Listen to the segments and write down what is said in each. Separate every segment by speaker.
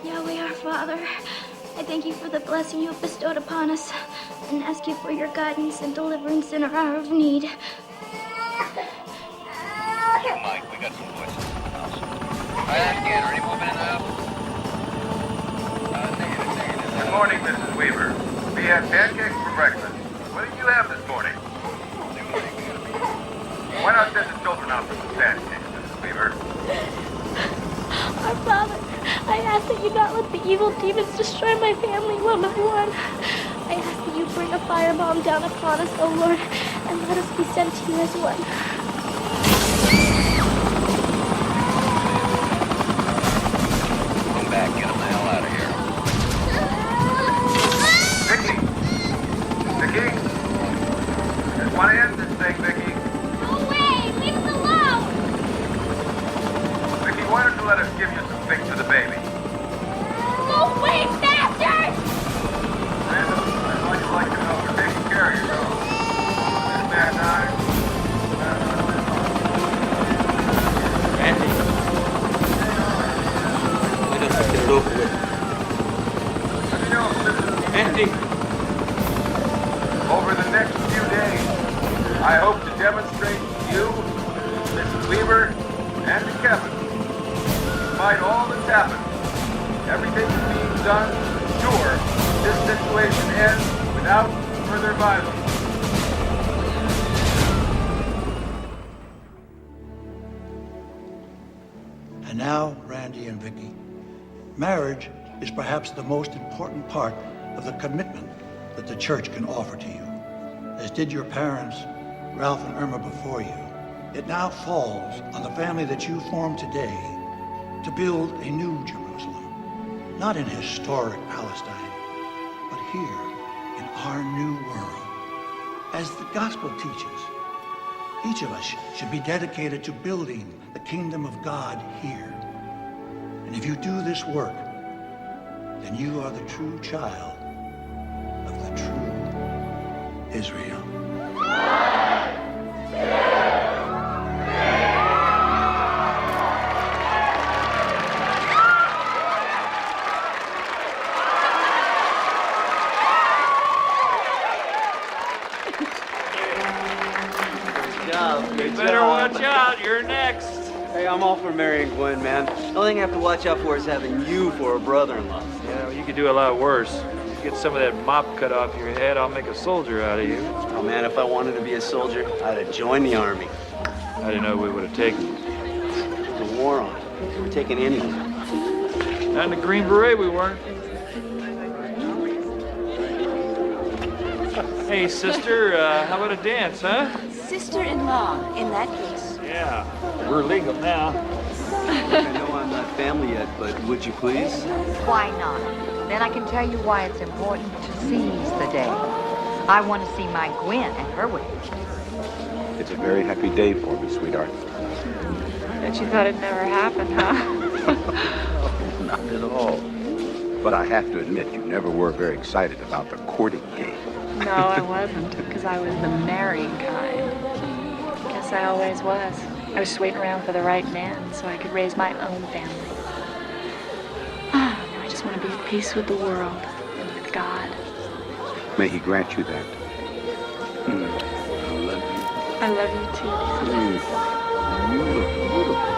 Speaker 1: Yahweh our Father, I thank you for the blessing you have bestowed upon us and ask you for your guidance and deliverance in our hour of need.
Speaker 2: Mike, we got some voices in the house. Again, are any movement in the house? Negative.
Speaker 3: Good morning, Mrs. Weaver. We have pancakes for breakfast. What did you have this morning? Why not send the children out for some pancakes, Mrs. Weaver?
Speaker 1: Our Father, I ask that you not let the evil demons destroy my family one by one. I ask that you bring a firebomb down upon us, O Lord, and let us be sent to you as one.
Speaker 2: Come back, get them the hell out of here.
Speaker 3: Vicky! Vicky! Just want to end this thing, Vicky.
Speaker 1: Go away! Leave us alone!
Speaker 3: Vicky, why don't you let us give you some fix for the baby?
Speaker 1: Go away, bastard!
Speaker 3: Randall, I'd like to know if you're taking care of yourself. This bad time?
Speaker 4: Randy. We don't have to get it over with.
Speaker 3: Let me know if Mrs.
Speaker 4: Randy.
Speaker 3: Over the next few days, I hope to demonstrate to you, Mrs. Weaver, and to Kevin, despite all that's happened, everything is being done to ensure this situation ends without further violence.
Speaker 5: And now, Randy and Vicky, marriage is perhaps the most important part of the commitment that the church can offer to you. As did your parents, Ralph and Irma, before you, it now falls on the family that you form today to build a new Jerusalem, not in historic Palestine, but here in our new world. As the gospel teaches, each of us should be dedicated to building the kingdom of God here. And if you do this work, then you are the true child of the true Israel.
Speaker 4: You better watch out. You're next.
Speaker 6: Hey, I'm all for marrying Gwen, man. The only thing I have to watch out for is having you for a brother-in-law.
Speaker 4: Yeah, well, you could do a lot worse. Get some of that mop cut off your head, I'll make a soldier out of you.
Speaker 6: Oh, man, if I wanted to be a soldier, I'd have joined the army.
Speaker 4: I didn't know we would have taken you.
Speaker 6: There's a war on. We're taking anyone.
Speaker 4: Not in the Green Beret, we weren't. Hey, sister, how about a dance, huh?
Speaker 7: Sister-in-law, in that case.
Speaker 4: Yeah, we're legal now.
Speaker 6: I know I'm not family yet, but would you please?
Speaker 7: Why not? Then I can tell you why it's important to seize the day. I want to see my Gwen at her wedding.
Speaker 8: It's a very happy day for me, sweetheart.
Speaker 9: Bet you thought it'd never happen, huh?
Speaker 8: Not at all. But I have to admit, you never were very excited about the courting game.
Speaker 9: No, I wasn't, because I was the marrying kind. Guess I always was. I was just waiting around for the right man so I could raise my own family. Now I just want to be at peace with the world and with God.
Speaker 8: May he grant you that. I love you.
Speaker 9: I love you too.
Speaker 8: You look beautiful.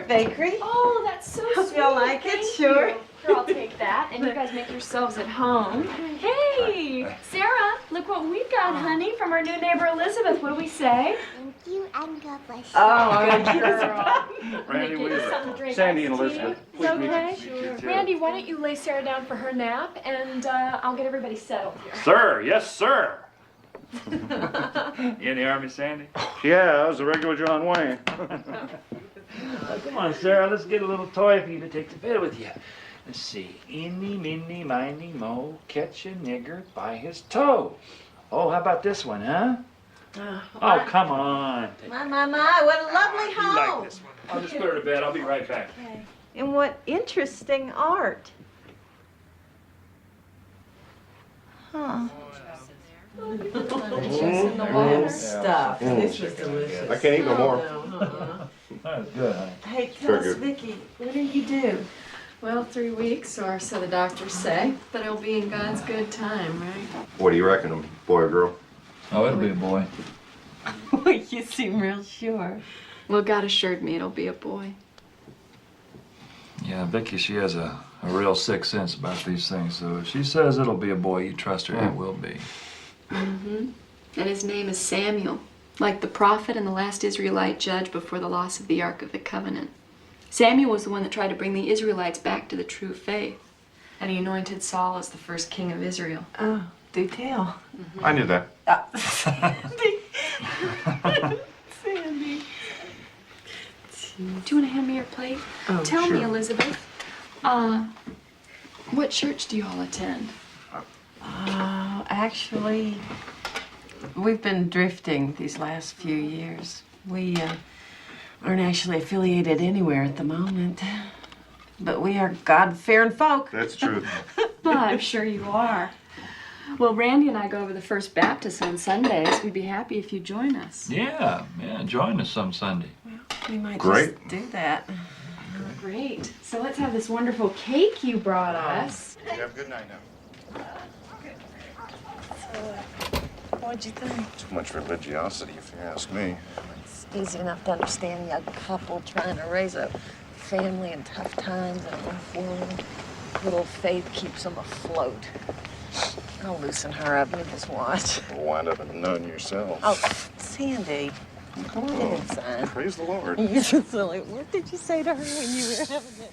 Speaker 10: bakery.
Speaker 9: Oh, that's so
Speaker 10: Hope
Speaker 9: sweet.
Speaker 10: y'all like it,
Speaker 9: Thank
Speaker 10: sure.
Speaker 9: you. Here, I'll take that. And you guys make yourselves at home. Hey, Sarah, look what we got, honey, from our new neighbor Elizabeth. What do we say?
Speaker 1: Thank you and God bless you.
Speaker 10: Oh,
Speaker 9: Good girl.
Speaker 4: Randy,
Speaker 9: Get you something to drink.
Speaker 8: Sandy and
Speaker 9: Iced tea?
Speaker 8: Elizabeth.
Speaker 9: It's okay.
Speaker 4: you too.
Speaker 9: Randy, why don't you lay Sarah down for her nap, and I'll get everybody settled here.
Speaker 4: Sir, yes, sir. You in the Army, Sandy?
Speaker 8: Yeah, I was a regular John Wayne.
Speaker 4: Come on, Sarah, let's get a little toy for you to take to bed with you. Let's see. Eeny, meeny, miny, mo, catch a nigger by his toe. Oh, how about this one, huh? Oh, come on.
Speaker 10: My, what a lovely
Speaker 4: You
Speaker 10: home.
Speaker 4: like this one. I'll just put her to bed. I'll be right back.
Speaker 10: And what interesting art. Huh. Stuff. This was delicious.
Speaker 8: I can't eat no more.
Speaker 4: That was good, honey.
Speaker 10: Hey, tell
Speaker 8: Very
Speaker 10: us,
Speaker 8: good.
Speaker 10: Vicki, what do you do?
Speaker 9: Well, 3 weeks, or so the doctors say. But it'll be in God's good time, right?
Speaker 8: What do you reckon, a boy or girl?
Speaker 4: Oh, it'll be a boy.
Speaker 10: You seem real sure.
Speaker 9: Well, God assured me it'll be a boy.
Speaker 4: Yeah, Vicky, she has a real sixth sense about these things. So if she says it'll be a boy, you trust her, it will be.
Speaker 9: Mm-hmm. And his name is Samuel, like the prophet and the last Israelite judge before the loss of the Ark of the Covenant. Samuel was the one that tried to bring the Israelites back to the true faith. And he anointed Saul as the first king of Israel.
Speaker 10: Oh, do tell.
Speaker 8: I knew that.
Speaker 10: Sandy.
Speaker 9: Do you want to hand me your plate?
Speaker 10: Oh,
Speaker 9: Tell
Speaker 10: sure.
Speaker 9: me, Elizabeth, what church do you all attend?
Speaker 10: Actually, we've been drifting these last few years. We aren't actually affiliated anywhere at the moment. But we are God-fearing folk.
Speaker 8: That's true.
Speaker 9: Well, I'm sure you are. Well, Randy and I go over the First Baptist on Sundays. We'd be happy if you'd join us.
Speaker 4: Yeah, join us some Sunday.
Speaker 10: We might
Speaker 8: Great.
Speaker 10: just do that.
Speaker 9: Great. So let's have this wonderful cake you brought us.
Speaker 8: Have a good night now.
Speaker 10: What'd you think?
Speaker 8: Too much religiosity, if you ask me.
Speaker 10: It's easy enough to understand a young couple trying to raise a family in tough times in a rough world. Little faith keeps them afloat. I'll loosen her up. You just watch.
Speaker 8: You'll wind up a nun yourself.
Speaker 10: Oh, Sandy.
Speaker 8: Come
Speaker 10: Get
Speaker 8: on.
Speaker 10: inside.
Speaker 8: Praise the Lord.
Speaker 10: You're so silly. What did you say to her when you were having it?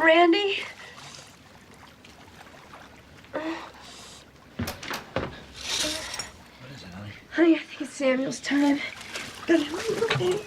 Speaker 1: Randy?
Speaker 4: What is it, honey?
Speaker 1: Honey, I think it's Samuel's time.
Speaker 4: Come on.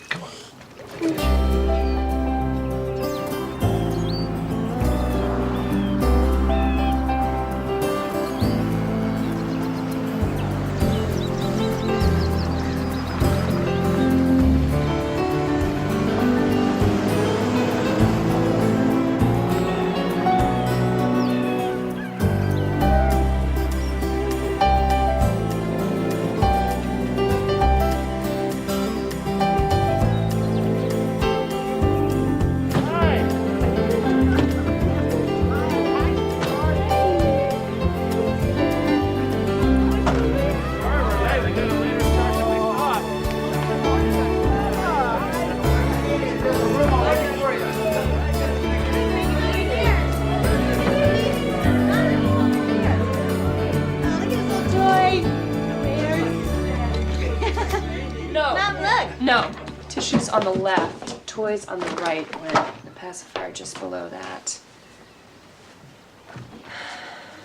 Speaker 9: No, tissues on the left, toys on the right, when the pacifier just below that.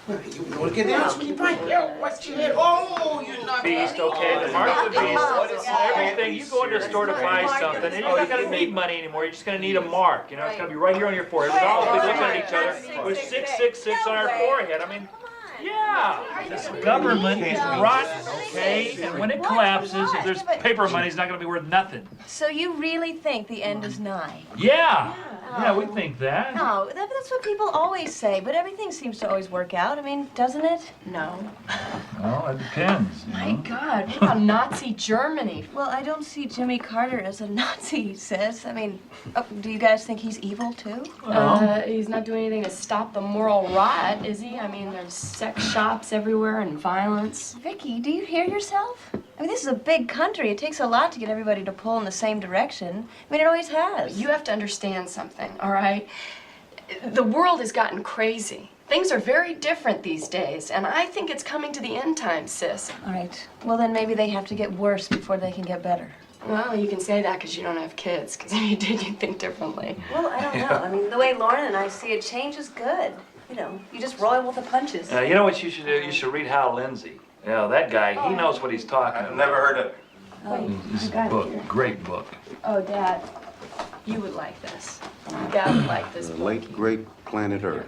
Speaker 11: You want to get down? Keep right here. What's your head? Oh, you're not
Speaker 4: Beast, okay, the mark of the beast. Everything, you go into a store to buy something, and you're not gonna need money anymore, you're just gonna need a mark, it's gonna be right here on your forehead. We're all be looking at each other with 666 on our forehead. I mean, Yeah, this government is rotten, okay? And when it collapses, if there's paper money, it's not gonna be worth nothing.
Speaker 10: So you really think the end is nigh?
Speaker 4: Yeah, yeah, we think that.
Speaker 10: No, that's what people always say, but everything seems to always work out. I mean, doesn't it?
Speaker 9: No.
Speaker 4: Well, it depends.
Speaker 9: My God, what about Nazi Germany?
Speaker 10: Well, I don't see Jimmy Carter as a Nazi, sis. I mean, do you guys think he's evil, too?
Speaker 9: He's not doing anything to stop the moral rot, is he? I mean, there's sex shops everywhere and violence.
Speaker 10: Vicky, do you hear yourself? I mean, this is a big country. It takes a lot to get everybody to pull in the same direction. I mean, it always has.
Speaker 9: You have to understand something, all right? The world has gotten crazy. Things are very different these days, and I think it's coming to the end time, sis.
Speaker 10: All right. Well, then maybe they have to get worse before they can get better.
Speaker 9: Well, you can say that because you don't have kids, because if you did, you'd think differently.
Speaker 10: Well, I don't know. I mean, the way Lauren and I see it, change is good. You know, you just roll with the punches.
Speaker 4: You know what you should do? You should read Hal Lindsey. You know, that guy, he knows what he's talking about.
Speaker 3: I've never heard of it.
Speaker 4: It's a book, great book.
Speaker 9: Oh, Dad, you would like this. Dad would like this
Speaker 8: The
Speaker 9: book.
Speaker 8: late, great planet Earth.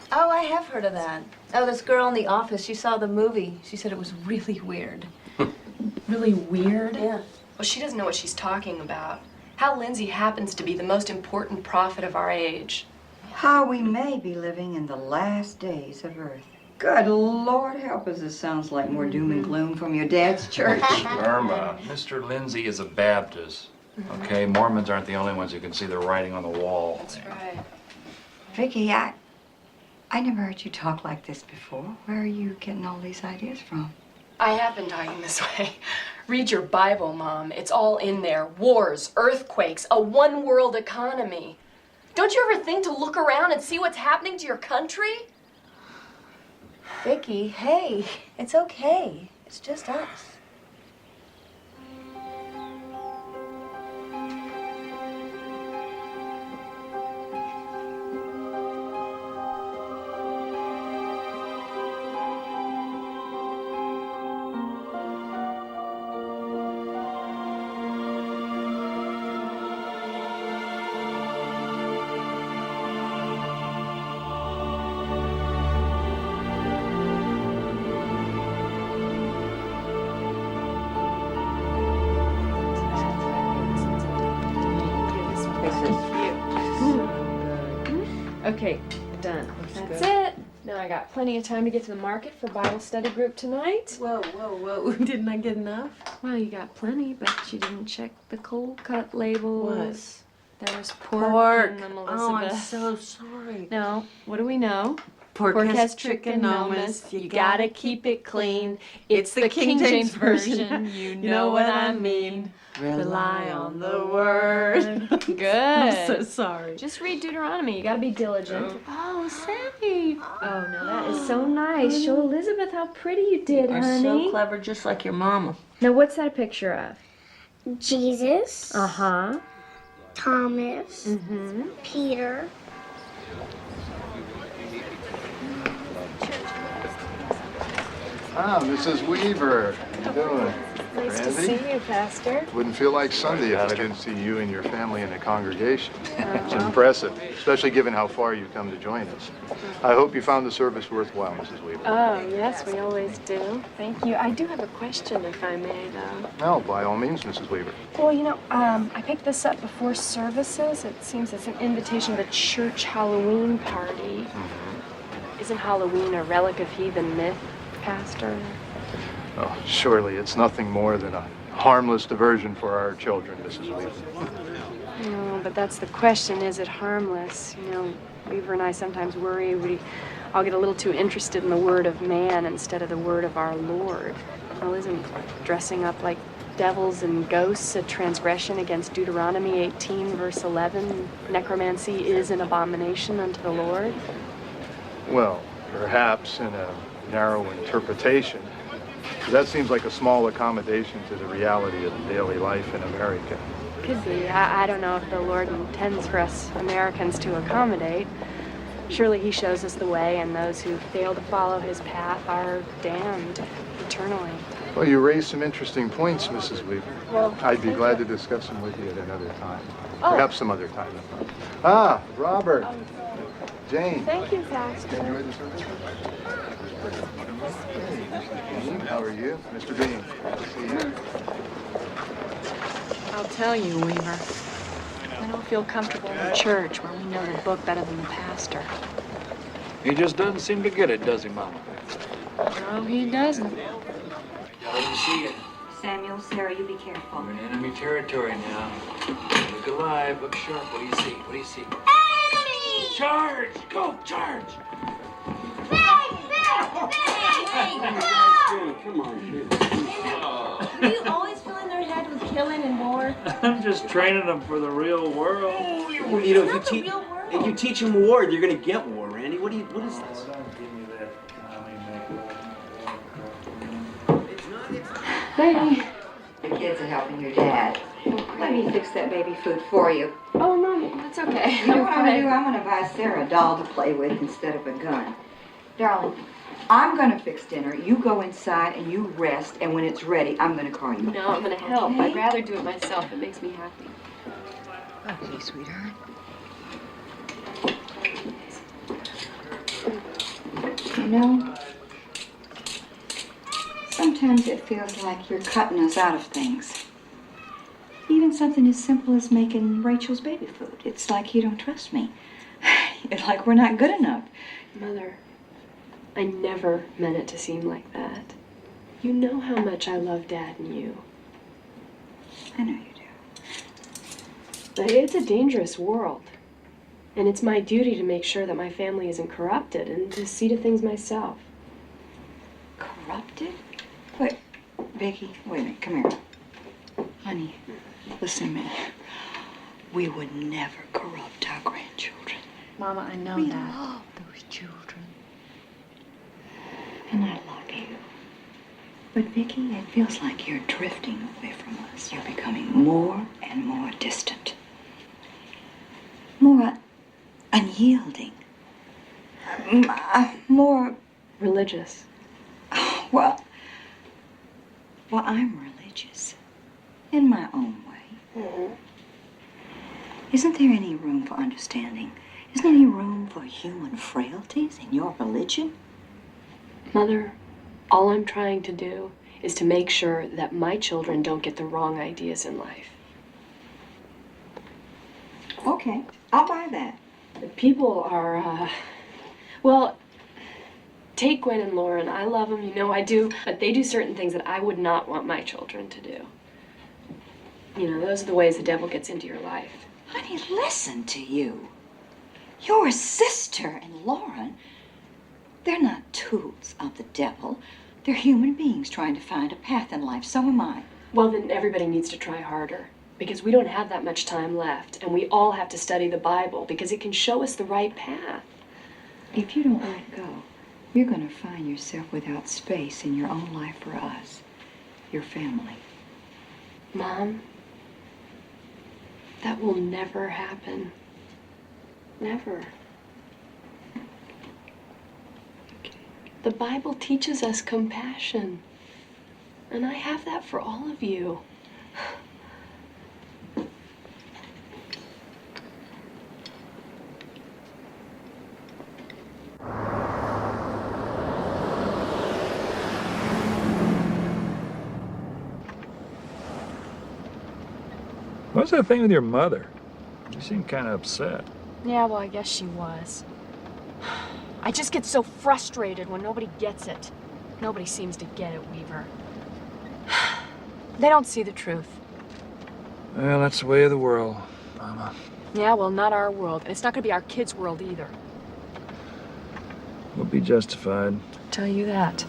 Speaker 10: Oh, I have heard of that. Oh, this girl in the office, she saw the movie. She said it was really weird.
Speaker 9: Really weird?
Speaker 10: Yeah.
Speaker 9: Well, she doesn't know what she's talking about. Hal Lindsey happens to be the most important prophet of our age.
Speaker 12: How we may be living in the last days of Earth. Good Lord, help us. This sounds like more doom and gloom from your dad's church.
Speaker 4: Irma, Mr. Lindsay is a Baptist. Okay, Mormons aren't the only ones who can see the writing on the wall.
Speaker 9: That's right.
Speaker 12: Vicky, I never heard you talk like this before. Where are you getting all these ideas from?
Speaker 9: I have been talking this way. Read your Bible, Mom. It's all in there. Wars, earthquakes, a one-world economy. Don't you ever think to look around and see what's happening to your country?
Speaker 10: Vicky, hey, it's okay. It's just us.
Speaker 13: Okay, done. That's it. Now I got plenty of time to get to the market for Bible study group tonight.
Speaker 10: Whoa, whoa, whoa. Didn't I get enough?
Speaker 13: Well, you got plenty, but you didn't check the cold cut labels.
Speaker 10: What?
Speaker 13: There was pork in them, Elizabeth.
Speaker 10: Oh, I'm so sorry.
Speaker 13: No, what do we know?
Speaker 10: Pork has trichinomas. You gotta keep it clean. It's the King James Version. You know what I mean. Rely on the word.
Speaker 13: Good.
Speaker 10: I'm so sorry.
Speaker 13: Just read Deuteronomy. You gotta be diligent. Oh, Sammy. Oh, no, that is so nice. Show Elizabeth how pretty you did,
Speaker 10: You're
Speaker 13: honey.
Speaker 10: so clever, just like your mama.
Speaker 13: Now, what's that a picture of?
Speaker 1: Jesus,
Speaker 13: Uh-huh.
Speaker 1: Thomas, Peter.
Speaker 14: Ah, Mrs. Weaver. How you doing?
Speaker 13: Nice to
Speaker 14: Randy?
Speaker 13: see you, Pastor.
Speaker 14: Wouldn't feel like Sunday if I didn't see you and your family in the congregation. It's impressive, especially given how far you've come to join us. I hope you found the service worthwhile, Mrs. Weaver.
Speaker 13: Oh, yes, we always do. Thank you. I do have a question, if I may, though.
Speaker 14: No, by all means, Mrs. Weaver.
Speaker 13: Well, you know, I picked this up before services. It seems it's an invitation to the church Halloween party. Isn't Halloween a relic of heathen myth, Pastor?
Speaker 14: Oh, surely it's nothing more than a harmless diversion for our children, Mrs. Weaver.
Speaker 13: No, but that's the question. Is it harmless? You know, Weaver and I sometimes worry I'll get a little too interested in the word of man instead of the word of our Lord. Well, isn't dressing up like devils and ghosts a transgression against Deuteronomy 18, verse 11? Necromancy is an abomination unto the Lord.
Speaker 14: Well, perhaps in a narrow interpretation. That seems like a small accommodation to the reality of the daily life in America.
Speaker 13: Could be. I don't know if the Lord intends for us Americans to accommodate. Surely he shows us the way, and those who fail to follow his path are damned eternally.
Speaker 14: Well, you raised some interesting points, Mrs. Weaver.
Speaker 13: Well,
Speaker 14: I'd be glad to discuss them with you at another time.
Speaker 13: Oh.
Speaker 14: Perhaps some other time. Ah, Robert. Jane.
Speaker 13: Thank you, Pastor.
Speaker 14: Enjoy the service. Hey, Mr. Bean. How are you? Mr. Bean. Good to see you.
Speaker 13: I'll tell you, Weaver. I don't feel comfortable in the church where we know the book better than the pastor.
Speaker 4: He just doesn't seem to get it, does he, Mama?
Speaker 13: No, he doesn't.
Speaker 4: Let him see it.
Speaker 12: Samuel, Sarah, you be careful.
Speaker 4: We're in enemy territory now. Look alive, look sharp. What do you see? What do you see?
Speaker 1: Enemy!
Speaker 4: Charge! Go, charge!
Speaker 11: Come on, shoot.
Speaker 1: Do you always fill in their head with killing and war?
Speaker 4: I'm just training them for the real world.
Speaker 11: Well, you know, if you teach them war, you're gonna get war, Randy. What is this?
Speaker 12: Baby. The kids are helping your dad. Let me fix that baby food for you.
Speaker 13: Oh, no, that's okay.
Speaker 12: You know what I'm gonna do? I'm gonna buy Sarah a doll to play with instead of a gun. Darling, I'm gonna fix dinner. You go inside and you rest, and when it's ready, I'm gonna call you.
Speaker 13: No, I'm gonna help.
Speaker 12: Okay?
Speaker 13: I'd rather do it myself. It makes me happy.
Speaker 12: Okay, sweetheart. You know, sometimes it feels like you're cutting us out of things. Even something as simple as making Rachel's baby food. It's like you don't trust me. It's like we're not good enough.
Speaker 13: Mother, I never meant it to seem like that. You know how much I love Dad and you.
Speaker 12: I know you do.
Speaker 13: But it's a dangerous world. And it's my duty to make sure that my family isn't corrupted and to see to things myself.
Speaker 12: Corrupted? Wait, Vicky, wait a minute, come here. Honey, listen to me. We would never corrupt our grandchildren.
Speaker 9: Mama, I know
Speaker 12: We
Speaker 9: that.
Speaker 12: love those children. And I love you. But Vicky, it feels like you're drifting away from us. You're becoming more and more distant. More unyielding. More
Speaker 13: religious.
Speaker 12: Well, I'm religious. In my own way.
Speaker 13: Mm-hmm.
Speaker 12: Isn't there any room for understanding? Isn't there any room for human frailties in your religion?
Speaker 13: Mother, all I'm trying to do is to make sure that my children don't get the wrong ideas in life.
Speaker 12: Okay, I'll buy that.
Speaker 13: The people are, well, take Gwen and Lauren. I love them, you know I do, but they do certain things that I would not want my children to do. You know, those are the ways the devil gets into your life.
Speaker 12: Honey, listen to you. Your sister and Lauren, they're not tools of the devil. They're human beings trying to find a path in life. So am I.
Speaker 13: Well, then everybody needs to try harder. Because we don't have that much time left, and we all have to study the Bible because it can show us the right path.
Speaker 12: If you don't let go, you're going to find yourself without space in your own life for us, your family.
Speaker 13: Mom, that will never happen. Never. The Bible teaches us compassion, and I have that for all of you.
Speaker 4: What's that thing with your mother? You seem kind of upset.
Speaker 9: Yeah, well, I guess she was. I just get so frustrated when nobody gets it. Nobody seems to get it, Weaver. They don't see the truth.
Speaker 4: Well, that's the way of the world, Mama.
Speaker 9: Yeah, well, not our world. And it's not going to be our kids' world either.
Speaker 4: We'll be justified.
Speaker 9: I'll tell you that.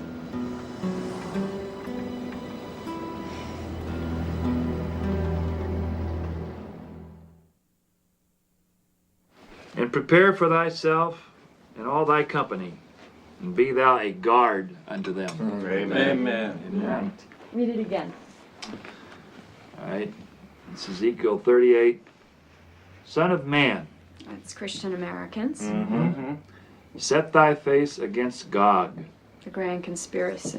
Speaker 4: And prepare for thyself and all thy company, and be thou a guard unto them.
Speaker 3: Amen.
Speaker 4: Amen.
Speaker 9: Read it again.
Speaker 4: All right. It's Ezekiel 38. Son of man,
Speaker 9: It's Christian Americans.
Speaker 4: Mm-hmm. Set thy face against Gog.
Speaker 9: The Grand Conspiracy.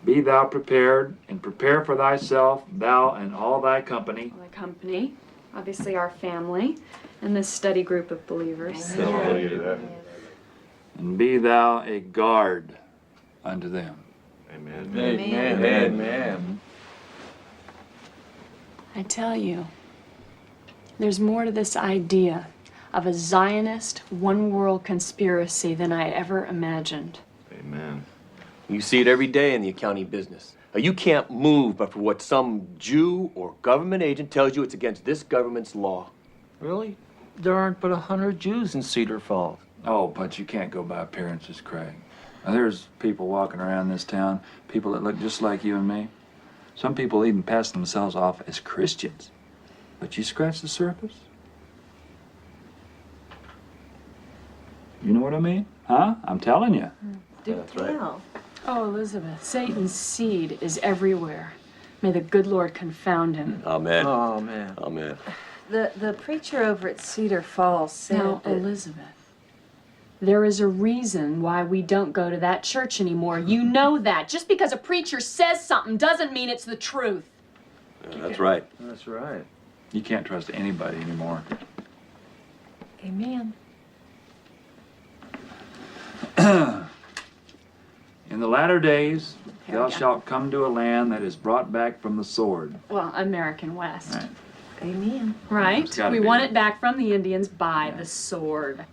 Speaker 4: Be thou prepared, and prepare for thyself, thou and all thy company.
Speaker 9: The company.
Speaker 13: obviously our family, and this steady group of believers.
Speaker 4: And be thou a guard unto them.
Speaker 3: Amen.
Speaker 10: Amen.
Speaker 3: Amen.
Speaker 13: I tell you, there's more to this idea of a Zionist one-world conspiracy than I ever imagined.
Speaker 3: Amen.
Speaker 15: You see it every day in the accounting business. You can't move but for what some Jew or government agent tells you it's against this government's law.
Speaker 16: Really? There aren't but 100 Jews in Cedar Falls.
Speaker 4: Oh, but you can't go by appearances, Craig. Now, there's people walking around this town, people that look just like you and me. Some people even pass themselves off as Christians. But you scratch the surface? You know what I mean? Huh? I'm telling you.
Speaker 10: Do tell.
Speaker 13: Oh, Elizabeth, Satan's seed is everywhere. May the good Lord confound him.
Speaker 15: Amen.
Speaker 16: Amen.
Speaker 15: Amen.
Speaker 10: The preacher over at Cedar Falls said
Speaker 13: Now,
Speaker 10: that...
Speaker 13: Elizabeth, there is a reason why we don't go to that church anymore. You know that. Just because a preacher says something doesn't mean it's the truth.
Speaker 15: Yeah, that's right.
Speaker 16: That's right.
Speaker 4: You can't trust anybody anymore.
Speaker 10: Amen.
Speaker 4: In the latter days,
Speaker 13: Here we
Speaker 4: thou
Speaker 13: go.
Speaker 4: shalt come to a land that is brought back from the sword.
Speaker 13: Well, American West.
Speaker 4: Right.
Speaker 10: Amen.
Speaker 13: Right?
Speaker 4: It's gotta
Speaker 13: We
Speaker 4: be.
Speaker 13: want it back from the Indians by the sword.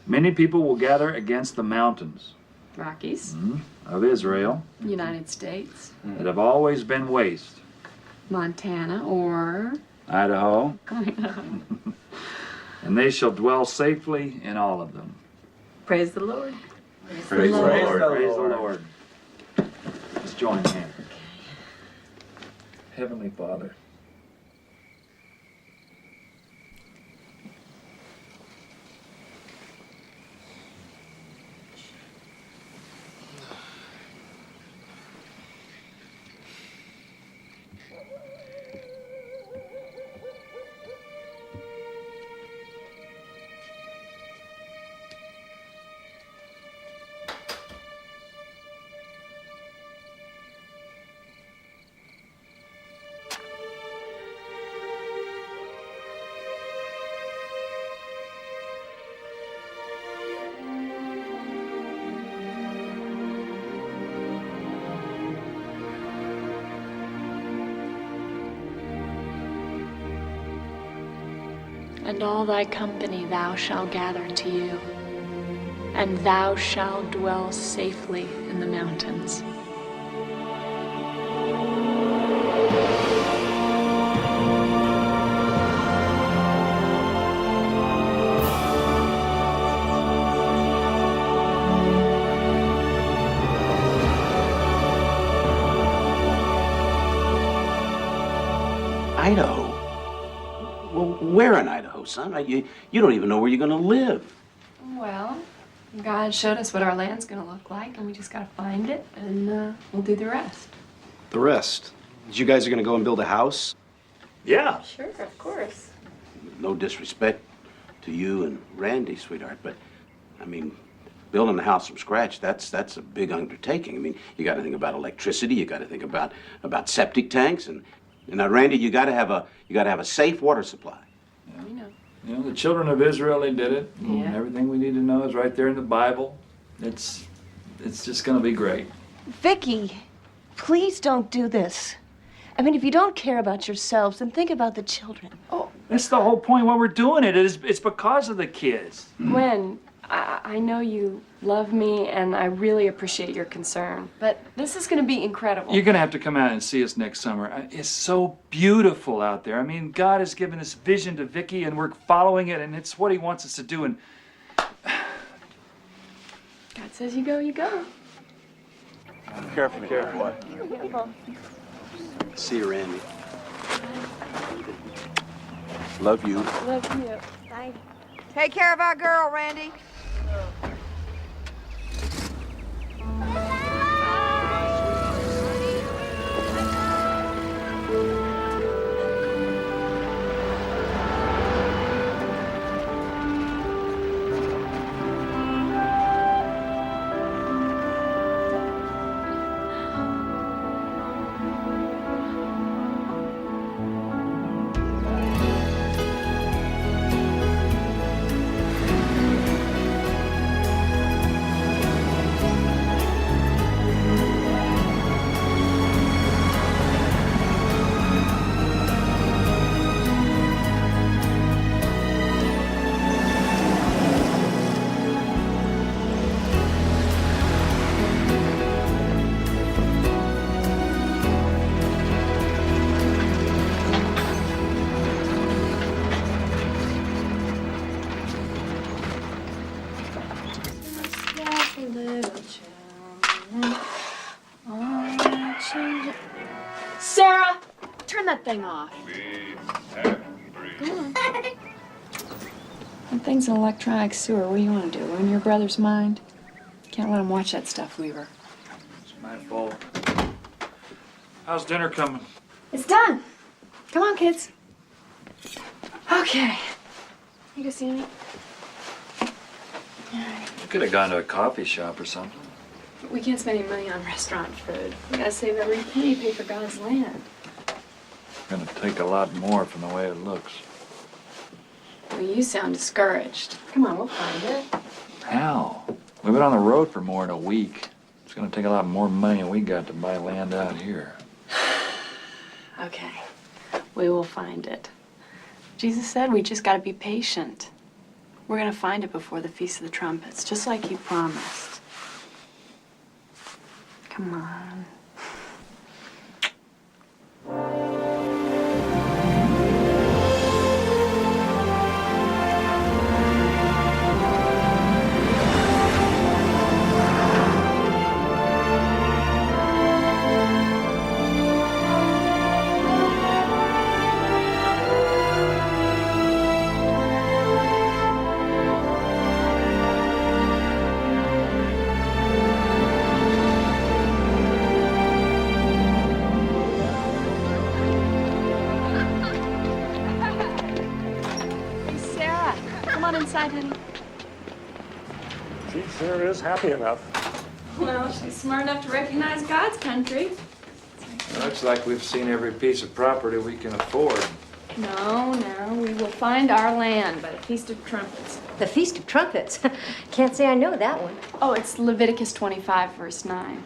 Speaker 4: Many people will gather against the mountains
Speaker 13: Rockies,
Speaker 4: of Israel
Speaker 13: United States,
Speaker 4: that have always been waste.
Speaker 13: Montana, or...
Speaker 4: Idaho. And they shall dwell safely in all of them.
Speaker 10: Praise the Lord.
Speaker 4: Praise the
Speaker 16: Lord.
Speaker 4: Lord. Praise the
Speaker 16: Lord.
Speaker 4: Lord. Let's join hands. Heavenly Father.
Speaker 13: And all thy company thou shalt gather to you, and thou shalt dwell safely in the mountains.
Speaker 11: Idaho? Well, where in Idaho, son? You don't even know where you're gonna live.
Speaker 13: Well, God showed us what our land's gonna look like, and we just gotta find it, and we'll do the rest.
Speaker 17: The rest? You guys are gonna go and build a house?
Speaker 4: Yeah.
Speaker 13: Sure, of course.
Speaker 11: No disrespect to you and Randy, sweetheart, but I mean, building a house from scratch, that's a big undertaking. I mean, you got to think about electricity, you got to think about septic tanks, and now, Randy, you got to have a safe water supply.
Speaker 13: We know.
Speaker 4: You know, the children of Israel, they did it. And
Speaker 13: Yeah.
Speaker 4: everything we need to know is right there in the Bible. It's just going to be great.
Speaker 1: Vicky, please don't do this. I mean, if you don't care about yourselves, then think about the children.
Speaker 4: Oh, that's the whole point why we're doing it. It's because of the kids.
Speaker 13: Gwen, I know you love me, and I really appreciate your concern, but this is going to be incredible.
Speaker 4: You're going to have to come out and see us next summer. It's so beautiful out there. I mean, God has given this vision to Vicky, and we're following it, and it's what He wants us to do. And
Speaker 13: God says you go, you go.
Speaker 15: Careful.
Speaker 1: Careful.
Speaker 11: See you, Randy. Love you.
Speaker 1: Love you. Bye.
Speaker 7: Take care of our girl, Randy.
Speaker 13: that thing off. Go on. That thing's an electronic sewer. What do you want to do? Ruin your brother's mind? Can't let him watch that stuff, Weaver.
Speaker 4: It's my fault. How's dinner coming?
Speaker 13: It's done. Come on, kids. Okay. You go see me?
Speaker 4: You could have gone to a coffee shop or something.
Speaker 13: We can't spend any money on restaurant food. We gotta save every penny, pay for God's land.
Speaker 4: It's gonna take a lot more from the way it looks.
Speaker 13: Well, you sound discouraged. Come on, we'll find it.
Speaker 4: Hell, we've been on the road for more than a week. It's gonna take a lot more money than we got to buy land out here.
Speaker 13: Okay, we will find it. Jesus said we just gotta be patient. We're gonna find it before the Feast of the Trumpets, just like he promised. Come on. Inside, honey.
Speaker 18: She sure is happy enough.
Speaker 13: Well, she's smart enough to recognize God's country.
Speaker 4: Looks like we've seen every piece of property we can afford.
Speaker 13: No, we will find our land by the Feast of Trumpets.
Speaker 19: The Feast of Trumpets? Can't say I know that one.
Speaker 13: Oh, it's Leviticus 25, verse 9.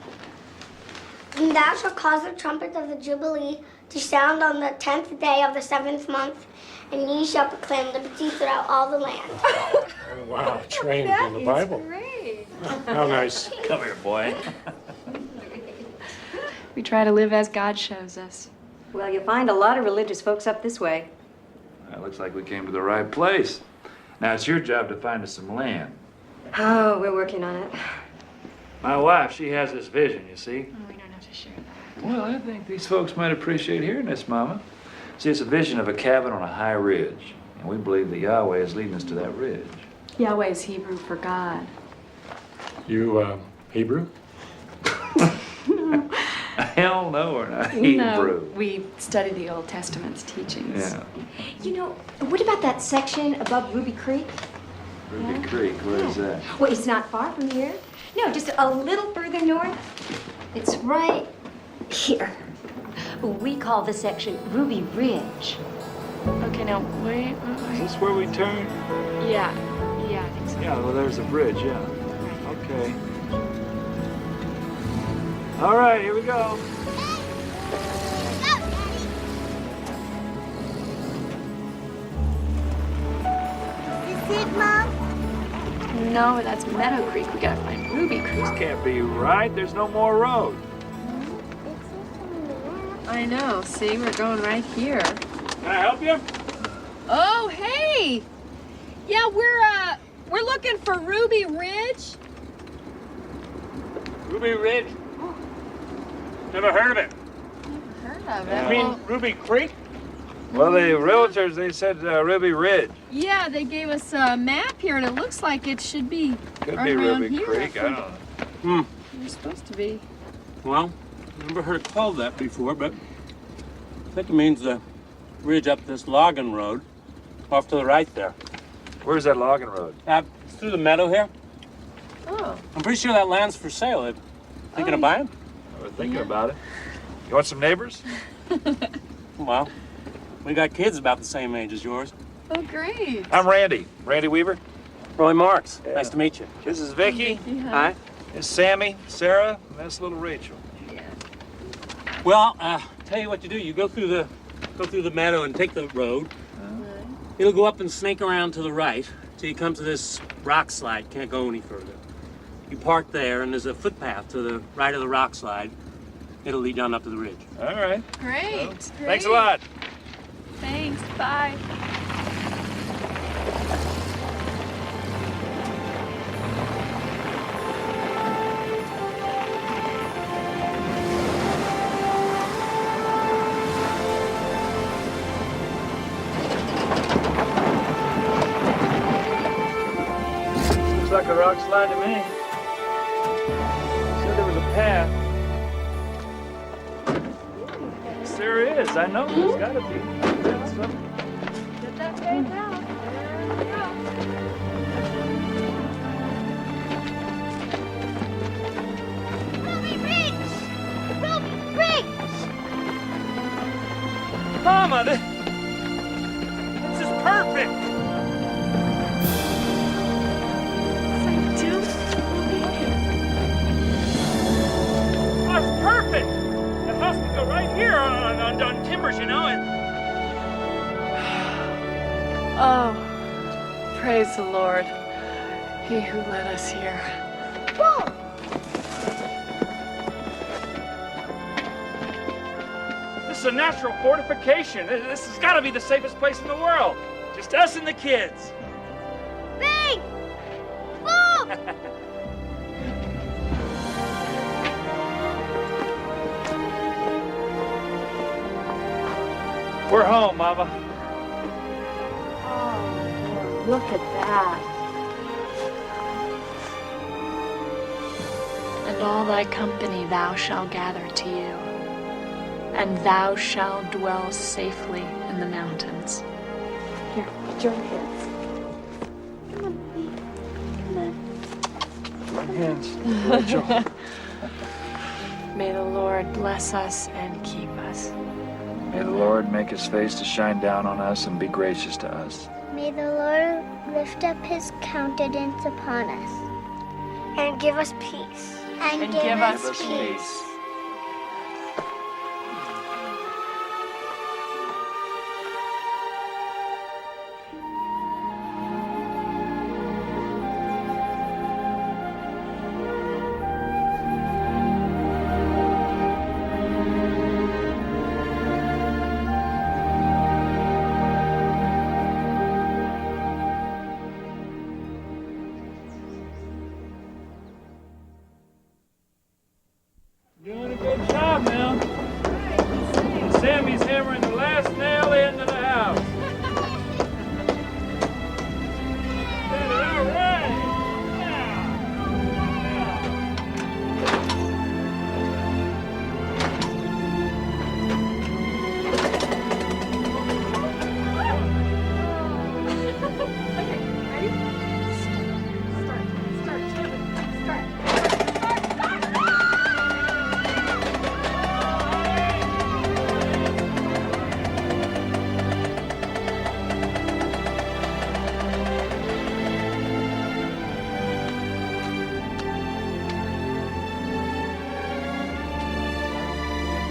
Speaker 20: And thou shalt cause the trumpet of the Jubilee to sound on the 10th day of the 7th month, and ye shall proclaim liberty throughout all the land.
Speaker 18: Oh, wow, trained in the Bible.
Speaker 13: Great.
Speaker 18: How nice.
Speaker 4: Come here, boy.
Speaker 13: We try to live as God shows us.
Speaker 19: Well, you'll find a lot of religious folks up this way.
Speaker 4: It looks like we came to the right place. Now it's your job to find us some land.
Speaker 19: Oh, we're working on it.
Speaker 4: My wife, she has this vision, you see.
Speaker 13: Oh, we don't have to share that.
Speaker 4: Well, I think these folks might appreciate hearing this, Mama. See, it's a vision of a cabin on a high ridge, and we believe that Yahweh is leading us to that ridge.
Speaker 13: Yahweh is Hebrew for God.
Speaker 18: You, Hebrew?
Speaker 4: Hell no, we're not Hebrew.
Speaker 13: No, we study the Old Testament's teachings.
Speaker 4: Yeah.
Speaker 19: You know, what about that section above Ruby Creek?
Speaker 4: Ruby Creek, where is that?
Speaker 19: Well, it's not far from here. No, just a little further north. It's right here. We call this section Ruby Ridge.
Speaker 13: Okay, now, wait.
Speaker 4: Is this where we turn?
Speaker 13: Yeah, I think so.
Speaker 4: Yeah, well, there's a bridge, yeah. Okay. All right, here we go.
Speaker 20: You see it, Mom?
Speaker 13: No, that's Meadow Creek. We gotta find Ruby Creek.
Speaker 4: This can't be right. There's no more road.
Speaker 13: I know. See, we're going right here.
Speaker 4: Can I help you?
Speaker 21: Oh, hey! Yeah, we're looking for Ruby Ridge.
Speaker 18: Ruby Ridge? Never heard of it.
Speaker 13: Heard of
Speaker 18: You mean Ruby Creek?
Speaker 4: Well, the realtors, they said Ruby Ridge.
Speaker 21: Yeah, they gave us a map here, and it looks like it should be
Speaker 4: Could
Speaker 21: right
Speaker 4: be
Speaker 21: around
Speaker 4: Ruby
Speaker 21: here.
Speaker 4: Creek, I don't know.
Speaker 21: You're supposed to be.
Speaker 22: Well, never heard it called that before, but I think it means the ridge up this logging road off to the right there.
Speaker 4: Where's that logging road?
Speaker 22: It's through the meadow here.
Speaker 21: Oh.
Speaker 22: I'm pretty sure that land's for sale. Thinking of buying?
Speaker 4: We're thinking about it. You want some neighbors?
Speaker 22: Well, we got kids about the same age as yours.
Speaker 21: Oh, great.
Speaker 4: I'm Randy. Randy Weaver.
Speaker 22: Roy Marks. Nice to meet you.
Speaker 4: This is Vicky.
Speaker 22: Hi.
Speaker 4: This is Sammy, Sarah, and that's little Rachel.
Speaker 22: Well, tell you what you do. You go through the meadow and take the road. It'll go up and snake around to the right till you come to this rock slide. Can't go any further. You park there, and there's a footpath to the right of the rock slide. It'll lead down up to the ridge.
Speaker 4: All right.
Speaker 21: Great.
Speaker 4: Thanks a lot.
Speaker 21: Thanks. Bye.
Speaker 4: like a rock slide to me. Said there was a path. Yes, there is. I know there's gotta be. That's something.
Speaker 1: Get that page out.
Speaker 20: Ruby Riggs!
Speaker 22: Mama, this is perfect. That's perfect. The house could go right here on timbers, you know.
Speaker 13: Oh, praise the Lord, He who led us here.
Speaker 20: Whoa!
Speaker 4: This is a natural fortification. This has got to be the safest place in the world. Just us and the kids.
Speaker 20: Big! Boom!
Speaker 4: We're home, Mama.
Speaker 1: Oh, look at that.
Speaker 9: And all thy company thou shalt gather to you, and thou shalt dwell safely in the mountains.
Speaker 1: Here, put your hands. Come on, baby. Come on.
Speaker 4: My hands. Rachel.
Speaker 9: May the Lord bless us and keep us.
Speaker 4: May the Lord make his face to shine down on us and be gracious to us.
Speaker 20: May the Lord lift up his countenance upon us and give us peace. And give us peace.
Speaker 4: Doing a good job now. Sammy's hammering the last nail into the house.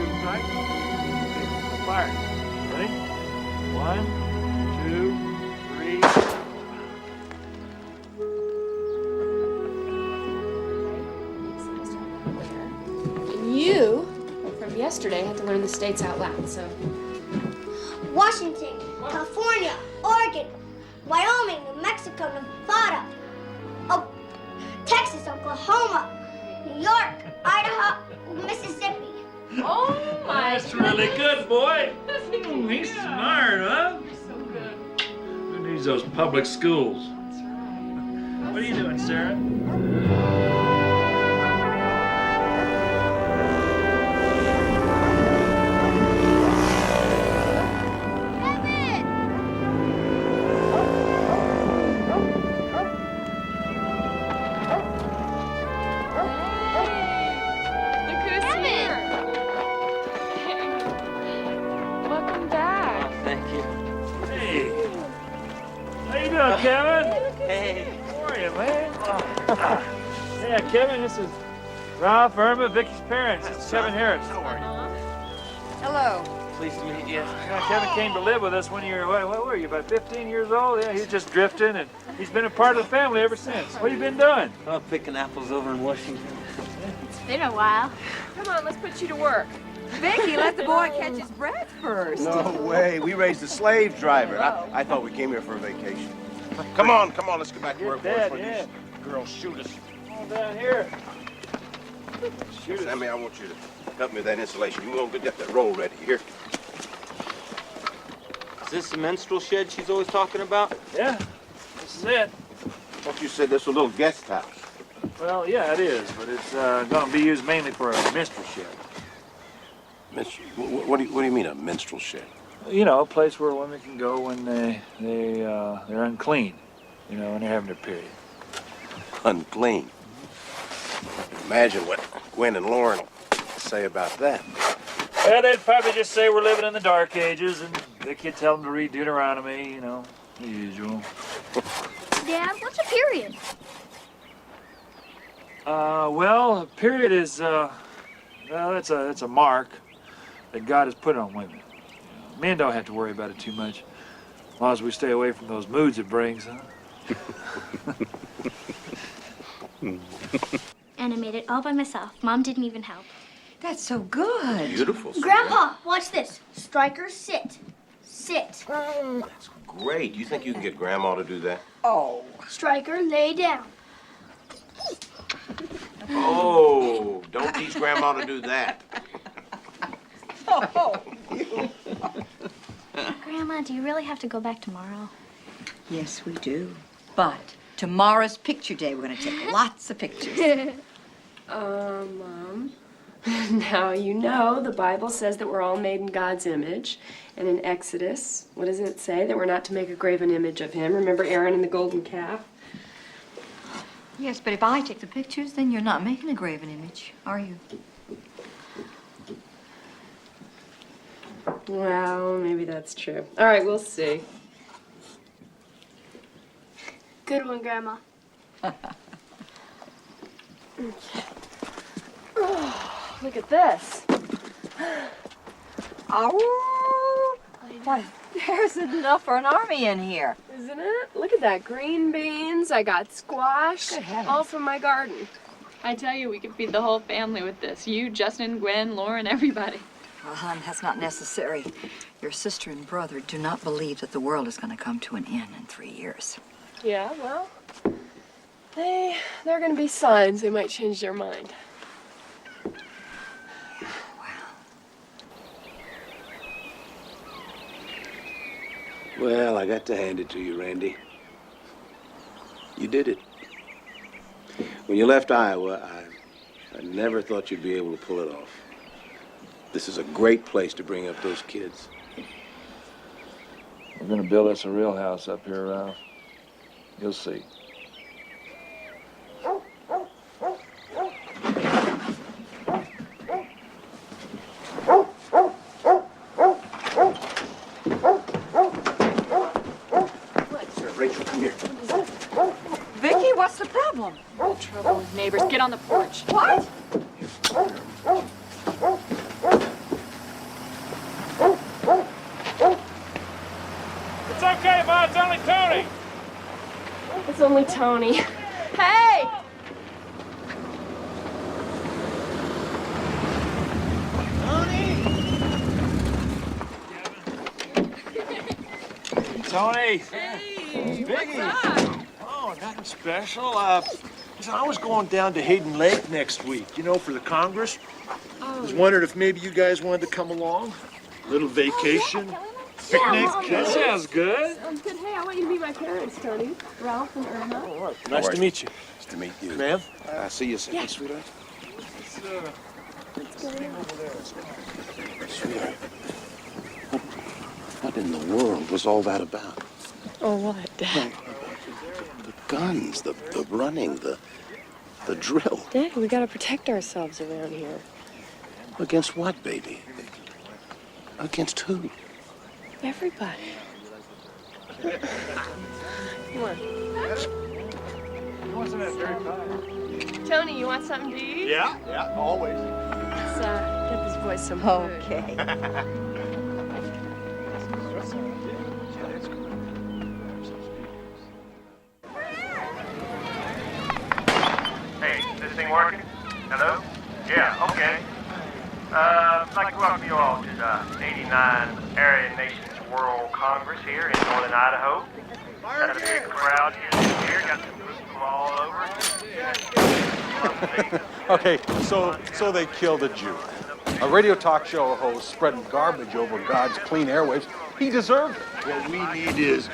Speaker 4: All right. Fire. Ready? 1, 2, 3.
Speaker 13: And you, from yesterday, had to learn the states out loud, so.
Speaker 20: Washington, California, Oregon, Wyoming, New Mexico, Nevada, Texas, Oklahoma, New York, Idaho, Mississippi.
Speaker 13: Oh my!
Speaker 4: That's really good, boy. He's smart, huh?
Speaker 13: You're so good.
Speaker 4: Who needs those public schools?
Speaker 13: That's right.
Speaker 4: What are you doing, Sarah?
Speaker 13: Look who's here. Welcome back.
Speaker 6: Thank you.
Speaker 4: Hey. How you doing, Kevin?
Speaker 6: Hey.
Speaker 4: How are you, man? Yeah, Kevin, this is Ralph, Irma, Vicky's parents. It's Kevin Harris.
Speaker 6: How are you?
Speaker 7: Hello.
Speaker 6: Pleased to meet you.
Speaker 4: Yeah, Kevin came to live with us when you were, what were you, about 15 years old? Yeah, he's just drifting, and he's been a part of the family ever since. What have you been doing?
Speaker 6: Oh, picking apples over in Washington.
Speaker 1: It's been a while.
Speaker 13: Come on, let's put you to work.
Speaker 7: Vicky, let the boy catch his breath first.
Speaker 8: No way. We raised a slave driver. I thought we came here for a vacation. Come on, let's get back to work.
Speaker 4: Dad,
Speaker 8: before
Speaker 4: yeah.
Speaker 8: these girls shoot us.
Speaker 4: All down here. Shoot us.
Speaker 8: Sammy, I want you to help me with that installation. You want to get that roll ready here.
Speaker 6: Is this the menstrual shed she's always talking about?
Speaker 4: Yeah, this is it.
Speaker 8: thought you said this was a little guest house.
Speaker 4: Well, yeah, it is, but it's going to be used mainly for a minstrel shed.
Speaker 2: What do you mean, a minstrel shed?
Speaker 4: You know, a place where women can go when they're unclean, you know, when they're having their period.
Speaker 2: Unclean? Imagine what Gwen and Lauren will say about that.
Speaker 4: Well, they'd probably just say we're living in the Dark Ages, and they could tell them to read Deuteronomy, you know, the usual.
Speaker 1: Dad, what's a period?
Speaker 4: Well, a period is, well, it's a mark that God has put on women. You know, men don't have to worry about it too much, as long as we stay away from those moods it brings, huh?
Speaker 1: And I made it all by myself. Mom didn't even help.
Speaker 7: That's so good.
Speaker 2: Beautiful.
Speaker 1: Grandpa, watch this. Striker, sit. Sit.
Speaker 2: That's great. You think you can get Grandma to do that?
Speaker 7: Oh.
Speaker 1: Striker, lay down.
Speaker 2: Oh, don't teach Grandma to do that.
Speaker 7: Oh,
Speaker 1: Grandma, do you really have to go back tomorrow?
Speaker 7: Yes, we do. But tomorrow's picture day. We're going to take lots of pictures.
Speaker 13: Mom. Now, you know the Bible says that we're all made in God's image. And in Exodus, what does it say? That we're not to make a graven image of him. Remember Aaron and the golden calf?
Speaker 7: Yes, but if I take the pictures, then you're not making a graven image, are you?
Speaker 13: Well, maybe that's true. All right, we'll see.
Speaker 1: Good one, Grandma.
Speaker 13: Oh, look at this.
Speaker 7: Oh, why, there's enough for an army in here.
Speaker 13: Isn't it? Look at that. Green beans. I got squash.
Speaker 7: Good heavens.
Speaker 13: All from my garden.
Speaker 9: I tell you, we could feed the whole family with this. You, Justin, Gwen, Lauren, everybody.
Speaker 7: Well, hon, that's not necessary. Your sister and brother do not believe that the world is going to come to an end in 3 years.
Speaker 13: Yeah, well, they're going to be signs. They might change their mind.
Speaker 11: Well, I got to hand it to you, Randy. You did it. When you left Iowa, I never thought you'd be able to pull it off. This is a great place to bring up those kids.
Speaker 4: We're going to build us a real house up here, Ralph. You'll see.
Speaker 11: Rachel, come here.
Speaker 7: Vicky, what's the problem?
Speaker 9: Trouble with neighbors. Get on the porch.
Speaker 7: What?
Speaker 18: It's okay, Ma. It's only Tony.
Speaker 13: It's only Tony. Hey!
Speaker 18: Tony.
Speaker 15: Hey, Biggie. Oh, nothing special. Listen, I was going down to Hayden Lake next week, you know, for the Congress. I was wondering if maybe you guys wanted to come along. A little vacation, picnic.
Speaker 4: That sounds good.
Speaker 13: Sounds good. Hey, I want you to meet my parents, Tony. Ralph and Irma.
Speaker 15: All right. Nice to meet you.
Speaker 2: Nice to meet you.
Speaker 15: Ma'am?
Speaker 11: See you soon, sweetheart. Sweetheart, what in the world was all that about?
Speaker 13: Oh, what, Dad?
Speaker 2: The guns, the running, the drill.
Speaker 13: Dad, we gotta protect ourselves around here.
Speaker 2: Against what, baby? Against who?
Speaker 13: Everybody. Come on.
Speaker 4: You want some of that berry pie?
Speaker 13: Tony, you want something to eat?
Speaker 15: Yeah, always.
Speaker 13: Let's get this boy some food.
Speaker 7: Okay.
Speaker 18: Hey, this thing working? Hello? Yeah, okay. I'd like to welcome you all to the 89 Aryan Nations World Congress here in northern Idaho. Got a big crowd here. Got some groups from all over.
Speaker 14: Okay, so they killed a Jew. A radio talk show host spreading garbage over God's clean airwaves.
Speaker 15: He deserved it.
Speaker 14: What we need is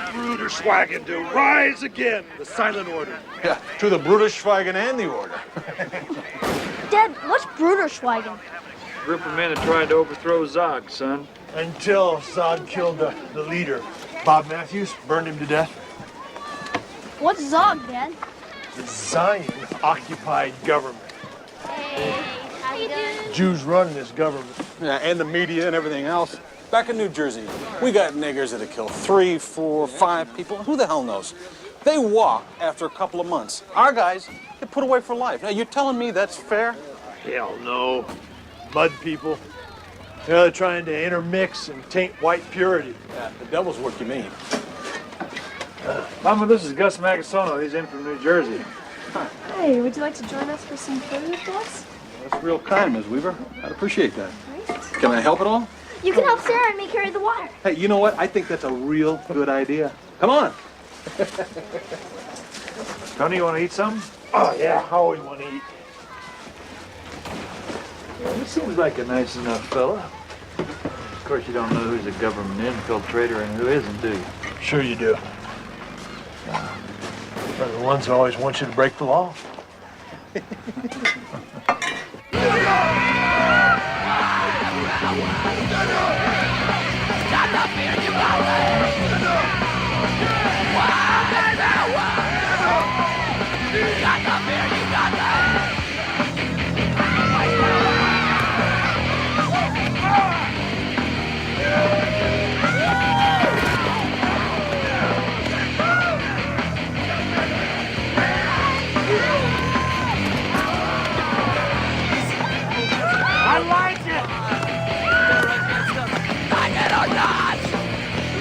Speaker 14: Bruderschwagen to rise again. The silent order.
Speaker 15: Yeah, to the Bruderschwagen and the order.
Speaker 1: Dad, what's Bruderschwagen?
Speaker 4: Group of men that tried to overthrow Zog, son.
Speaker 15: Until Zog killed the leader, Bob Matthews, burned him to death.
Speaker 1: What's Zog, Dad?
Speaker 15: The Zion-occupied government.
Speaker 1: Hey, how you doing?
Speaker 15: Jews run this government.
Speaker 5: Yeah, and the media and everything else. Back in New Jersey, we got niggers that'll kill 3, 4, 5 people. Who the hell knows? They walk after a couple of months. Our guys get put away for life. Now, you're telling me that's fair?
Speaker 15: Hell no. Mud people. They're trying to intermix and taint white purity.
Speaker 5: Yeah, the devil's work, you mean.
Speaker 4: Mama, this is Gus Magasono. He's in from New Jersey.
Speaker 13: Hey, would you like to join us for some food, Gus?
Speaker 5: That's real kind, Ms. Weaver. I'd appreciate that. Can I help at all?
Speaker 1: You can help Sarah and me carry the water.
Speaker 5: Hey, you know what? I think that's a real good idea. Come on.
Speaker 4: Tony, you want to eat something?
Speaker 15: Oh, yeah, I always want to eat.
Speaker 4: Yeah, he seems like a nice enough fella. Of course, you don't know who's a government infiltrator and who isn't, do you?
Speaker 15: Sure you do. They're the ones who always want you to break the law.
Speaker 18: I like it! Like it or not!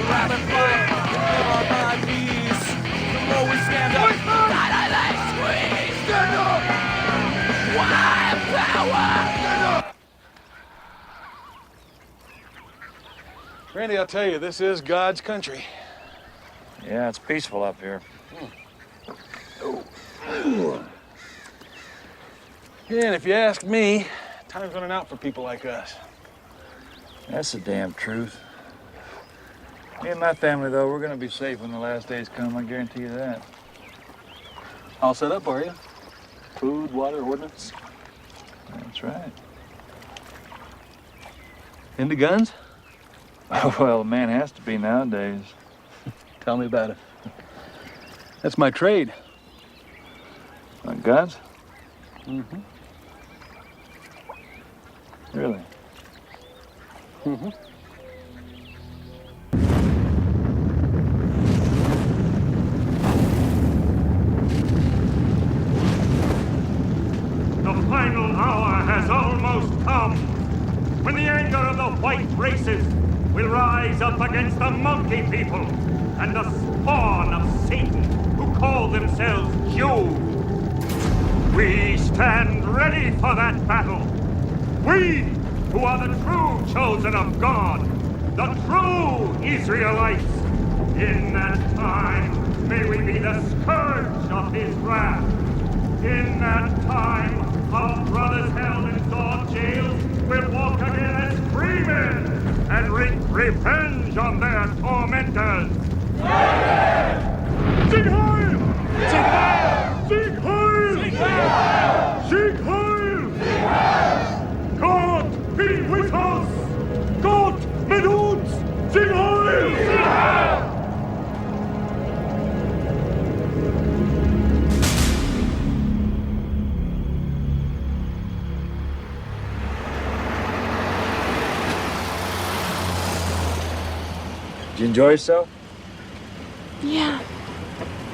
Speaker 18: Rapid fire, give our bad peace. The more we stand up, the tighter they squeeze. Stand up! Wild power! Stand up!
Speaker 5: Randy, I'll tell you, this is God's country.
Speaker 4: Yeah, it's peaceful up here.
Speaker 5: Yeah, and if you ask me, time's running out for people like us.
Speaker 4: That's the damn truth. Me and my family, though, we're going to be safe when the last days come. I guarantee you that.
Speaker 5: All set up, are you? Food, water, ordnance?
Speaker 4: That's right.
Speaker 5: Into guns?
Speaker 4: Well, a man has to be nowadays.
Speaker 5: Tell me about it. That's my trade.
Speaker 4: Guns?
Speaker 5: Mm-hmm.
Speaker 4: Really?
Speaker 5: Mm-hmm.
Speaker 18: The final hour has almost come, when the anger of the white races will rise up against the monkey people and the spawn of Satan who call themselves Jews. We stand ready for that battle. We, who are the true chosen of God, the true Israelites. In that time, may we be the scourge of his wrath. In that time, our brothers held in Saw jails will walk again as free men and wreak revenge on their tormentors. Sieg Heil! Sieg Heil! Sieg Heil! Sieg Heil! Sieg Heil! God be with us! God mit uns! Sieg Heil! Sieg Heil!
Speaker 4: Did you enjoy yourself?
Speaker 13: Yeah.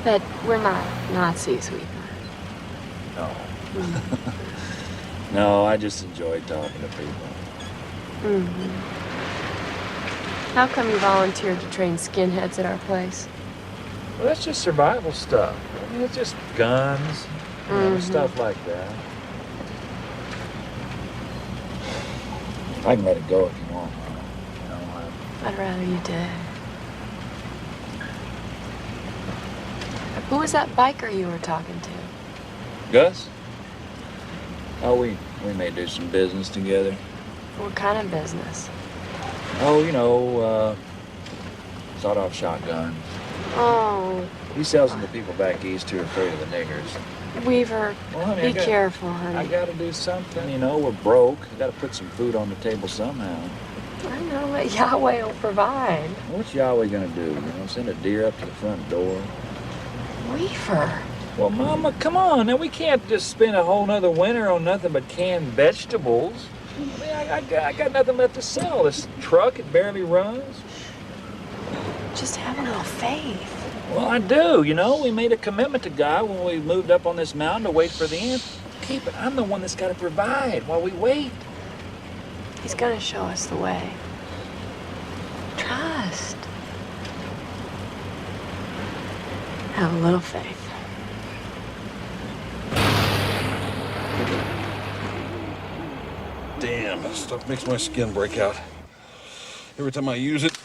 Speaker 13: But we're not Nazis, we.
Speaker 4: No. No, I just enjoyed talking to people.
Speaker 13: Mm-hmm. How come you volunteered to train skinheads at our place?
Speaker 4: Well, that's just survival stuff. I mean, it's just guns, you know, stuff like that. I can let it go if you want. You know,
Speaker 13: I'd rather you did. Who was that biker you were talking to?
Speaker 4: Gus? Oh, we may do some business together.
Speaker 13: What kind of business?
Speaker 4: Oh, you know, sawed-off shotgun.
Speaker 13: Oh,
Speaker 4: He sells them to people back east who are afraid of the niggers.
Speaker 13: Weaver,
Speaker 4: Well, honey,
Speaker 13: be careful, honey.
Speaker 4: I gotta do something. You know, we're broke. I gotta put some food on the table somehow.
Speaker 13: I know, but Yahweh will provide.
Speaker 4: What's Yahweh gonna do? You know, send a deer up to the front door?
Speaker 13: Weaver.
Speaker 4: Well, Mama, come on. Now, we can't just spend a whole nother winter on nothing but canned vegetables. I mean, I got nothing left to sell. This truck, it barely runs.
Speaker 13: Just have a little faith.
Speaker 4: Well, I do, you know. We made a commitment to God when we moved up on this mountain to wait for the end. Okay, but I'm the one that's got to provide while we wait.
Speaker 13: He's gonna show us the way. Trust. Have a little faith.
Speaker 5: Damn, that stuff makes my skin break out. Every time I use it,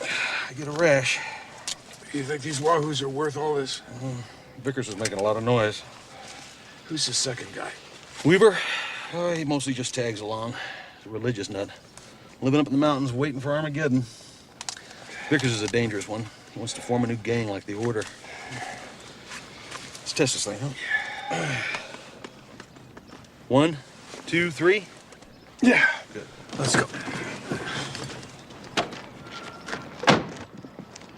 Speaker 5: I get a rash.
Speaker 15: You think these wahoos are worth all this?
Speaker 5: Vickers is making a lot of noise.
Speaker 15: Who's the second guy?
Speaker 5: Weaver? He mostly just tags along. He's a religious nut. Living up in the mountains, waiting for Armageddon. Vickers is a dangerous one. He wants to form a new gang like the Order. Let's test this thing, huh? 1, 2, 3.
Speaker 15: Yeah.
Speaker 5: Good.
Speaker 15: Let's go.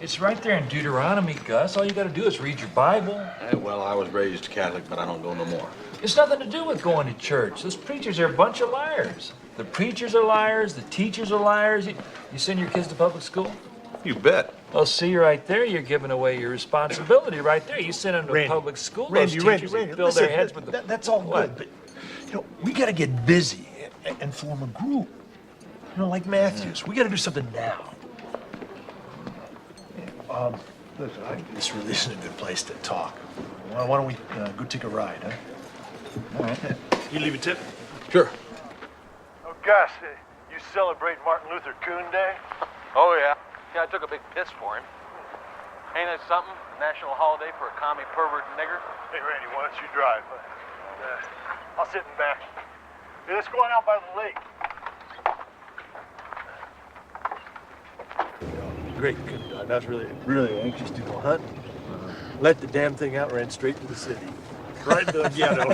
Speaker 4: It's right there in Deuteronomy, Gus. All you got to do is read your Bible.
Speaker 5: Well, I was raised Catholic, but I don't go no more.
Speaker 4: It's nothing to do with going to church. Those preachers are a bunch of liars. The preachers are liars. The teachers are liars. You send your kids to public school?
Speaker 5: You bet.
Speaker 4: Well, see, right there, you're giving away your responsibility right there. You send them to public school.
Speaker 15: Randy,
Speaker 4: those teachers
Speaker 15: Randy,
Speaker 4: fill
Speaker 15: listen,
Speaker 4: their heads with the...
Speaker 15: that's all good, but, you know, we got to get busy and form a group. You know, like Matthews. We got to do something now. Listen, this really isn't a good place to talk. Why don't we go take a ride, huh? All right. You leave a tip?
Speaker 5: Sure.
Speaker 15: Oh, Gus, you celebrate Martin Luther King Day?
Speaker 5: Oh, yeah. Yeah, I took a big piss for him. Ain't that something? A national holiday for a commie pervert nigger?
Speaker 15: Hey, Randy, why don't you drive? I'll sit in back. Hey, let's go on out by the lake. Great, good dog. I was really anxious to go hunting. Let the damn thing out, ran straight to the city. Right to the ghetto.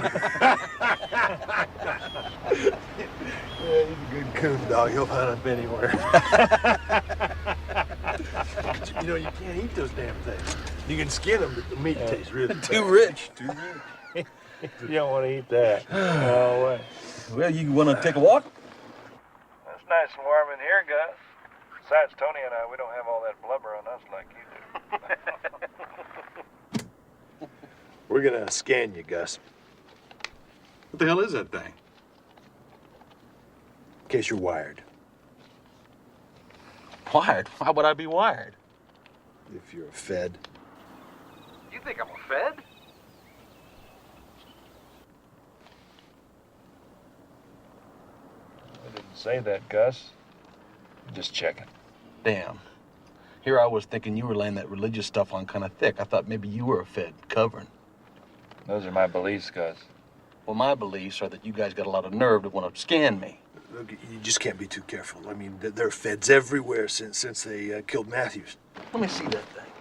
Speaker 15: Yeah, he's a good coon dog. He'll hunt up anywhere. You know, you can't eat those damn things. You can skin them, but the meat tastes really bad.
Speaker 5: Too rich.
Speaker 15: You don't want to eat that. No way.
Speaker 5: Well, you want to take a walk?
Speaker 4: It's nice and warm in here, Gus. Besides, Tony and I, we don't have all that blubber on us like you do.
Speaker 15: We're gonna scan you, Gus.
Speaker 5: What the hell is that thing?
Speaker 15: In case you're wired.
Speaker 5: Wired? Why would I be wired?
Speaker 15: If you're a Fed.
Speaker 5: You think I'm a Fed?
Speaker 4: I didn't say that, Gus. I'm just checking.
Speaker 5: Damn. Here I was thinking you were laying that religious stuff on kind of thick. I thought maybe you were a Fed covering.
Speaker 4: Those are my beliefs, Gus.
Speaker 5: Well, my beliefs are that you guys got a lot of nerve to want to scan me.
Speaker 15: Look, you just can't be too careful. I mean, there are Feds everywhere since they killed Matthews.
Speaker 5: Let me see that thing.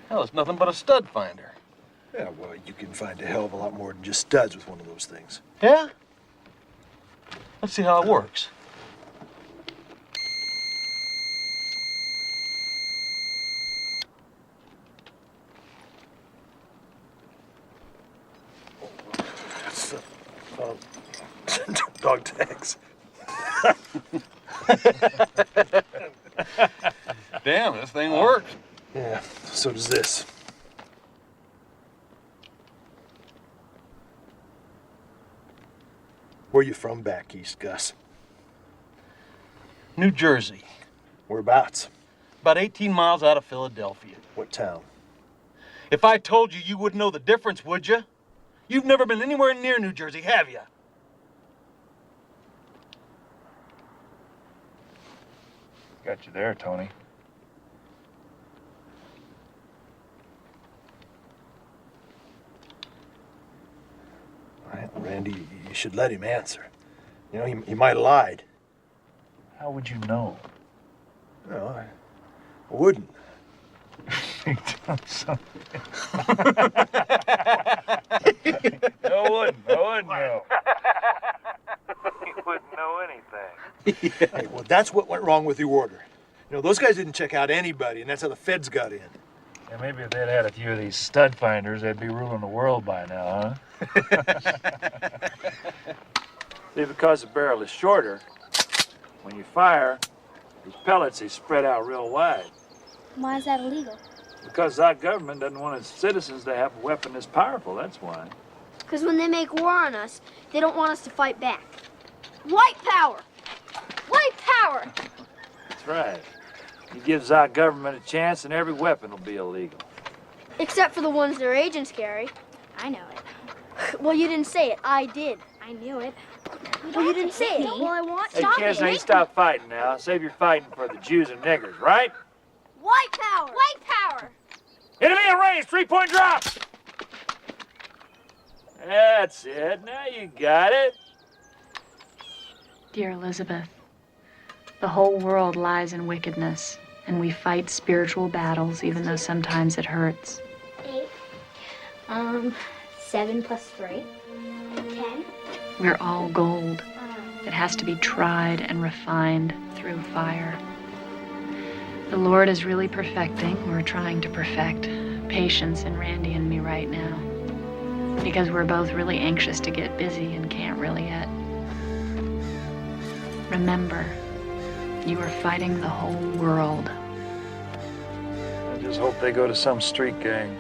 Speaker 5: Hell, it's nothing but a stud finder.
Speaker 15: Yeah, well, you can find a hell of a lot more than just studs with one of those things.
Speaker 5: Yeah? Let's see how it works.
Speaker 15: It's, dog tags.
Speaker 5: Damn, this thing works.
Speaker 15: Yeah, so does this. Where you from back east, Gus?
Speaker 5: New Jersey.
Speaker 15: Whereabouts?
Speaker 5: About 18 miles out of Philadelphia.
Speaker 15: What town?
Speaker 5: If I told you, you wouldn't know the difference, would you? You've never been anywhere near New Jersey, have you?
Speaker 4: Got you there, Tony.
Speaker 15: All right, Randy, you should let him answer. You know, he might have lied.
Speaker 4: How would you know?
Speaker 15: No, I wouldn't.
Speaker 4: Tell me something. I wouldn't know. You wouldn't know anything.
Speaker 15: Hey, well, that's what went wrong with the order. You know, those guys didn't check out anybody, and that's how the feds got in.
Speaker 4: Yeah, maybe if they'd had a few of these stud finders, they'd be ruling the world by now, huh? See, because the barrel is shorter, when you fire, these pellets, they spread out real wide.
Speaker 20: Why is that illegal?
Speaker 4: Because our government doesn't want its citizens to have a weapon this powerful, that's why.
Speaker 20: Because when they make war on us, they don't want us to fight back. White power! White power!
Speaker 4: That's right. You give our government a chance and every weapon will be illegal.
Speaker 20: Except for the ones their agents carry. I know it. Well, you didn't say it. I did. I knew it. Well, you didn't say it. Well, I want
Speaker 4: Hey,
Speaker 20: stop
Speaker 4: kids,
Speaker 20: it.
Speaker 4: now you stop fighting now. Save your fighting for the Jews and niggers, right?
Speaker 20: White power! White power!
Speaker 4: Enemy in range, 3-point drop! That's it. Now you got it.
Speaker 9: Dear Elizabeth, the whole world lies in wickedness, and we fight spiritual battles, even though sometimes it hurts.
Speaker 20: 8. 7 plus 3. 10.
Speaker 9: We're all gold. It has to be tried and refined through fire. The Lord is really perfecting, we're trying to perfect, patience in Randy and me right now. Because we're both really anxious to get busy and can't really yet. Remember, you are fighting the whole world.
Speaker 4: I just hope they go to some street gang.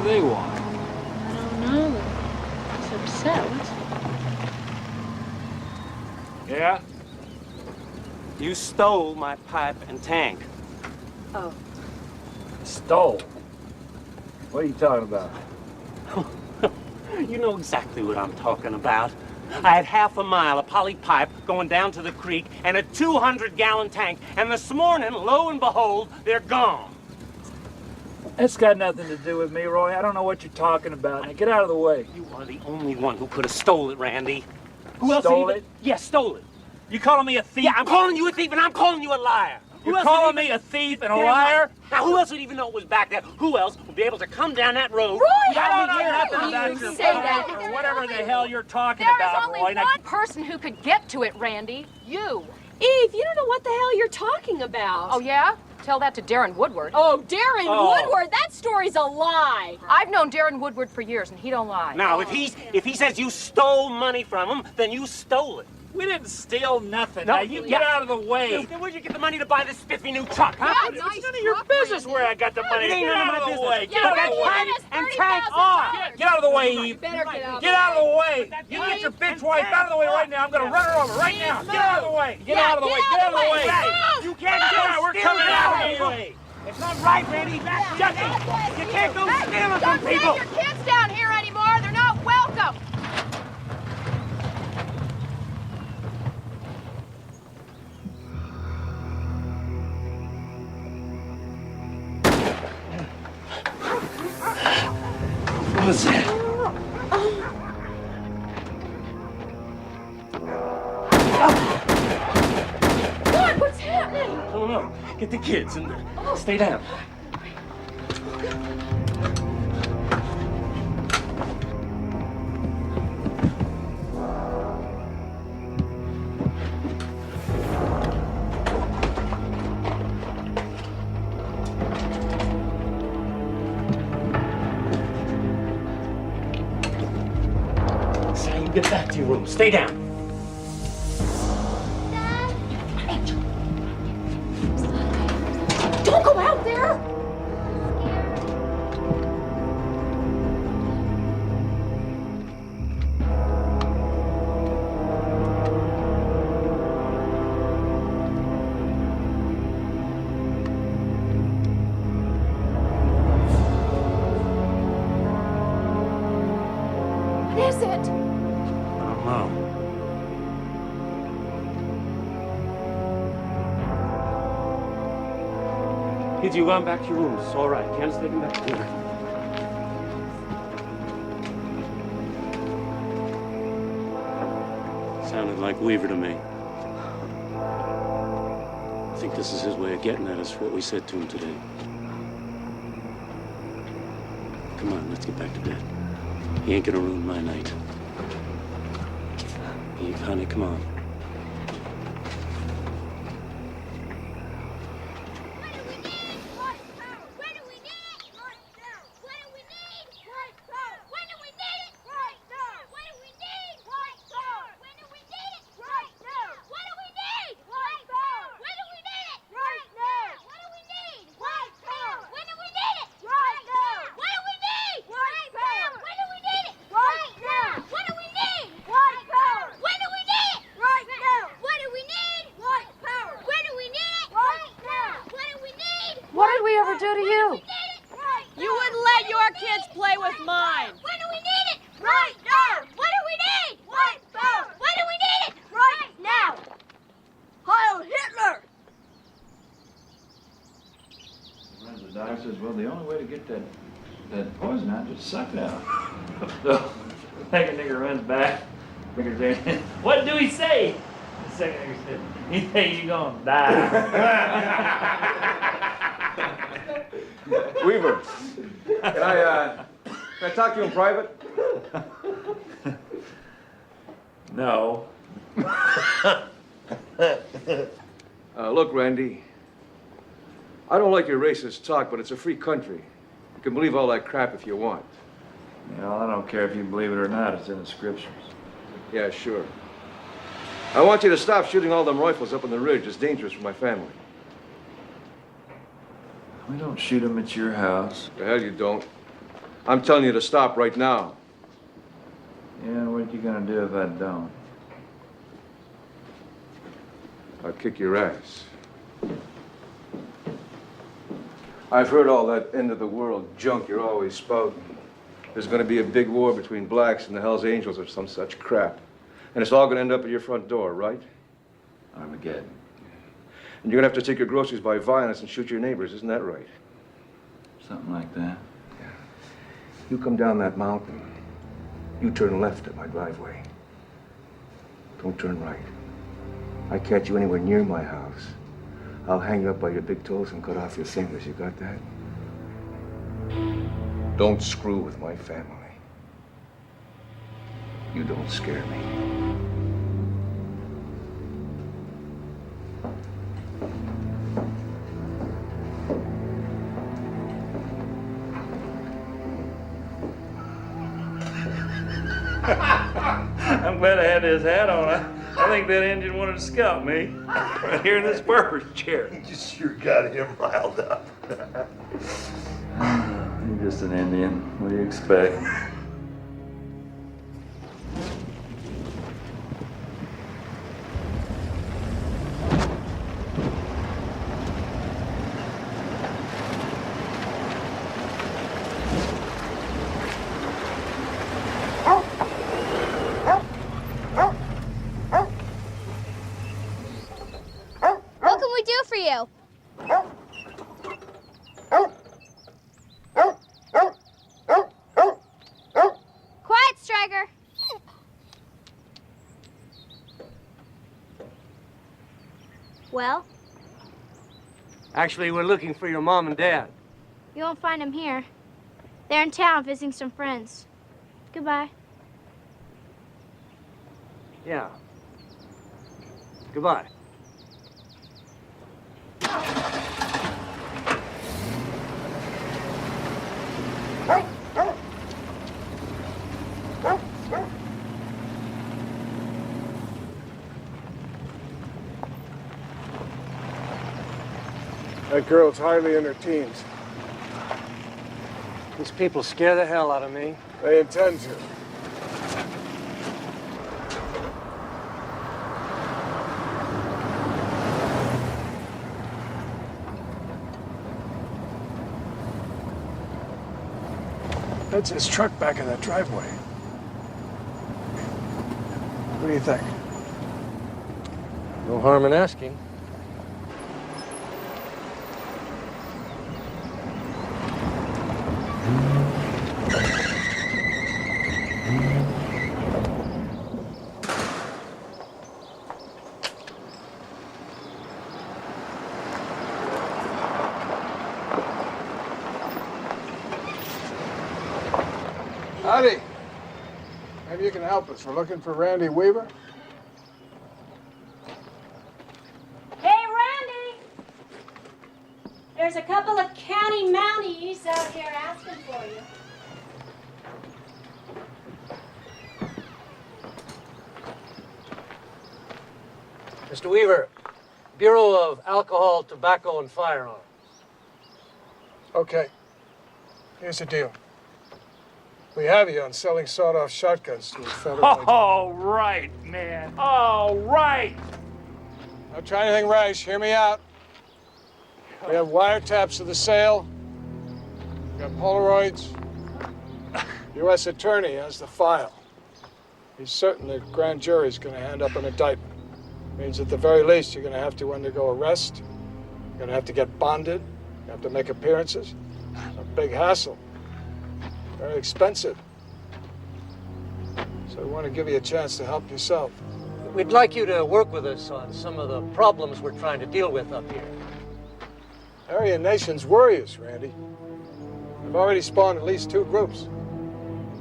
Speaker 4: They want?
Speaker 9: I don't know. He's upset.
Speaker 4: Yeah?
Speaker 22: You stole my pipe and tank.
Speaker 9: Oh.
Speaker 4: Stole? What are you talking about?
Speaker 22: You know exactly what I'm talking about. I had half a mile of poly pipe going down to the creek and a 200-gallon tank, and this morning, lo and behold, they're gone.
Speaker 4: That's got nothing to do with me, Roy. I don't know what you're talking about. Now get out of the way.
Speaker 22: You are the only one who could have stole it, Randy. Who else
Speaker 4: Stole
Speaker 22: even...
Speaker 4: it?
Speaker 22: Yeah, stole it.
Speaker 4: You calling me a thief?
Speaker 22: Yeah, I'm calling you a thief and I'm calling you a liar.
Speaker 4: You're calling me a thief and a
Speaker 22: Damn
Speaker 4: liar?
Speaker 22: right. Now, who else would even know it was back there? Who else would be able to come down that road?
Speaker 21: Roy,
Speaker 4: I don't know
Speaker 21: how
Speaker 4: nothing
Speaker 21: dare
Speaker 4: about
Speaker 21: you
Speaker 4: your
Speaker 21: say
Speaker 4: phone
Speaker 21: that?
Speaker 4: or whatever the hell you're talking
Speaker 21: There
Speaker 4: about,
Speaker 21: is only
Speaker 4: Roy. Now,
Speaker 21: one person who could get to it, Randy. You. Eve, you don't know what the hell you're talking about.
Speaker 3: Oh, yeah? Tell that to Darren Woodward.
Speaker 21: Oh, Darren
Speaker 22: Oh.
Speaker 21: Woodward, that story's a lie.
Speaker 3: I've known Darren Woodward for years, and he don't lie.
Speaker 22: Now, if he says you stole money from him, then you stole it.
Speaker 4: we didn't steal nothing.
Speaker 22: No,
Speaker 4: Now, you get out of the way.
Speaker 22: Then where'd you get the money to buy this spiffy new truck?
Speaker 21: Yeah,
Speaker 22: Huh?
Speaker 21: nice
Speaker 4: It's none of your business where I got the money.
Speaker 22: It ain't
Speaker 4: Get
Speaker 22: none of
Speaker 4: out
Speaker 22: my
Speaker 4: of the
Speaker 22: business.
Speaker 4: way.
Speaker 22: Yeah,
Speaker 4: Get out
Speaker 22: that
Speaker 4: of the way.
Speaker 22: pipe and tank are.
Speaker 4: Get out of the way, Eve.
Speaker 21: Better get out.
Speaker 4: Get out of the way. You get your bitch wife out of the way right now. I'm going to run her over right now. Get out of the way. Get out of the way. Get out of the way.
Speaker 22: You can't
Speaker 4: Get out.
Speaker 22: go
Speaker 4: We're coming out of the way.
Speaker 22: It's not right, Randy. Shut it. You can't go stealing from
Speaker 21: Don't
Speaker 22: people.
Speaker 21: send your kids down here anymore. They're not welcome.
Speaker 4: What was that?
Speaker 21: What? What's happening?
Speaker 22: I don't know. Get the kids and stay down. Sam, get back to your room. Stay down.
Speaker 21: Don't go out there.
Speaker 3: it?
Speaker 22: I don't know. Kids, you going back to your rooms. It's all right. Candace, take them back to dinner. Sounded like Weaver to me. I think this is his way of getting at us for what we said to him today. Come on, let's get back to bed. He ain't gonna ruin my night. Eve, honey, come on.
Speaker 3: What did we ever do to you? You wouldn't let your kids play with mine.
Speaker 20: When do we need it? Right now! What do we need? White power! When do we need it? Right now! Heil Hitler!
Speaker 4: The doctor says, well, the only way to get that poison out is to suck it out. So, the second nigger runs back. Nigger says, what do he say? The second nigger said, he say you gonna die.
Speaker 10: Weaver, can I talk to you in private?
Speaker 4: No.
Speaker 10: Look, Randy, I don't like your racist talk, but it's a free country. You can believe all that crap if you want.
Speaker 4: You know, I don't care if you believe it or not. It's in the scriptures.
Speaker 10: Yeah, sure. I want you to stop shooting all them rifles up on the ridge. It's dangerous for my family.
Speaker 4: We don't shoot them at your house.
Speaker 10: The hell you don't. I'm telling you to stop right now.
Speaker 4: Yeah, what you gonna do if I don't?
Speaker 10: I'll kick your ass. I've heard all that end of the world junk you're always spouting. There's gonna be a big war between blacks and the Hells Angels or some such crap. And it's all gonna end up at your front door, right?
Speaker 4: Armageddon.
Speaker 10: And you're gonna have to take your groceries by violence and shoot your neighbors, isn't that right?
Speaker 4: Something like that.
Speaker 10: Yeah. You come down that mountain, you turn left at my driveway. Don't turn right. I catch you anywhere near my house, I'll hang you up by your big toes and cut off your fingers. You got that? Don't screw with my family. You don't scare me.
Speaker 4: I'm glad I had this hat on. I think that Indian wanted to scalp me right here in this barber's chair.
Speaker 15: You sure got him riled up.
Speaker 4: You're just an Indian. What do you expect?
Speaker 20: What can we do for you? Quiet, Striker. Well,
Speaker 6: Actually, we're looking for your mom and dad.
Speaker 1: you won't find them here. They're in town visiting some friends. Goodbye.
Speaker 6: Yeah. Goodbye.
Speaker 14: That girl's hardly in her teens.
Speaker 6: These people scare the hell out of me.
Speaker 14: They intend to. That's his truck back in that driveway.
Speaker 12: What do you think?
Speaker 16: No harm in asking.
Speaker 12: Howdy. Maybe you can help us. We're looking for Randy Weaver.
Speaker 3: Hey, Randy! There's a couple of county mounties out here asking for you.
Speaker 16: Mr. Weaver, Bureau of Alcohol, Tobacco, and Firearms.
Speaker 12: Okay. Here's the deal. We have you on selling sawed-off shotguns to a federal agent.
Speaker 4: All right, man. All right.
Speaker 12: Don't try anything rash. Hear me out. We have wiretaps of the sale. We got Polaroids. U.S. Attorney has the file. He's certain the grand jury's going to hand up an indictment. Means at the very least you're going to have to undergo arrest. You're going to have to get bonded. You have to make appearances. A big hassle. Very expensive. So we want to give you a chance to help yourself.
Speaker 16: We'd like you to work with us on some of the problems we're trying to deal with up here.
Speaker 12: Aryan nations worry us, Randy. We've already spawned at least 2 groups.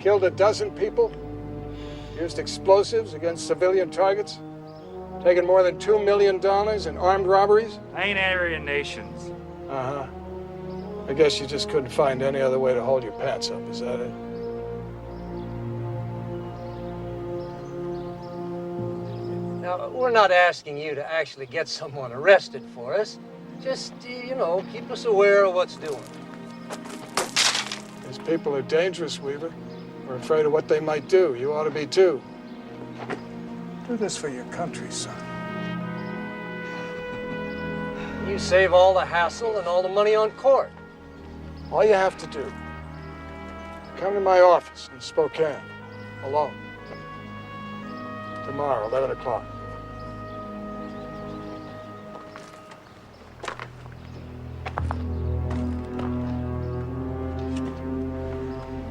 Speaker 12: Killed a dozen people. Used explosives against civilian targets. Taken more than $2 million in armed robberies.
Speaker 4: Ain't Aryan nations.
Speaker 12: Uh-huh. I guess you just couldn't find any other way to hold your pants up, is that it?
Speaker 16: Now, we're not asking you to actually get someone arrested for us. Just, you know, keep us aware of what's doing.
Speaker 12: These people are dangerous, Weaver. We're afraid of what they might do. You ought to be, too. Do this for your country, son.
Speaker 16: You save all the hassle and all the money on court.
Speaker 12: All you have to do, come to my office in Spokane, alone. Tomorrow, 11 o'clock.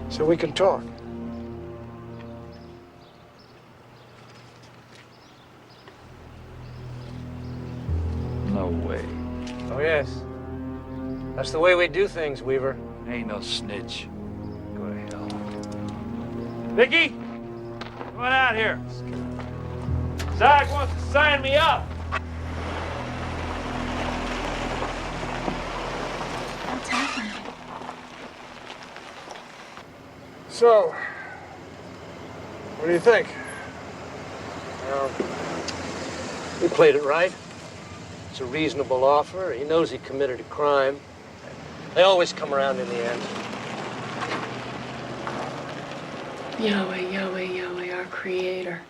Speaker 12: So we can talk.
Speaker 4: No way.
Speaker 16: Oh, yes. That's the way we do things, Weaver.
Speaker 4: Ain't no snitch. Go to hell. Vicky, come on out here. Zach wants to sign me up.
Speaker 9: What's happening?
Speaker 12: So, what do you think?
Speaker 16: We played it right. It's a reasonable offer. He knows he committed a crime. They always come around in the end.
Speaker 9: Yahweh, Yahweh, Yahweh, our Creator.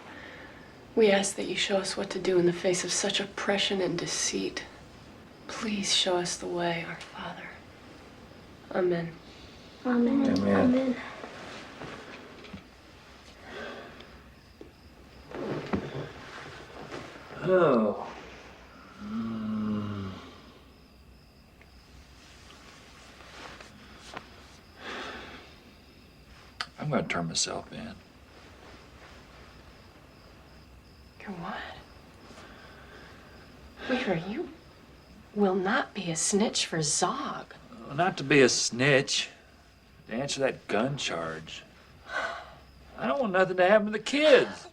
Speaker 9: We ask that you show us what to do in the face of such oppression and deceit. Please show us the way, our Father. Amen.
Speaker 1: Amen.
Speaker 4: Amen.
Speaker 1: Amen.
Speaker 4: Oh. I'm going to turn myself in.
Speaker 9: You're what? Weaver, you will not be a snitch for Zog.
Speaker 4: Well, not to be a snitch, to answer that gun charge. I don't want nothing to happen to the kids.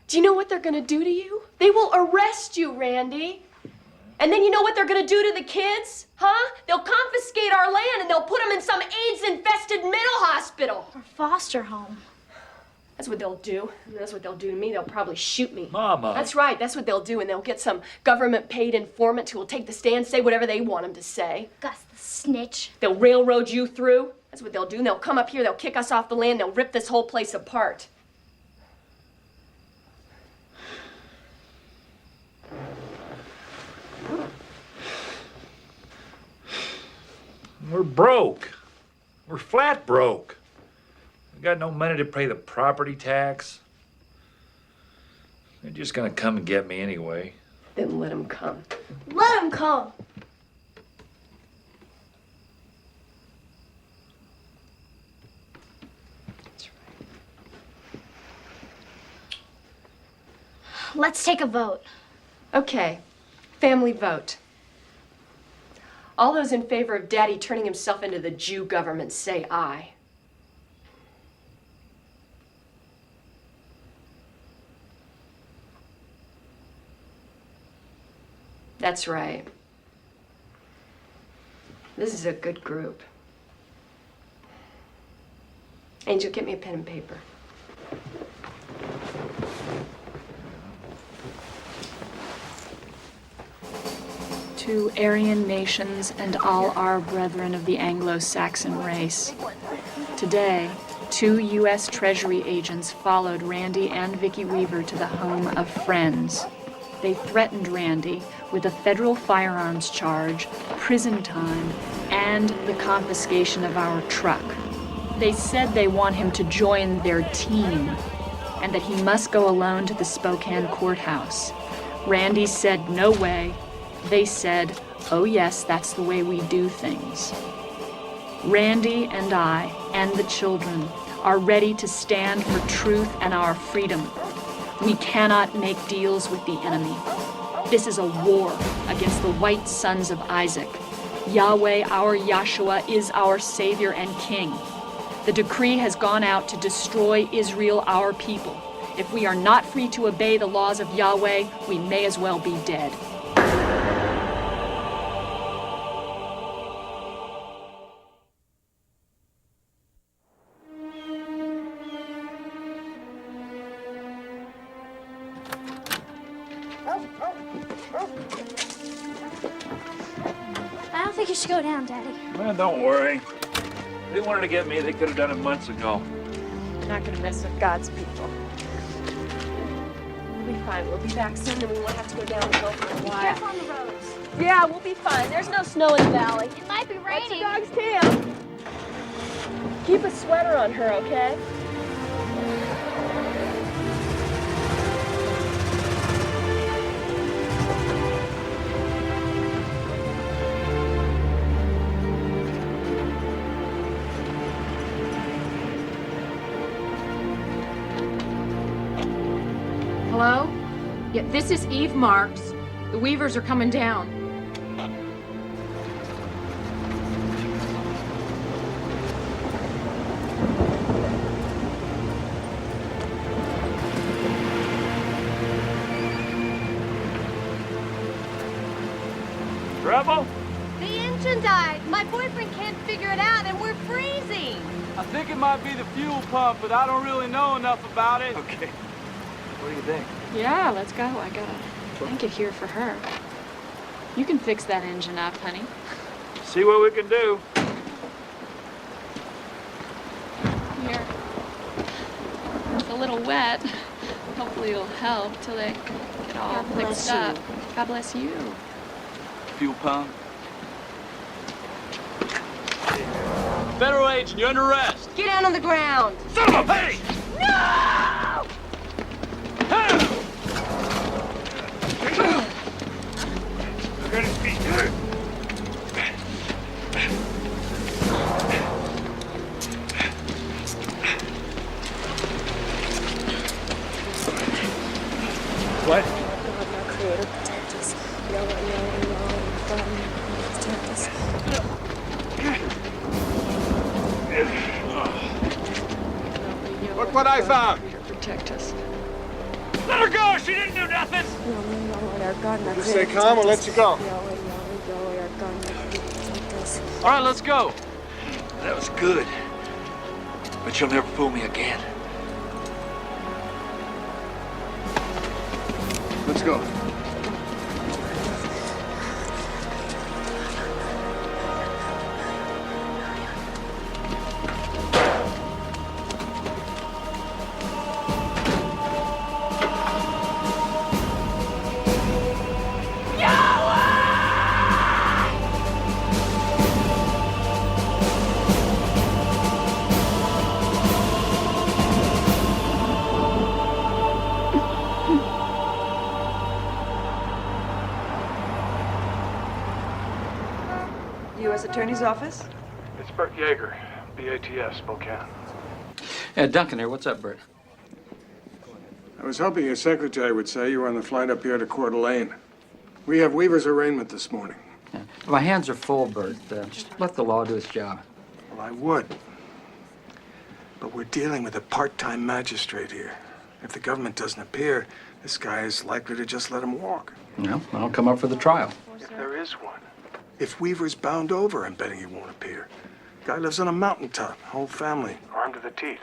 Speaker 3: Do you know what they're gonna do to you? They will arrest you, Randy. And then you know what they're gonna do to the kids? Huh? They'll confiscate our land and they'll put them in some AIDS-infested mental hospital.
Speaker 1: Or foster home.
Speaker 3: That's what they'll do. And that's what they'll do to me. They'll probably shoot me.
Speaker 4: Mama.
Speaker 3: That's right. That's what they'll do. And they'll get some government-paid informant who will take the stand, say whatever they want him to say.
Speaker 1: Gus the snitch.
Speaker 3: They'll railroad you through. That's what they'll do. And they'll come up here, they'll kick us off the land, they'll rip this whole place apart.
Speaker 4: We're broke. We're flat broke. We got no money to pay the property tax. They're just gonna come and get me anyway.
Speaker 3: Then let them come.
Speaker 20: Let him come. Let's take a vote.
Speaker 3: Okay, family vote. All those in favor of Daddy turning himself into the Jew government say aye. That's right. This is a good group. Angel, get me a pen and paper.
Speaker 9: To Aryan nations and all our brethren of the Anglo-Saxon race. Today, 2 U.S. Treasury agents followed Randy and Vicki Weaver to the home of friends. They threatened Randy with a federal firearms charge, prison time, and the confiscation of our truck. They said they want him to join their team and that he must go alone to the Spokane courthouse. Randy said, no way. They said, oh yes, that's the way we do things. Randy and I and the children are ready to stand for truth and our freedom. We cannot make deals with the enemy. This is a war against the white sons of Isaac. Yahweh, our Yahshua, is our Savior and King. The decree has gone out to destroy Israel, our people. If we are not free to obey the laws of Yahweh, we may as well be dead.
Speaker 20: I don't think you should go down, Daddy.
Speaker 4: Well, don't worry. If they wanted to get me, they could have done it months ago.
Speaker 3: You're not gonna mess with God's people. We'll be fine. We'll be back soon, and we won't have to go down the hill for a while.
Speaker 20: Careful on the roads.
Speaker 3: Yeah, we'll be fine. There's no snow in the valley.
Speaker 20: It might be raining.
Speaker 3: That's the dog's tail. Keep a sweater on her, okay?
Speaker 21: Hello? Yeah, this is Eve Marks. The Weavers are coming down.
Speaker 4: Trouble?
Speaker 17: The engine died. My boyfriend can't figure it out, and we're freezing.
Speaker 19: I think it might be the fuel pump, but I don't really know enough about it.
Speaker 4: Okay. What do you think?
Speaker 9: Yeah, let's go. I got a blanket here for her. You can fix that engine up, honey.
Speaker 4: See what we can do.
Speaker 9: Here. It's a little wet. Hopefully it'll help till they get all fixed up. God bless you.
Speaker 19: Fuel pump. Federal agent, you're under arrest.
Speaker 17: Get down on the ground.
Speaker 19: Son of a bitch!
Speaker 17: No!
Speaker 4: What?
Speaker 1: God, my Creator, protect us. Yahweh, Yahweh, Yahweh, God, protect us.
Speaker 12: Look what I found.
Speaker 9: Protect us.
Speaker 19: Let her go! She didn't do nothing!
Speaker 1: Yahweh, Yahweh, our God, my
Speaker 12: You
Speaker 1: Creator,
Speaker 12: stay calm, we'll let you go.
Speaker 1: Yahweh, Yahweh, Yahweh, our God, my Creator, protect us.
Speaker 19: All right, let's go.
Speaker 4: That was good. But you'll never fool me again.
Speaker 12: Let's go.
Speaker 8: attorney's office?
Speaker 14: It's Bert Yeager, BATS, Spokane.
Speaker 11: Duncan here. What's up, Bert?
Speaker 12: I was hoping your secretary would say you were on the flight up here to Coeur d'Alene. We have Weaver's arraignment this morning.
Speaker 11: Yeah. My hands are full, Bert. Just let the law do its job.
Speaker 12: Well, I would. But we're dealing with a part-time magistrate here. If the government doesn't appear, this guy is likely to just let him walk.
Speaker 11: No, I'll come up for the trial.
Speaker 12: If there is one. If Weaver's bound over, I'm betting he won't appear. Guy lives on a mountaintop, whole family, armed to the teeth.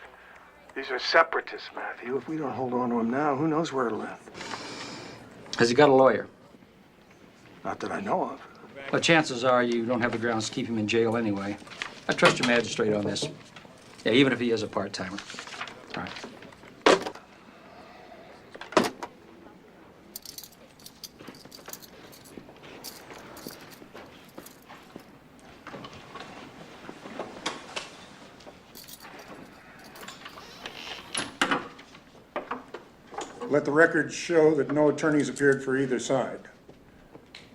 Speaker 12: These are separatists, Matthew. If we don't hold on to him now, who knows where it'll end?
Speaker 11: Has he got a lawyer?
Speaker 12: Not that I know of.
Speaker 11: Well, chances are you don't have the grounds to keep him in jail anyway. I trust your magistrate on this. Yeah, even if he is a part-timer. All right.
Speaker 23: Let the record show that no attorneys appeared for either side.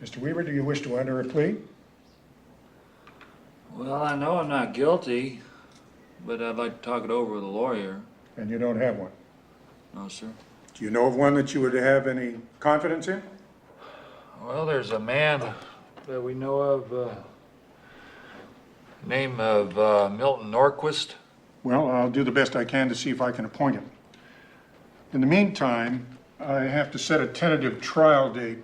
Speaker 23: Mr. Weaver, do you wish to enter a plea?
Speaker 4: Well, I know I'm not guilty, but I'd like to talk it over with a lawyer.
Speaker 23: And you don't have one?
Speaker 4: No, sir.
Speaker 23: Do you know of one that you would have any confidence in?
Speaker 4: Well, there's a man that we know of, name of Milton Norquist.
Speaker 23: Well, I'll do the best I can to see if I can appoint him. In the meantime, I have to set a tentative trial date.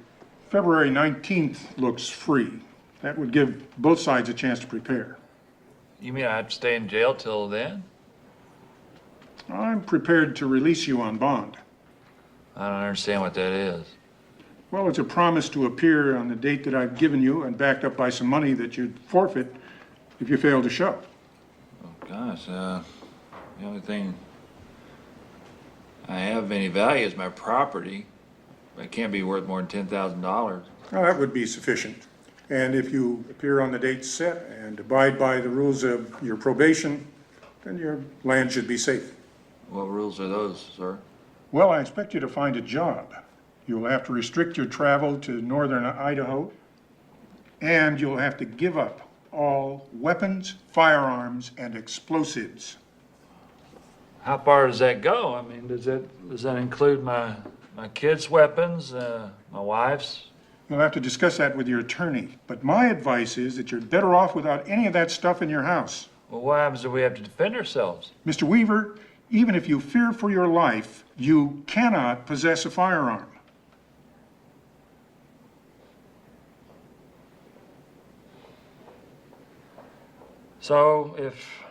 Speaker 23: February 19th looks free. That would give both sides a chance to prepare.
Speaker 4: You mean I have to stay in jail till then?
Speaker 23: I'm prepared to release you on bond.
Speaker 4: I don't understand what that is.
Speaker 23: Well, it's a promise to appear on the date that I've given you and backed up by some money that you'd forfeit if you fail to show.
Speaker 4: Oh, gosh, the only thing I have of any value is my property. It can't be worth more than $10,000.
Speaker 23: Well, that would be sufficient. And if you appear on the date set and abide by the rules of your probation, then your land should be safe.
Speaker 4: What rules are those, sir?
Speaker 23: Well, I expect you to find a job. You'll have to restrict your travel to northern Idaho, and you'll have to give up all weapons, firearms, and explosives.
Speaker 4: How far does that go? I mean, does that include my kids' weapons, my wife's?
Speaker 23: You'll have to discuss that with your attorney. But my advice is that you're better off without any of that stuff in your house.
Speaker 4: Well, what happens if we have to defend ourselves?
Speaker 23: Mr. Weaver, even if you fear for your life, you cannot possess a firearm.
Speaker 4: So if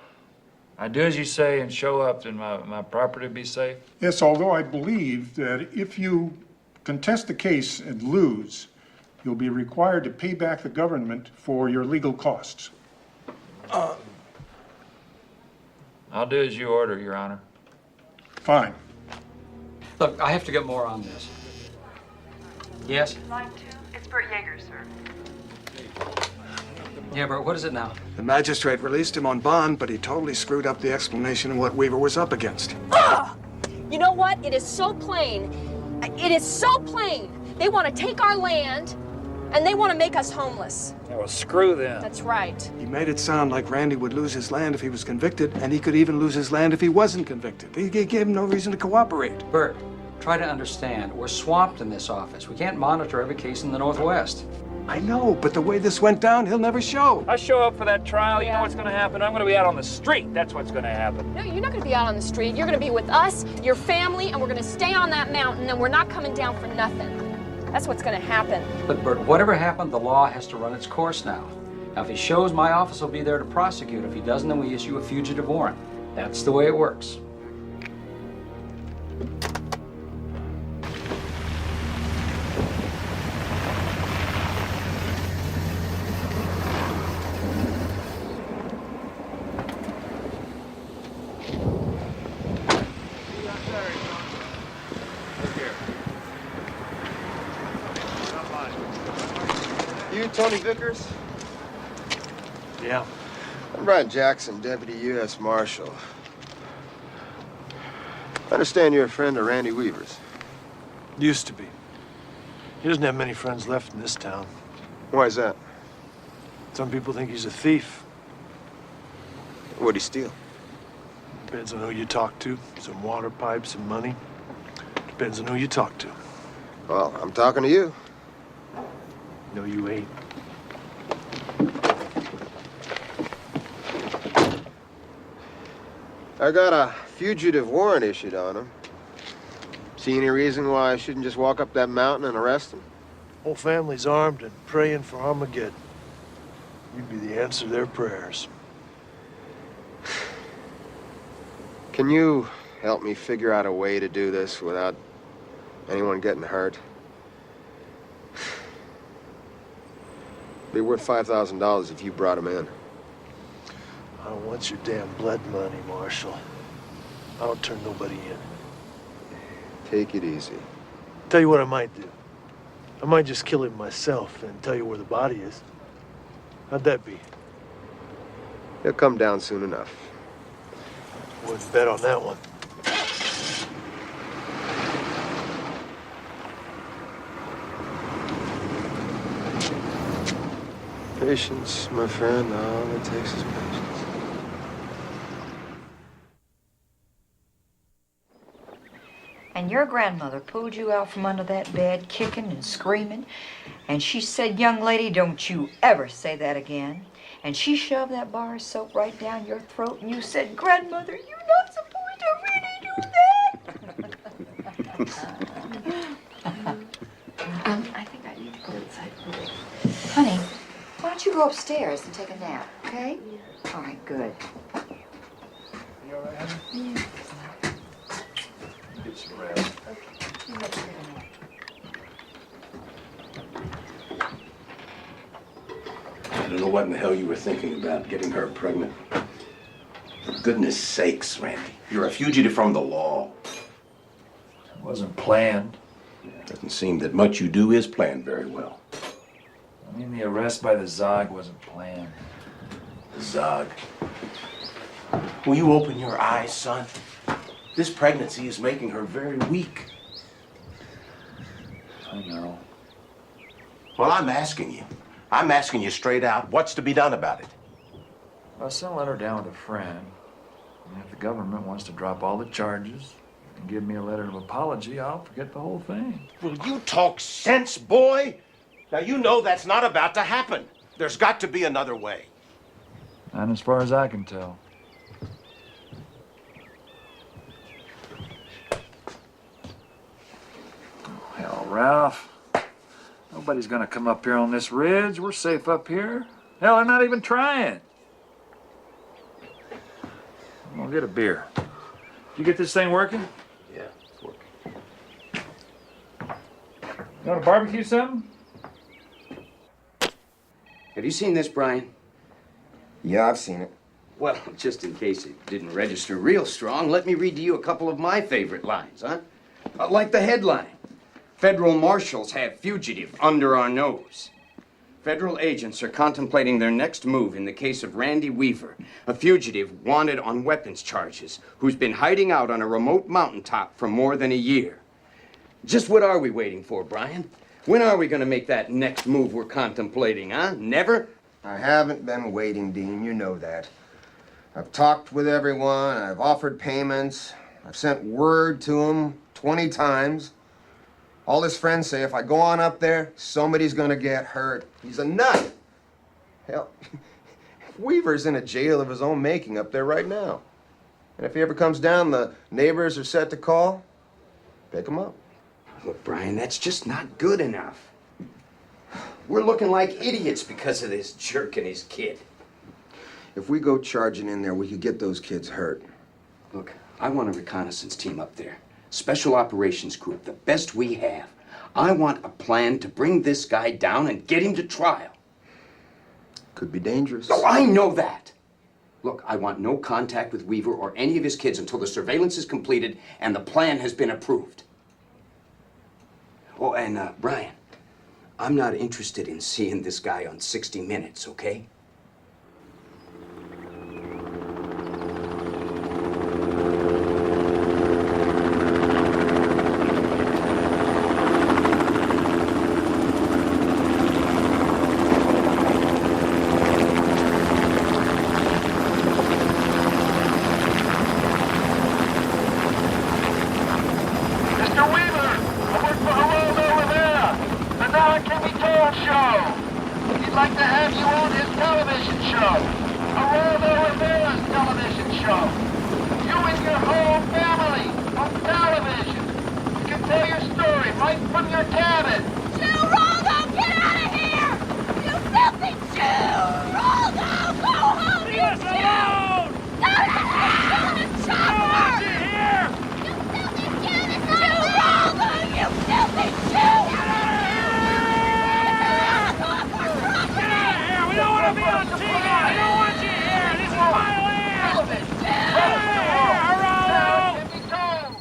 Speaker 4: I do as you say and show up, then my property will be safe?
Speaker 23: Yes, although I believe that if you contest the case and lose, you'll be required to pay back the government for your legal costs.
Speaker 4: I'll do as you order, Your Honor.
Speaker 23: Fine.
Speaker 11: Look, I have to get more on this. Yes?
Speaker 8: Line 2, it's Bert Yeager, sir.
Speaker 11: Yeah, Bert, what is it now?
Speaker 12: The magistrate released him on bond, but he totally screwed up the explanation of what Weaver was up against.
Speaker 21: Ugh! You know what? It is so plain. It is so plain. They want to take our land, and they want to make us homeless.
Speaker 4: Yeah, well, screw them.
Speaker 21: That's right.
Speaker 12: He made it sound like Randy would lose his land if he was convicted, and he could even lose his land if he wasn't convicted. He gave him no reason to cooperate.
Speaker 11: Bert, try to understand. We're swamped in this office. We can't monitor every case in the Northwest.
Speaker 12: I know, but the way this went down, he'll never show.
Speaker 4: I show up for that trial, you know what's going to happen? I'm going to be out on the street. That's what's going to happen.
Speaker 21: No, you're not going to be out on the street. You're going to be with us, your family, and we're going to stay on that mountain, and we're not coming down for nothing. That's what's going to happen.
Speaker 11: But Bert, whatever happened, the law has to run its course now. Now, if he shows, my office will be there to prosecute. If he doesn't, then we issue a fugitive warrant. That's the way it works.
Speaker 24: You Tony Vickers?
Speaker 4: Yeah.
Speaker 24: I'm Brian Jackson, Deputy U.S. Marshal. I understand you're a friend of Randy Weaver's.
Speaker 15: Used to be. He doesn't have many friends left in this town.
Speaker 24: Why is that?
Speaker 15: Some people think he's a thief.
Speaker 24: What'd he steal?
Speaker 15: Depends on who you talk to. Some water pipes, some money. Depends on who you talk to.
Speaker 24: Well, I'm talking to you.
Speaker 15: No, you ain't.
Speaker 24: I got a fugitive warrant issued on him. See any reason why I shouldn't just walk up that mountain and arrest him?
Speaker 15: Whole family's armed and praying for Armageddon. You'd be the answer to their prayers.
Speaker 24: Can you help me figure out a way to do this without anyone getting hurt? Be worth $5,000 if you brought him in.
Speaker 15: I don't want your damn blood money, Marshal. I don't turn nobody in.
Speaker 24: Take it easy.
Speaker 15: Tell you what I might do. I might just kill him myself and tell you where the body is. How'd that be?
Speaker 24: He'll come down soon enough.
Speaker 15: Wouldn't bet on that one.
Speaker 24: Patience, my friend. All it takes is patience.
Speaker 2: And your grandmother pulled you out from under that bed, kicking and screaming. And she said, young lady, don't you ever say that again. And she shoved that bar of soap right down your throat, and you said, grandmother, you're not supposed to really do that. I think I need to go inside. Honey, why don't you go upstairs and take a nap, okay? All right, good.
Speaker 24: You all right, honey?
Speaker 2: Yeah.
Speaker 24: Get some rest.
Speaker 7: I don't know what in the hell you were thinking about getting her pregnant. For goodness sakes, Randy, you're a fugitive from the law.
Speaker 4: It wasn't planned.
Speaker 7: Doesn't seem that much you do is planned very well.
Speaker 4: I mean, the arrest by the Zog wasn't planned.
Speaker 7: The Zog. Will you open your eyes, son? This pregnancy is making her very weak.
Speaker 4: I know.
Speaker 7: Well, I'm asking you. I'm asking you straight out, what's to be done about it?
Speaker 4: I sent a letter down with a friend. And if the government wants to drop all the charges and give me a letter of apology, I'll forget the whole thing.
Speaker 7: Will you talk sense, boy? Now, you know that's not about to happen. There's got to be another way.
Speaker 4: And as far as I can tell. Oh, hell, Ralph. Nobody's gonna come up here on this ridge. We're safe up here. Hell, they're not even trying. I'm gonna get a beer. You get this thing working?
Speaker 7: Yeah, it's working.
Speaker 4: You wanna barbecue something?
Speaker 13: Have you seen this, Brian?
Speaker 24: Yeah, I've seen it.
Speaker 13: Well, just in case it didn't register real strong, let me read to you a couple of my favorite lines, huh? Like the headline. Federal marshals have fugitive under our nose. Federal agents are contemplating their next move in the case of Randy Weaver, a fugitive wanted on weapons charges who's been hiding out on a remote mountaintop for more than a year. Just what are we waiting for, Brian? When are we going to make that next move we're contemplating, huh? Never?
Speaker 24: I haven't been waiting, Dean. You know that. I've talked with everyone. I've offered payments. I've sent word to them 20 times. All his friends say if I go on up there, somebody's gonna get hurt. He's a nut. Hell, Weaver's in a jail of his own making up there right now. And if he ever comes down, the neighbors are set to call. Pick him up.
Speaker 13: Look, Brian, that's just not good enough. We're looking like idiots because of this jerk and his kid.
Speaker 24: If we go charging in there, we could get those kids hurt.
Speaker 13: Look, I want a reconnaissance team up there. Special operations group, the best we have. I want a plan to bring this guy down and get him to trial.
Speaker 24: Could be dangerous.
Speaker 13: Oh, I know that. Look, I want no contact with Weaver or any of his kids until the surveillance is completed and the plan has been approved. Oh, and Brian, I'm not interested in seeing this guy on 60 Minutes, okay?
Speaker 5: Now it can be told show. He'd like to have you on his television show. Geraldo Rivera's television show. You and your whole family on television. You can tell your story right from your cabin.
Speaker 17: Geraldo, get out of here! You filthy Jew! Geraldo, go home,
Speaker 5: Leave
Speaker 17: you
Speaker 5: us
Speaker 17: Jew!
Speaker 5: alone!
Speaker 17: No, you chopper!
Speaker 5: You here!
Speaker 17: You filthy Jew! Geraldo, you filthy Jew! Get out of here!
Speaker 5: We don't want to be on TV! I don't want you here! This is my land! Get out of here, Geraldo! Can be told.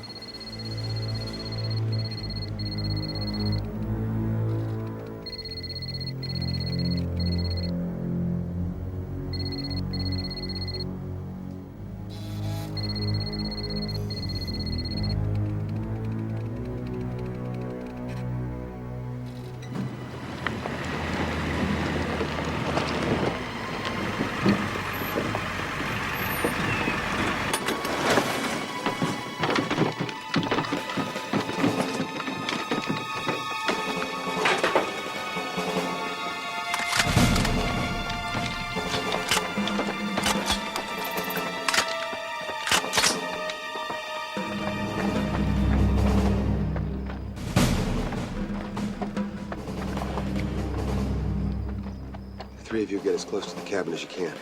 Speaker 24: Three of you get as close to the cabin as you can.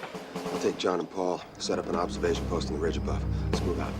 Speaker 24: I'll take John and Paul, set up an observation post on the ridge above. Let's move out.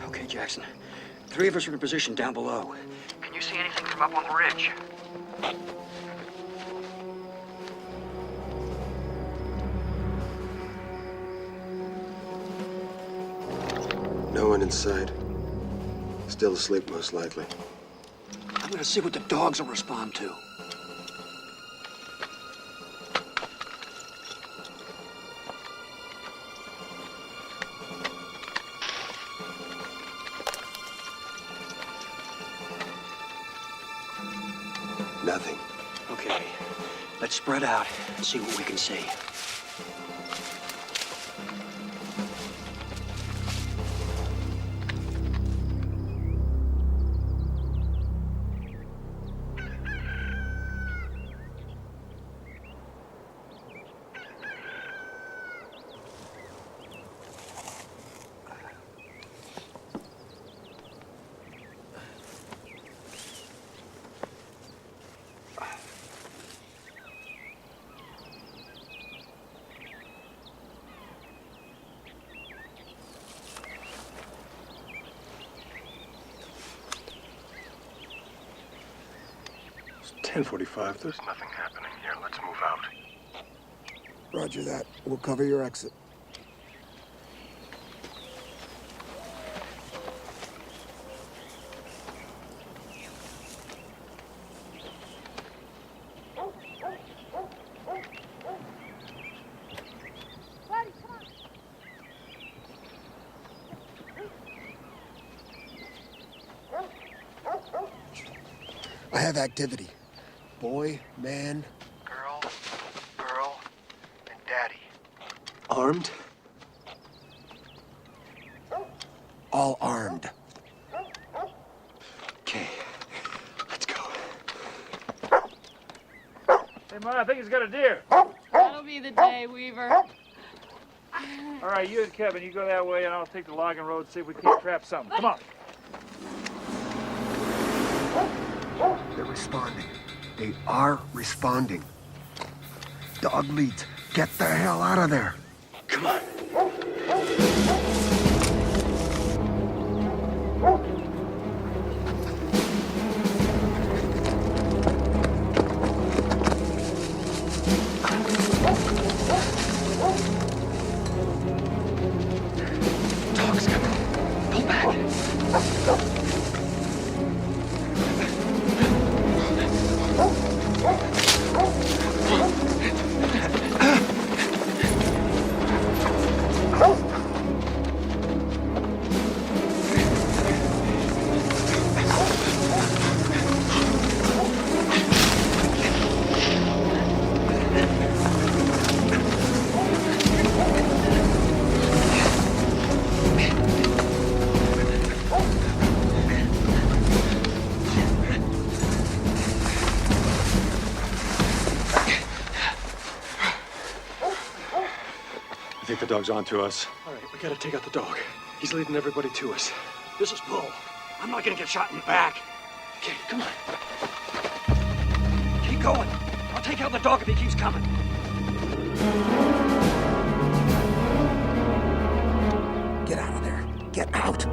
Speaker 10: Okay, Jackson. Three of us are in position down below. Can you see anything from up on the ridge?
Speaker 24: No one inside. Still asleep, most likely.
Speaker 10: I'm gonna see what the dogs will respond to.
Speaker 24: Nothing.
Speaker 10: Okay, let's spread out and see what we can see.
Speaker 14: It's 10:45. There's nothing happening here. Let's move out.
Speaker 24: Roger that. We'll cover your exit. I have activity. Boy, man.
Speaker 10: Girl, and Daddy.
Speaker 24: Armed? All armed.
Speaker 10: Okay, let's go.
Speaker 4: Hey, Ma, I think he's got a deer.
Speaker 9: That'll be the day, Weaver.
Speaker 4: All right, you and Kevin, you go that way, and I'll take the logging road and see if we can't trap something. Come on.
Speaker 24: They're responding. They are responding. Dog leads. Get the hell out of there.
Speaker 10: Come on. Dogs coming. Pull back.
Speaker 6: dog's on to us.
Speaker 12: All right, we gotta take out the dog. He's leading everybody to us.
Speaker 10: This is Bull. I'm not gonna get shot in the back.
Speaker 12: Okay, come on.
Speaker 10: Keep going. I'll take out the dog if he keeps coming.
Speaker 13: Get out of there. Get out.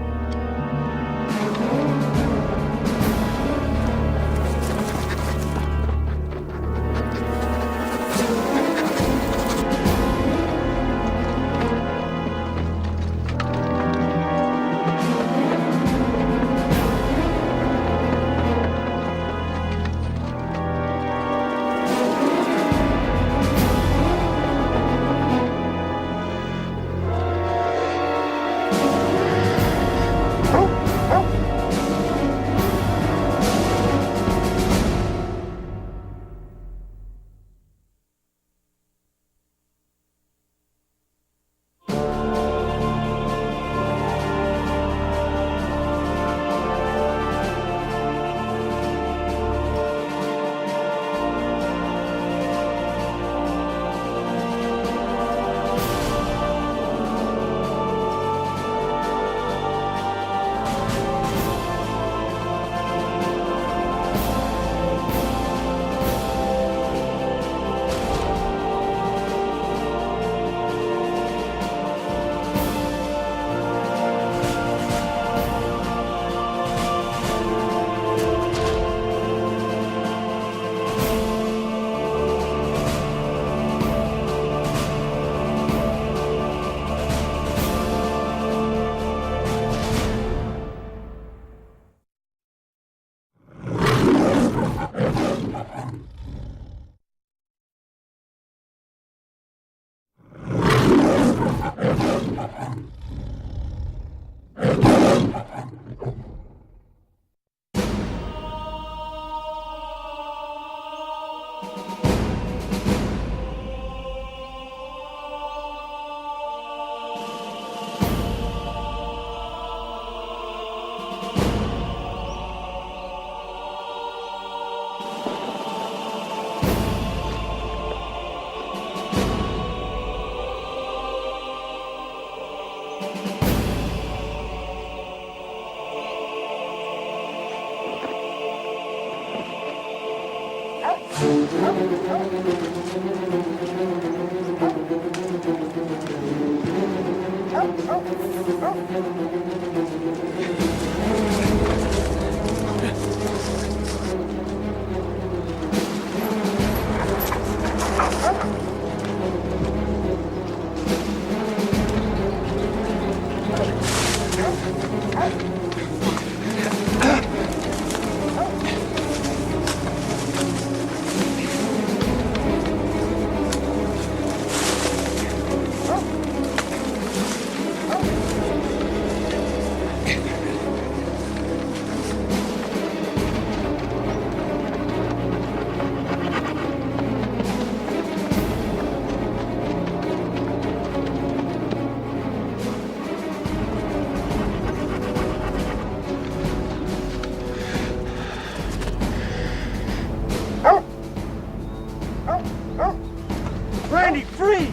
Speaker 15: Randy, freeze!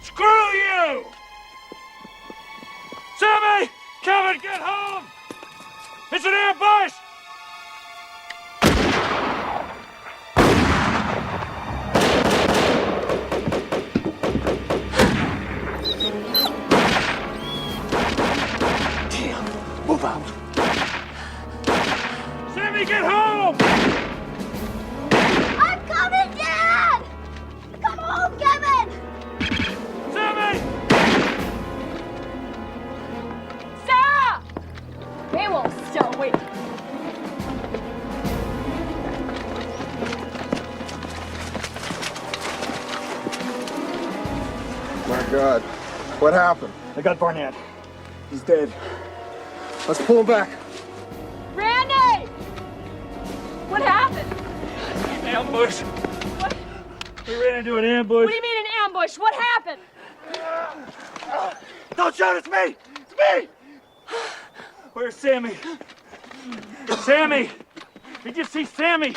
Speaker 15: Screw you! Sammy! Kevin, get home! It's an ambush!
Speaker 7: Damn, move out.
Speaker 15: Sammy, get home!
Speaker 17: I'm coming, Dad! Come home, Kevin!
Speaker 15: Sammy!
Speaker 21: Sarah! They won't still wait.
Speaker 12: My God, what happened?
Speaker 15: I got Barnett. He's dead.
Speaker 12: Let's pull him back.
Speaker 21: Randy! What happened?
Speaker 15: Ambush. What? We ran into an ambush.
Speaker 21: What do you mean an ambush? What happened?
Speaker 15: Don't shoot, it's me! It's me! Where's Sammy? Sammy! Did you see Sammy?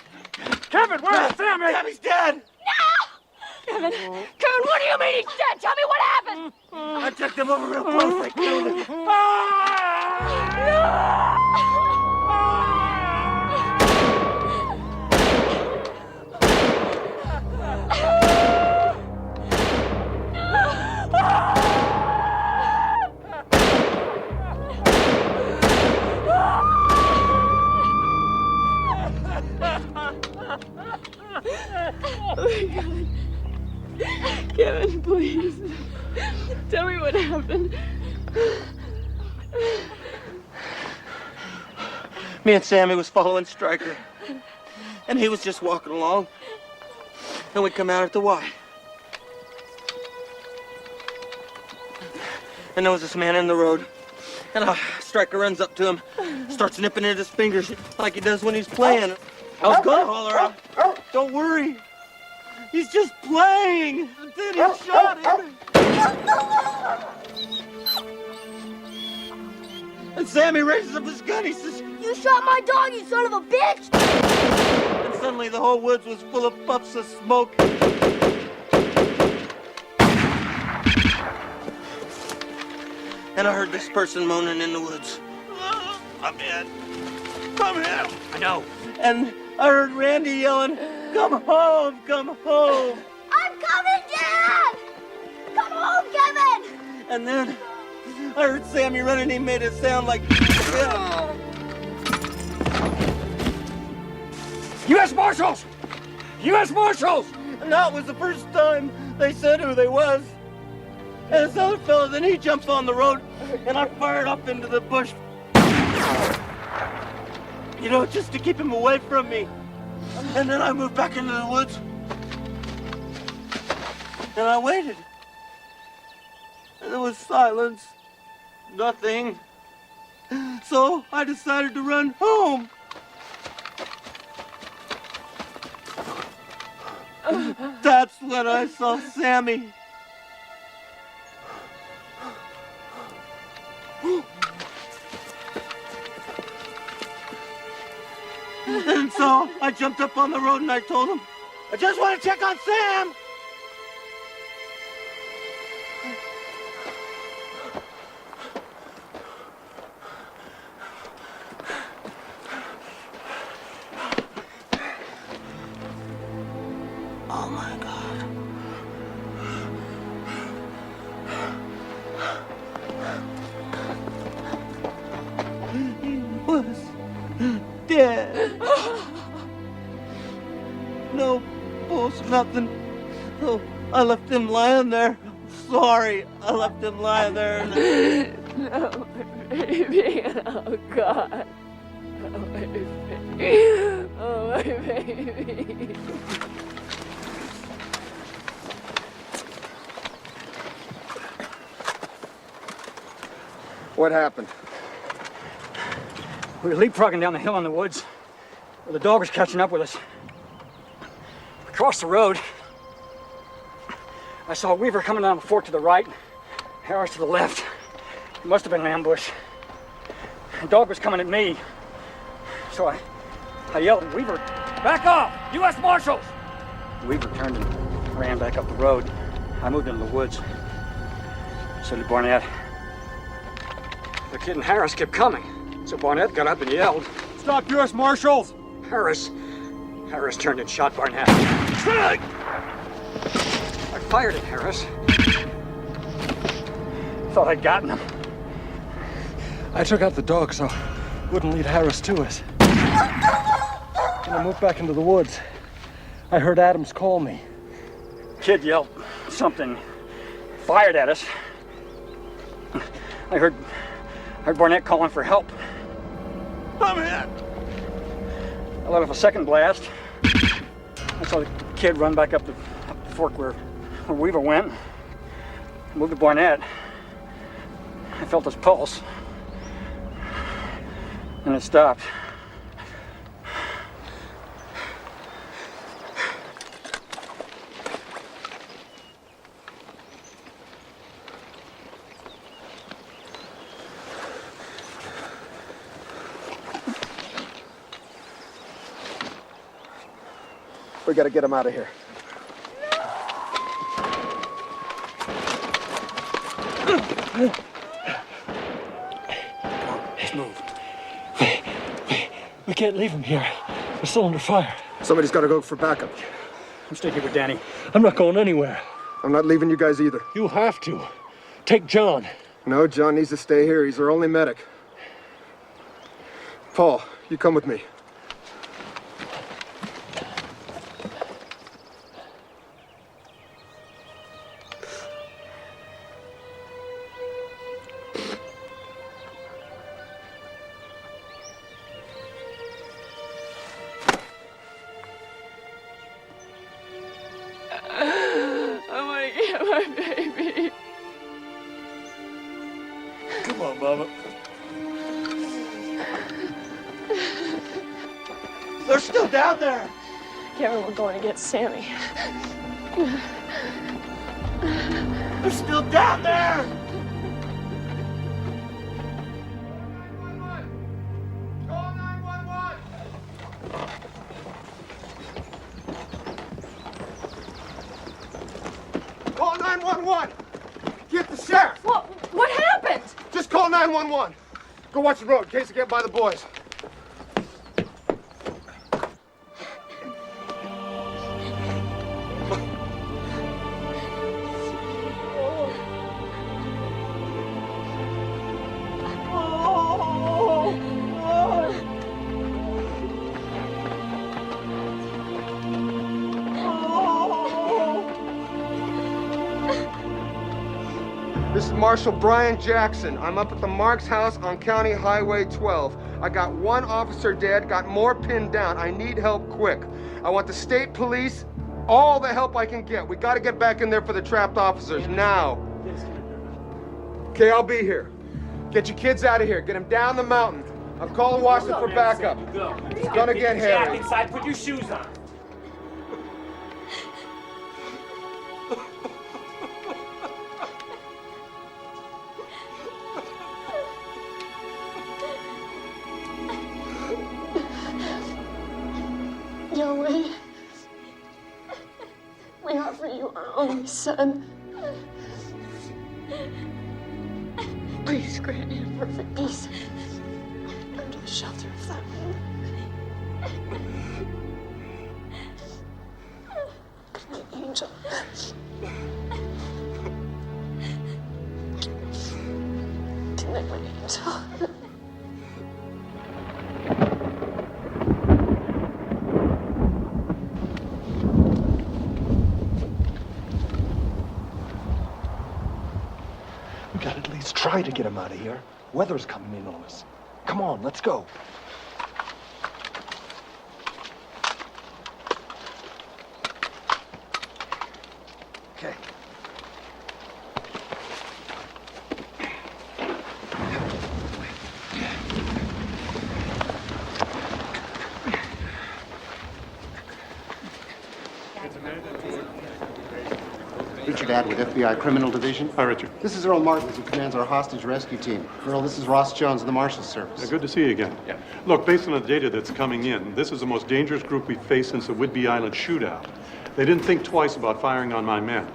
Speaker 15: Kevin, where's Sammy? Sammy's dead!
Speaker 17: No!
Speaker 21: Kevin, what do you mean he's dead? Tell me what happened!
Speaker 15: I checked him over real close. I killed him.
Speaker 3: Oh my God. Kevin, please. Tell me what happened.
Speaker 15: Me and Sammy was following Stryker. And he was just walking along. And we come out at the Y. And there was this man in the road. And Stryker runs up to him, starts nipping at his fingers like he does when he's playing. I was gonna holler out, "Don't worry. He's just playing." And then he shot him. And Sammy raises up his gun. He says,
Speaker 17: You shot my dog, you son of a bitch!
Speaker 15: and suddenly the whole woods was full of puffs of smoke. And I heard this person moaning in the woods. I'm in. I'm in.
Speaker 10: I know.
Speaker 15: And I heard Randy yelling, "Come home, come home."
Speaker 17: I'm coming, Dad! Come home, Kevin!
Speaker 15: And then I heard Sammy running. He made it sound like...
Speaker 10: U.S. Marshals! U.S. Marshals!
Speaker 15: And that was the first time they said who they was. And this other fella, then he jumps on the road, and I fired up into the bush. You know, just to keep him away from me. And then I moved back into the woods. And I waited. And there was silence. Nothing. So I decided to run home. That's when I saw Sammy. And so I jumped up on the road and I told him, "I just want to check on Sam." Oh my God. He was dead. No pulse, nothing. So I left him lying there. Sorry, I left him lying there.
Speaker 3: No, baby. Oh, God. Oh, my baby. Oh, my baby.
Speaker 12: What happened?
Speaker 11: We were leapfrogging down the hill in the woods. The dog was catching up with us. Across the road, I saw Weaver coming down the fork to the right, Harris to the left. It must have been an ambush. The dog was coming at me. So I yelled at Weaver, "Back off! U.S. Marshals!" Weaver turned and ran back up the road. I moved into the woods. So did Barnett. The kid and Harris kept coming. So Barnett got up and yelled, "Stop, U.S. Marshals!" Harris turned and shot Barnett. I fired at Harris. Thought I'd gotten him.
Speaker 12: I took out the dog so wouldn't lead Harris to us. When I moved back into the woods, I heard Adams call me.
Speaker 11: Kid yelled something, fired at us. I heard Barnett calling for help.
Speaker 15: I'm hit.
Speaker 11: I let off a second blast. I saw the kid run back up the fork where Weaver went. I moved to Barnett. I felt his pulse. And it stopped.
Speaker 12: We gotta get him out of here.
Speaker 11: Let's move. We can't leave him here. We're still under fire.
Speaker 12: Somebody's got to go for backup.
Speaker 11: I'm staying here with Danny. I'm not going anywhere.
Speaker 12: I'm not leaving you guys either.
Speaker 11: You have to. Take John.
Speaker 12: No, John needs to stay here. He's our only medic. Paul, you come with me.
Speaker 17: I want to get my baby.
Speaker 15: Come on, Mama. They're still down there.
Speaker 3: Kevin, we're going to get Sammy.
Speaker 15: They're still down there.
Speaker 12: Call 911. Get the sheriff.
Speaker 3: What happened?
Speaker 12: Just call 911. Go watch the road in case I get by the boys. This is Marshal Brian Jackson. I'm up at the Marks house on County Highway 12. I got one officer dead, got more pinned down. I need help quick. I want the state police, all the help I can get. We got to get back in there for the trapped officers now. Okay, I'll be here. Get your kids out of here. Get them down the mountain. I'm calling Washington for backup. It's gonna get heavy.
Speaker 6: Inside, put your shoes on.
Speaker 3: Yahweh, we offer you our only son. Please grant him perfect peace under the shelter of thy wing. My angel. Tonight, my angel.
Speaker 15: We gotta at least try to get him out of here. Weather's coming in on us. Come on, let's go. Okay.
Speaker 16: Richard Add with FBI Criminal Division.
Speaker 14: Hi, Richard.
Speaker 16: This is Earl Martins, who commands our hostage rescue team. Earl, this is Ross Jones of the Marshals Service.
Speaker 14: Good to see you again. Yeah. Look, based on the data that's coming in, this is the most dangerous group we've faced since the Whidbey Island shootout. They didn't think twice about firing on my men.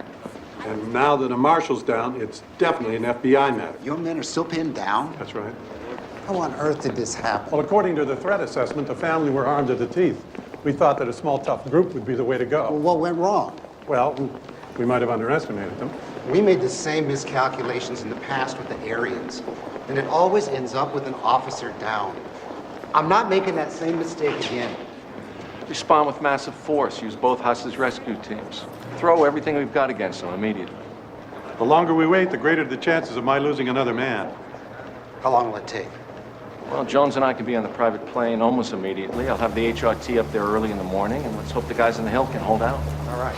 Speaker 14: And now that the marshal's down, it's definitely an FBI matter.
Speaker 16: Your men are still pinned down?
Speaker 14: That's right.
Speaker 16: How on earth did this happen?
Speaker 14: Well, according to the threat assessment, the family were armed to the teeth. We thought that a small, tough group would be the way to go.
Speaker 16: Well, what went wrong?
Speaker 14: Well, we might have underestimated them.
Speaker 16: We made the same miscalculations in the past with the Aryans, and it always ends up with an officer down. I'm not making that same mistake again.
Speaker 18: Respond with massive force. Use both hostage rescue teams. Throw everything we've got against them immediately.
Speaker 14: The longer we wait, the greater the chances of my losing another man.
Speaker 16: How long will it take?
Speaker 18: Well, Jones and I can be on the private plane almost immediately. I'll have the HRT up there early in the morning, and let's hope the guys on the hill can hold out.
Speaker 16: All right.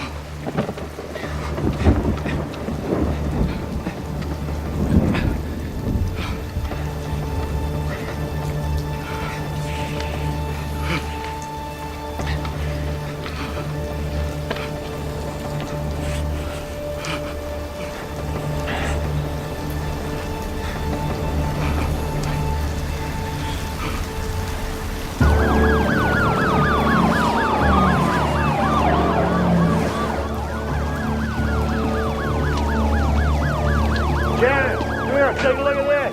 Speaker 4: Here, take a look at this.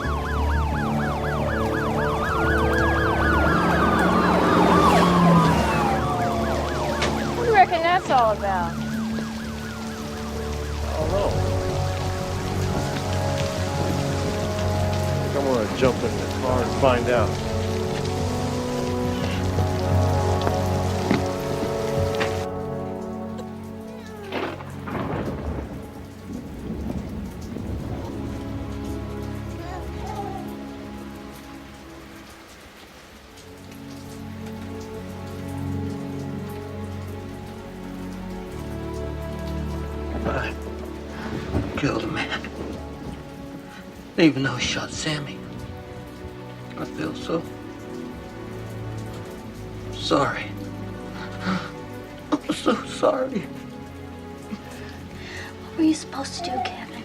Speaker 9: What do you reckon that's all about?
Speaker 15: I don't know. I think I'm gonna jump in the car and find out.
Speaker 1: I killed a man. Even though he shot Sammy. I feel so sorry. I'm so sorry.
Speaker 6: What were you supposed to do, Kevin?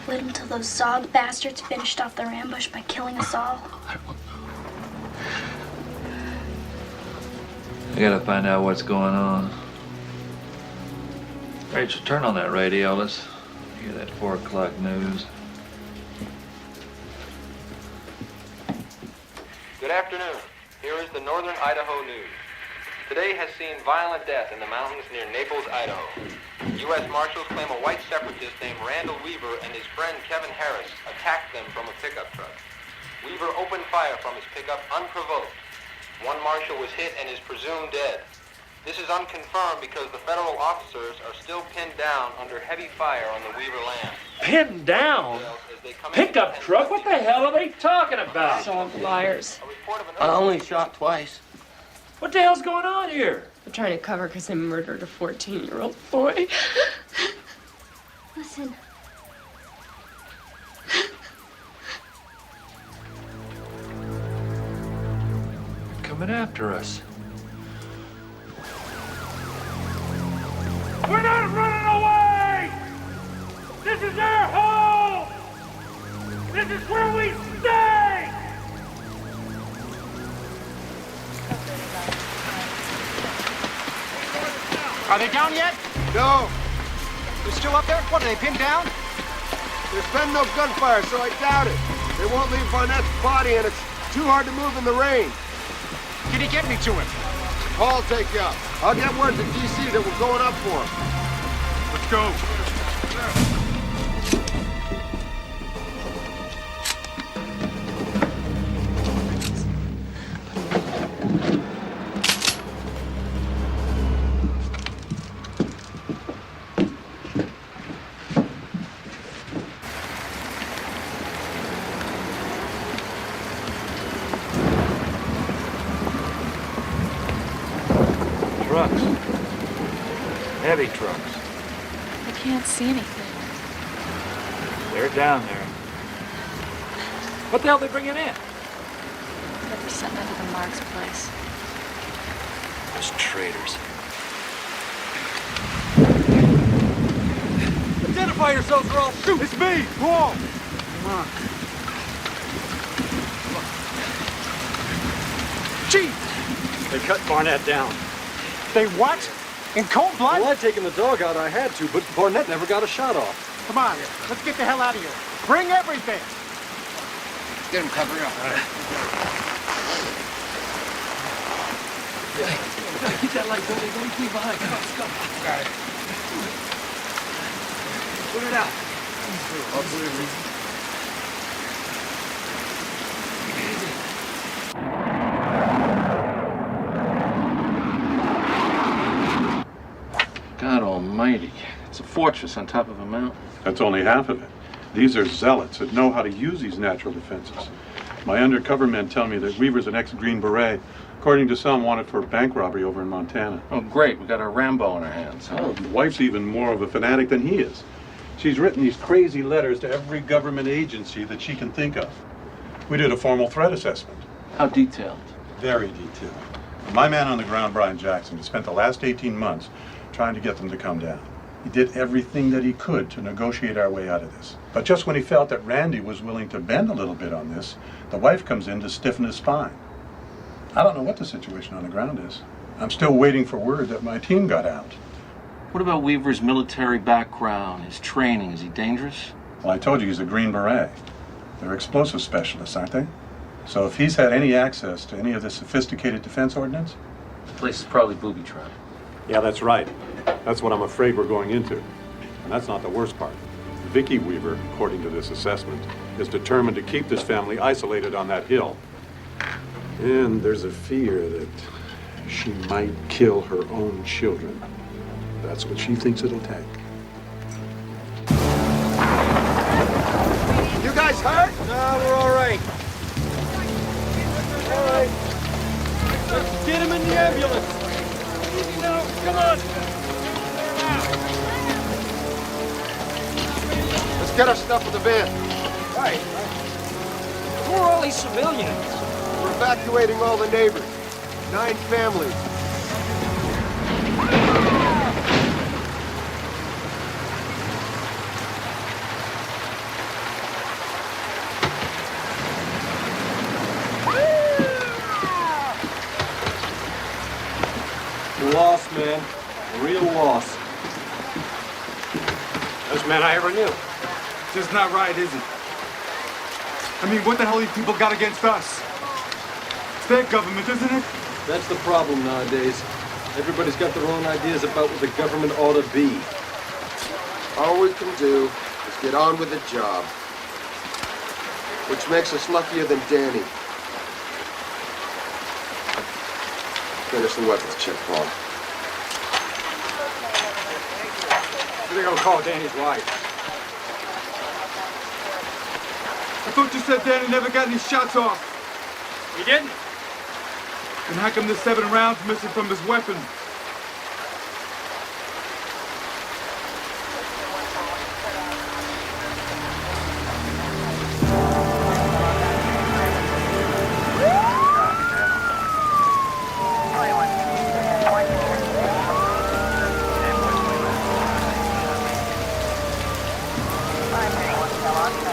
Speaker 6: Wait until those Zog bastards finished off their ambush by killing us all?
Speaker 20: I gotta find out what's going on. Rachel, turn on that radio. Let's hear that 4 o'clock news.
Speaker 22: Good afternoon. Here is the Northern Idaho News. Today has seen violent death in the mountains near Naples, Idaho. U.S. Marshals claim a white separatist named Randall Weaver and his friend Kevin Harris attacked them from a pickup truck. Weaver opened fire from his pickup unprovoked. One marshal was hit and is presumed dead. This is unconfirmed because the federal officers are still pinned down under heavy fire on the Weaver land.
Speaker 4: Pinned down? Pickup truck? What the hell are they talking about?
Speaker 3: Zog liars.
Speaker 1: I only shot twice.
Speaker 4: What the hell's going on here?
Speaker 3: They're trying to cover because they murdered a 14-year-old boy.
Speaker 6: Listen.
Speaker 20: Coming after us.
Speaker 4: We're not running away! This is our home! This is where we stay!
Speaker 10: Are they down yet?
Speaker 24: No,
Speaker 10: They're still up there? What, are they pinned down?
Speaker 24: there's been no gunfire, so I doubt it. They won't leave Barnett's body, and it's too hard to move in the rain.
Speaker 10: Can you get me to him?
Speaker 24: Paul will take you up. I'll get word to D.C. that we're going up for him.
Speaker 10: Let's go.
Speaker 20: Trucks. Heavy trucks.
Speaker 9: I can't see anything.
Speaker 20: They're down there. What the hell are they bringing in?
Speaker 9: Could be something under the Mark's place.
Speaker 20: Those traitors.
Speaker 10: Identify yourselves or I'll shoot! It's me, Paul! Come on.
Speaker 11: Chief! They cut Barnett down. They what? In cold blood?
Speaker 15: Well, I'd taken the dog out, I had to, but Barnett never got a shot off.
Speaker 10: Come on, let's get the hell out of here. Bring everything!
Speaker 24: Get him covered up.
Speaker 20: Keep that light going. Don't keep behind. Come on, let's go.
Speaker 24: Got it.
Speaker 20: Put it out. God almighty. It's a fortress on top of a mountain.
Speaker 14: That's only half of it. These are zealots that know how to use these natural defenses. My undercover men tell me that Weaver's an ex-Green Beret, according to some wanted for bank robbery over in Montana.
Speaker 20: Oh, great. We got our Rambo on our hands. Huh?
Speaker 14: Oh, the wife's even more of a fanatic than he is. She's written these crazy letters to every government agency that she can think of. We did a formal threat assessment.
Speaker 20: How detailed?
Speaker 14: Very detailed. My man on the ground, Brian Jackson, has spent the last 18 months trying to get them to come down. He did everything that he could to negotiate our way out of this. But just when he felt that Randy was willing to bend a little bit on this, the wife comes in to stiffen his spine. I don't know what the situation on the ground is. I'm still waiting for word that my team got out.
Speaker 20: What about Weaver's military background, his training? Is he dangerous?
Speaker 14: Well, I told you he's a Green Beret. They're explosive specialists, aren't they? So if he's had any access to any of this sophisticated defense ordnance?
Speaker 18: The place is probably booby-trapped.
Speaker 14: Yeah, that's right. That's what I'm afraid we're going into. And that's not the worst part. Vicky Weaver, according to this assessment, is determined to keep this family isolated on that hill. And there's a fear that she might kill her own children. That's what she thinks it'll take.
Speaker 24: You guys hurt?
Speaker 11: No, we're all right. All right. Let's get him in the ambulance. Easy now. Come on.
Speaker 24: Let's get our stuff in the van.
Speaker 11: Right. Who are all these civilians?
Speaker 24: We're evacuating all the neighbors. 9 families.
Speaker 11: Lost, man. A real loss. Best man I ever knew.
Speaker 2: Just not right, is it? I mean, what the hell these people got against us? It's their government, isn't it?
Speaker 11: That's the problem nowadays. Everybody's got their own ideas about what the government ought to be.
Speaker 24: All we can do is get on with the job. Which makes us luckier than Danny. Finish the weapons check, Paul.
Speaker 11: They're gonna call Danny's wife.
Speaker 2: I thought you said Danny never got any shots off.
Speaker 11: He didn't?
Speaker 2: Then how come there's 7 rounds missing from his weapon?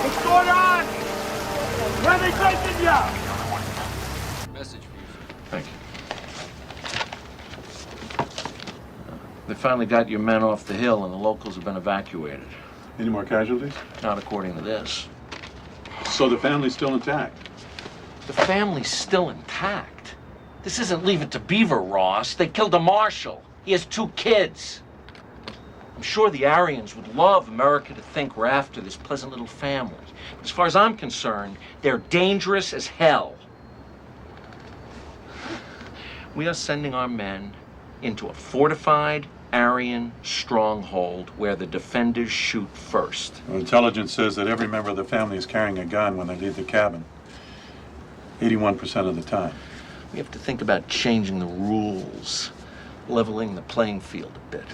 Speaker 11: What's going on? Where are they taking you?
Speaker 18: Message for you. Thank you. They finally got your men off the hill and the locals have been evacuated.
Speaker 14: Any more casualties?
Speaker 18: Not according to this.
Speaker 14: So the family's still intact?
Speaker 18: The family's still intact. This isn't Leave It to Beaver, Ross. They killed a marshal. He has 2 kids. I'm sure the Aryans would love America to think we're after this pleasant little family. But as far as I'm concerned, they're dangerous as hell. We are sending our men into a fortified Aryan stronghold where the defenders shoot first.
Speaker 14: Well, intelligence says that every member of the family is carrying a gun when they leave the cabin. 81% of the time.
Speaker 18: We have to think about changing the rules, leveling the playing field a bit.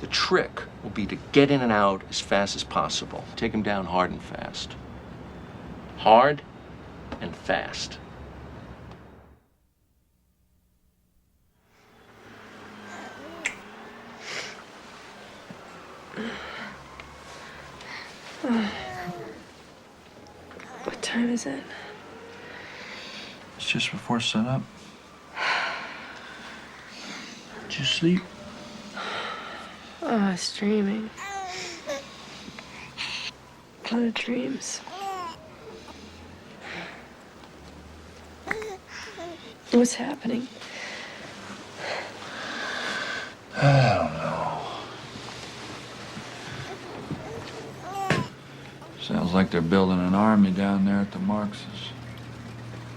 Speaker 18: The trick will be to get in and out as fast as possible. Take them down hard and fast. Hard and fast.
Speaker 3: What time is it?
Speaker 1: It's just before sunup. Did you sleep?
Speaker 3: Oh, I was dreaming. A lot of dreams. What's happening?
Speaker 1: I don't know. Sounds like they're building an army down there at the Marx's.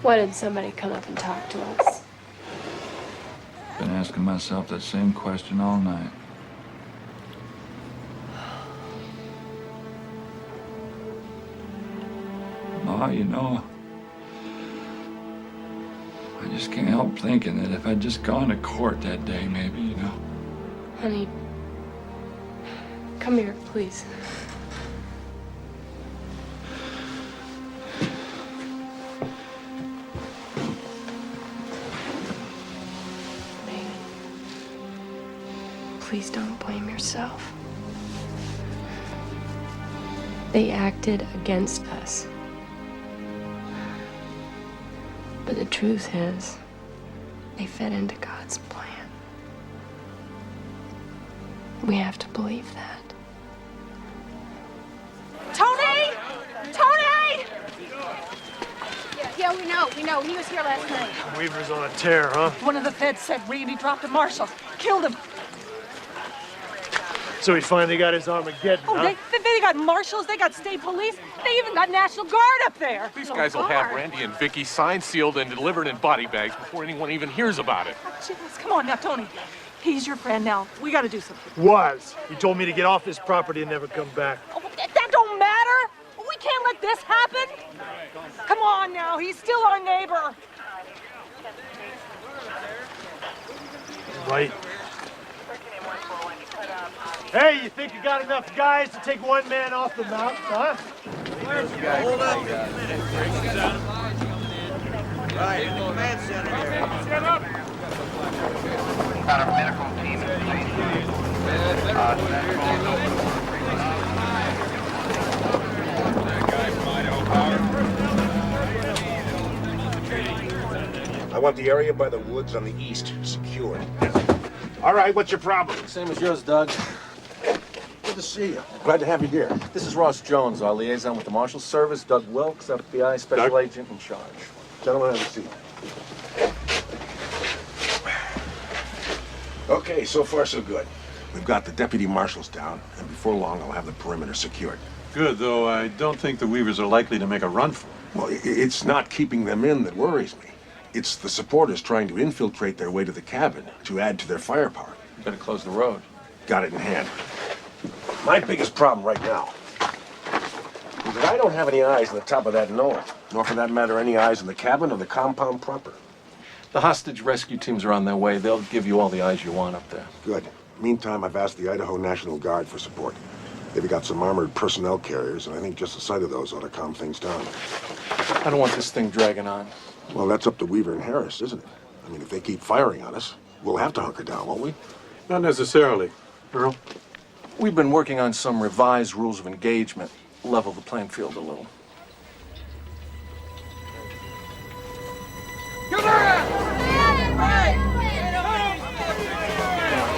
Speaker 3: Why didn't somebody come up and talk to us?
Speaker 1: Been asking myself that same question all night. Ma, you know, I just can't help thinking that if I'd just gone to court that day, maybe, you know.
Speaker 3: Honey, come here, please. Megan, please don't blame yourself. They acted against us. But the truth is, they fed into God's plan. We have to believe that.
Speaker 21: Tony! We know. He was here last night.
Speaker 15: Weaver's on a tear, huh?
Speaker 5: One of the feds said Randy dropped a marshal. Killed him.
Speaker 15: So he finally got his Armageddon,
Speaker 5: Oh,
Speaker 15: huh?
Speaker 5: they got marshals, they got state police, they even got National Guard up there.
Speaker 8: These guys will have Randy and Vicky signed, sealed, and delivered in body bags before anyone even hears about it.
Speaker 5: Jeez, come on now, Tony. He's your friend now. We gotta do something.
Speaker 15: Was. He told me to get off this property and never come back.
Speaker 5: Oh, that don't matter. We can't let this happen. Come on now, he's still our neighbor.
Speaker 15: Right. Hey, you think you got enough guys to take one man off the mountain, huh?
Speaker 19: Hold up. Right, in the command center here.
Speaker 15: Stand up.
Speaker 19: Got our medical team in
Speaker 7: I want the area by the woods on the east secured. All right, what's your problem?
Speaker 23: Same as yours, Doug.
Speaker 7: Good to see you. Glad to have you here.
Speaker 23: This is Ross Jones, our liaison with the Marshal Service. Doug Wilkes, FBI Special Agent in charge.
Speaker 7: Gentlemen, have a seat. Okay, so far so good. We've got the deputy marshals down, and before long I'll have the perimeter secured.
Speaker 14: Good, though I don't think the Weavers are likely to make a run for it.
Speaker 7: Well, it's not keeping them in that worries me. It's the supporters trying to infiltrate their way to the cabin to add to their firepower.
Speaker 23: You better close the road.
Speaker 7: Got it in hand. My biggest problem right now is that I don't have any eyes on the top of that knoll, nor for that matter any eyes on the cabin or the compound proper.
Speaker 23: The hostage rescue teams are on their way. They'll give you all the eyes you want up there.
Speaker 7: Good. Meantime, I've asked the Idaho National Guard for support. They've got some armored personnel carriers, and I think just the sight of those ought to calm things down.
Speaker 23: I don't want this thing dragging on.
Speaker 7: Well, that's up to Weaver and Harris, isn't it? I mean, if they keep firing on us, we'll have to hunker down, won't we?
Speaker 14: Not necessarily. Earl?
Speaker 23: We've been working on some revised rules of engagement. Level the playing field a little.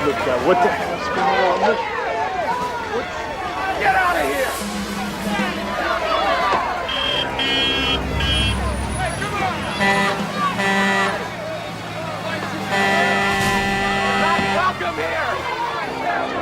Speaker 15: Look, what the hell's going on? Get out of here!
Speaker 17: Welcome here!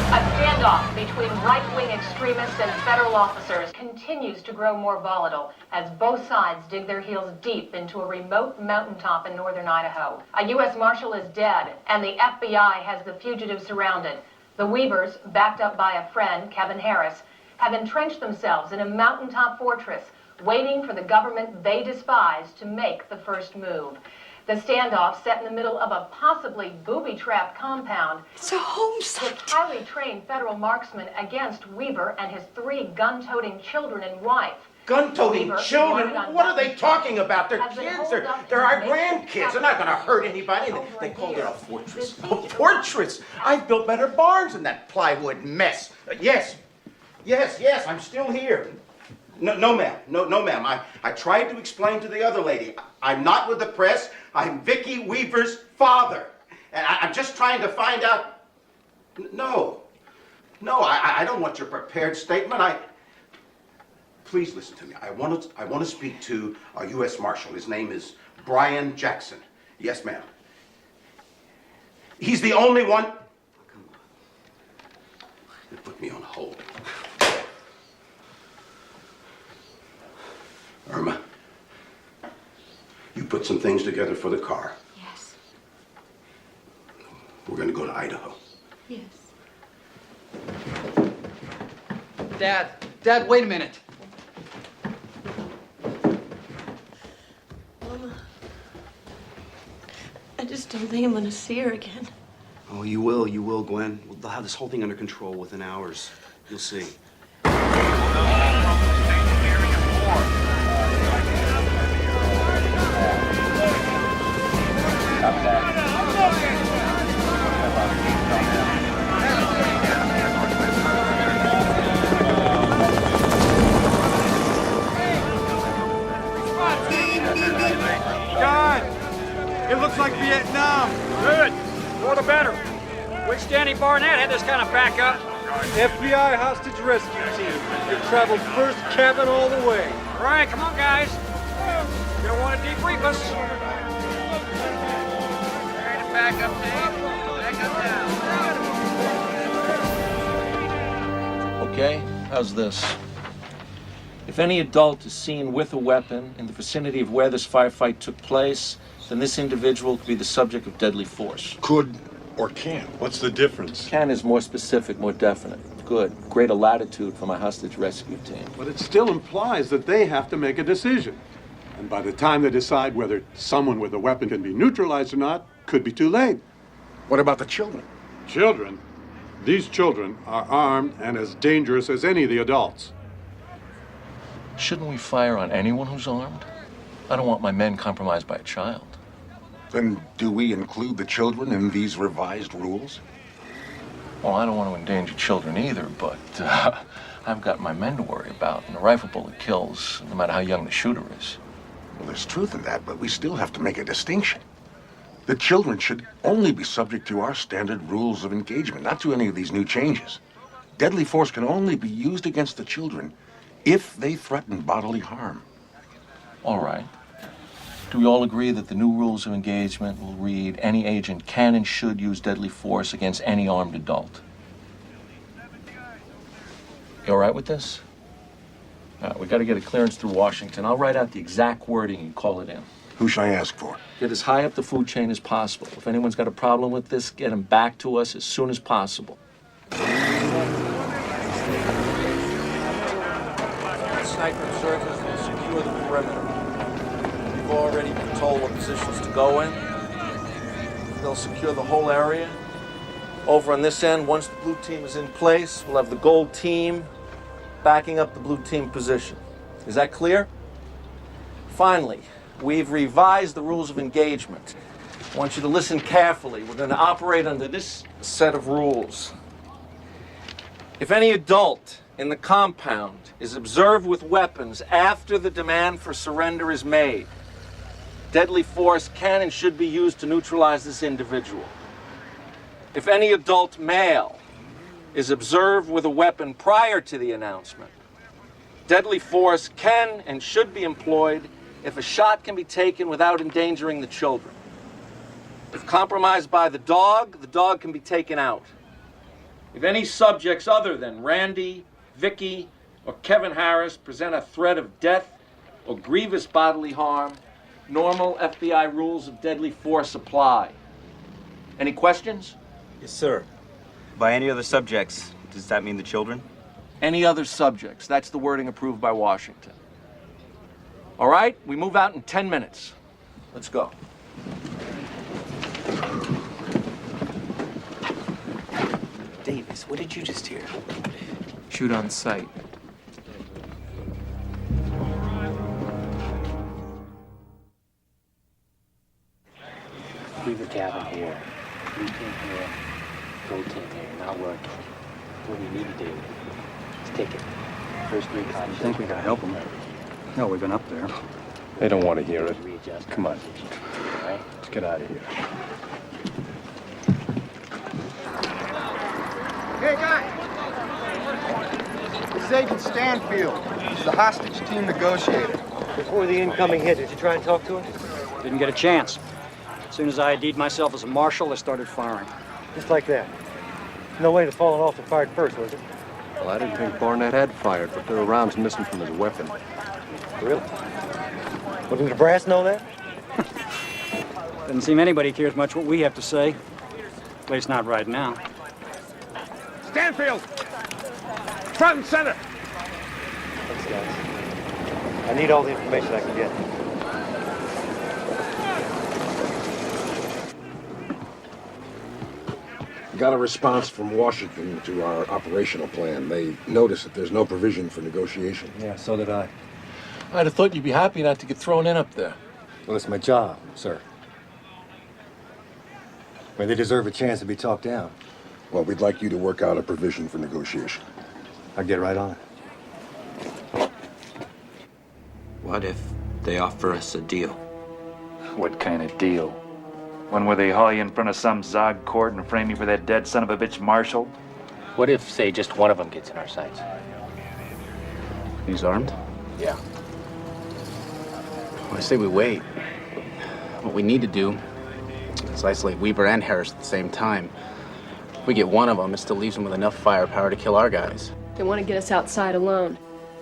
Speaker 21: A standoff between right-wing extremists and federal officers continues to grow more volatile as both sides dig their heels deep into a remote mountaintop in northern Idaho. A U.S. Marshal is dead, and the FBI has the fugitives surrounded. The Weavers, backed up by a friend, Kevin Harris, have entrenched themselves in a mountaintop fortress, waiting for the government they despise to make the first move. The standoff set in the middle of a possibly booby-trapped compound. It's a home site. With highly trained federal marksmen against Weaver and his 3 gun-toting children and wife.
Speaker 7: Gun-toting
Speaker 21: Weaver,
Speaker 7: children?
Speaker 21: wanted on
Speaker 7: What are they talking about? They're
Speaker 21: has been
Speaker 7: kids.
Speaker 21: holed up
Speaker 7: They're
Speaker 21: in
Speaker 7: our
Speaker 21: a makeshift
Speaker 7: grandkids. They're not going to hurt anybody.
Speaker 21: over
Speaker 7: They
Speaker 21: a
Speaker 7: called it
Speaker 21: year.
Speaker 7: a fortress. A fortress? I've built better barns than that plywood mess. Yes, I'm still here. No, ma'am. No, ma'am. I tried to explain to the other lady. I'm not with the press. I'm Vicky Weaver's father. And I'm just trying to find out. No, I don't want your prepared statement. Please listen to me. I want to speak to our U.S. Marshal. His name is Brian Jackson. Yes, ma'am. He's the only one. Come on. They put me on hold. Irma, you put some things together for the car.
Speaker 21: Yes.
Speaker 7: We're going to go to Idaho.
Speaker 21: Yes.
Speaker 10: Dad, wait a minute.
Speaker 3: Mama, I just don't think I'm gonna see her again.
Speaker 10: Oh, you will, Gwen. They'll have this whole thing under control within hours. You'll see.
Speaker 2: God! It looks like Vietnam!
Speaker 11: Good. More the better. Wish Danny Barnett had this kind of backup.
Speaker 14: FBI hostage rescue team. You've traveled first cabin all the way.
Speaker 11: All right, come on, guys. You don't want to debrief us.
Speaker 19: Back up, Dave. Back up now.
Speaker 18: Okay, how's this? If any adult is seen with a weapon in the vicinity of where this firefight took place, then this individual could be the subject of deadly force.
Speaker 12: Could or can? What's the difference?
Speaker 18: Can is more specific, more definite. Good. Greater latitude for my hostage rescue team.
Speaker 14: But it still implies that they have to make a decision. And by the time they decide whether someone with a weapon can be neutralized or not, could be too late.
Speaker 12: What about the children?
Speaker 14: Children? These children are armed and as dangerous as any of the adults.
Speaker 18: Shouldn't we fire on anyone who's armed? I don't want my men compromised by a child.
Speaker 12: Then do we include the children in these revised rules?
Speaker 18: Well, I don't want to endanger children either, but I've got my men to worry about, and a rifle bullet kills, no matter how young the shooter is.
Speaker 12: Well, there's truth in that, but we still have to make a distinction. The children should only be subject to our standard rules of engagement, not to any of these new changes. Deadly force can only be used against the children if they threaten bodily harm.
Speaker 18: All right. Do we all agree that the new rules of engagement will read any agent can and should use deadly force against any armed adult? You all right with this? We got to get a clearance through Washington. I'll write out the exact wording and call it in.
Speaker 12: Who should I ask for?
Speaker 18: Get as high up the food chain as possible. If anyone's got a problem with this, get them back to us as soon as possible. Sniper insurgents will secure the perimeter. We've already been told what positions to go in. They'll secure the whole area. Over on this end, once the blue team is in place, we'll have the gold team backing up the blue team position. Is that clear? Finally, we've revised the rules of engagement. I want you to listen carefully. We're going to operate under this set of rules. If any adult in the compound is observed with weapons after the demand for surrender is made, deadly force can and should be used to neutralize this individual. If any adult male is observed with a weapon prior to the announcement, deadly force can and should be employed if a shot can be taken without endangering the children. If compromised by the dog can be taken out. If any subjects other than Randy, Vicky, or Kevin Harris present a threat of death or grievous bodily harm, normal FBI rules of deadly force apply. Any questions?
Speaker 13: Yes, sir. By any other subjects, does that mean the children?
Speaker 18: Any other subjects. That's the wording approved by Washington. All right, we move out in 10 minutes. Let's go.
Speaker 13: Davis, what did you just hear?
Speaker 16: Shoot on sight.
Speaker 22: Leave the cabin here. Blue team here. Gold team here. Not working. What do you need to do? Just take it. First recon.
Speaker 11: You think we gotta help them? No, we've been up there.
Speaker 25: They don't want to hear it.
Speaker 22: Readjust.
Speaker 25: Come on.
Speaker 22: Right?
Speaker 25: Let's get out of here.
Speaker 24: Hey, guys! This is Agent Stanfield. He's the hostage team negotiator.
Speaker 10: Before the incoming hit, did you try and talk to him?
Speaker 11: Didn't get a chance. As soon as I ID'd myself as a marshal, I started firing.
Speaker 10: Just like that. No way to fall off the fired first, was it?
Speaker 25: Well, I didn't think Barnett had fired, but there were rounds missing from his weapon.
Speaker 10: Really? Well, did the brass know that?
Speaker 11: Doesn't seem anybody cares much what we have to say. At least not right now.
Speaker 15: Stanfield! Front and center!
Speaker 10: Thanks, guys. I need all the information I can get.
Speaker 12: Got a response from Washington to our operational plan. They notice that there's no provision for negotiation.
Speaker 10: Yeah, so did I.
Speaker 18: I'd have thought you'd be happy not to get thrown in up there.
Speaker 10: Well, it's my job, sir. Well, they deserve a chance to be talked down.
Speaker 12: Well, we'd like you to work out a provision for negotiation.
Speaker 10: I'll get right on it.
Speaker 13: What if they offer us a deal?
Speaker 20: What kind of deal? One where they haul you in front of some Zog court and frame you for that dead son of a bitch Marshall?
Speaker 22: What if, say, just one of them gets in our sights?
Speaker 1: He's armed?
Speaker 22: Yeah.
Speaker 1: Well, I say we wait. What we need to do is isolate Weaver and Harris at the same time. If we get one of them, it still leaves them with enough firepower to kill our guys.
Speaker 3: They want to get us outside alone.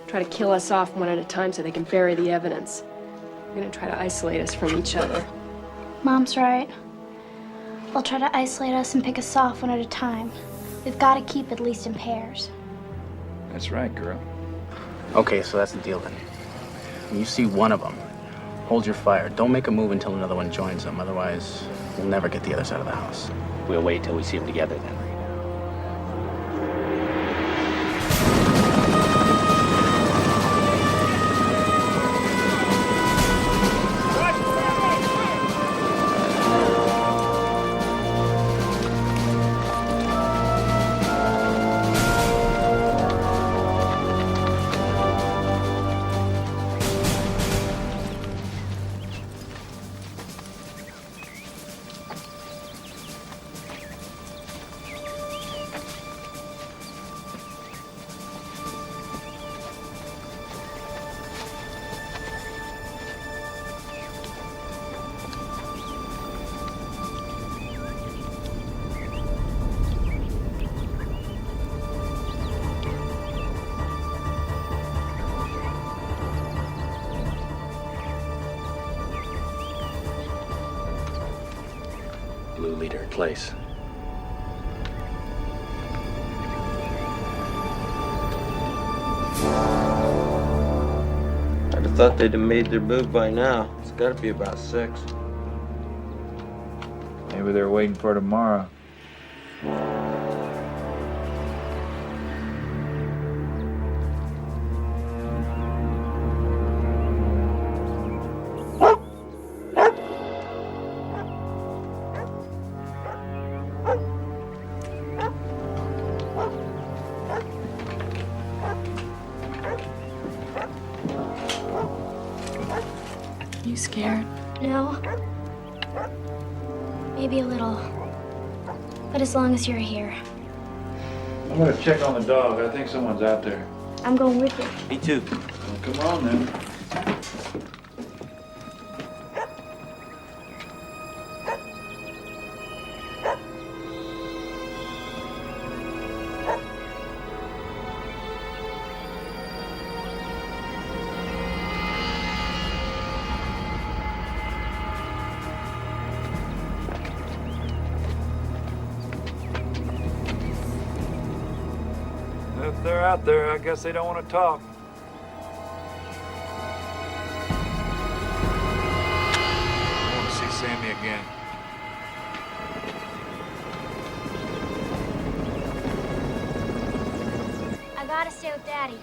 Speaker 3: Try to kill us off one at a time so they can bury the evidence. They're gonna try to isolate us from each other.
Speaker 4: Mom's right. They'll try to isolate us and pick us off one at a time. We've got to keep at least in pairs.
Speaker 20: That's right, girl.
Speaker 1: Okay, so that's the deal then. When you see one of them, hold your fire. Don't make a move until another one joins them. Otherwise, we'll never get the other side of the house.
Speaker 22: We'll wait till we see them together then. Blue leader in place.
Speaker 6: I'd have thought they'd have made their move by now. It's gotta be about 6.
Speaker 20: Maybe they're waiting for tomorrow.
Speaker 4: You scared? No. Maybe a little. But as long as you're here,
Speaker 20: I'm gonna check on the dog. I think someone's out there.
Speaker 4: I'm going with you.
Speaker 6: Me too.
Speaker 20: Well, come on then. If they're out there, I guess they don't want to talk. I want to see Sammy again.
Speaker 4: I gotta stay with Daddy.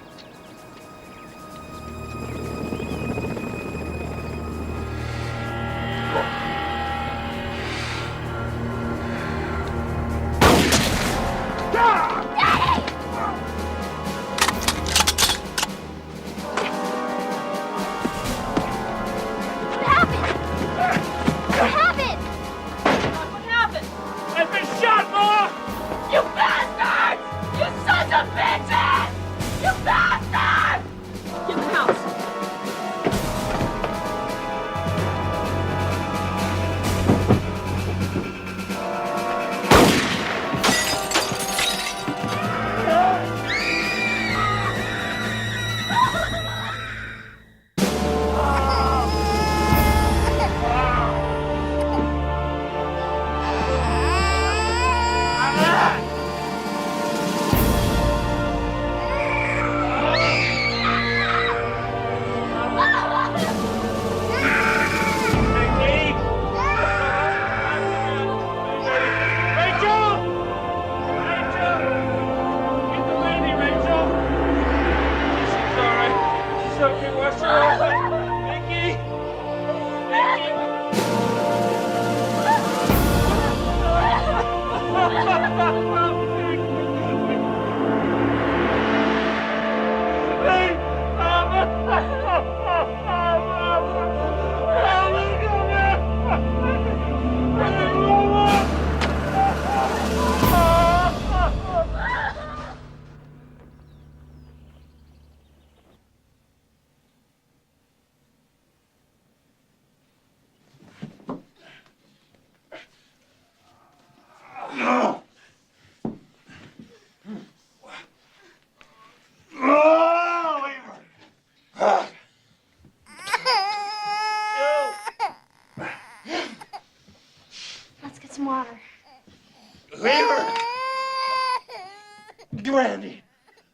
Speaker 15: Randy.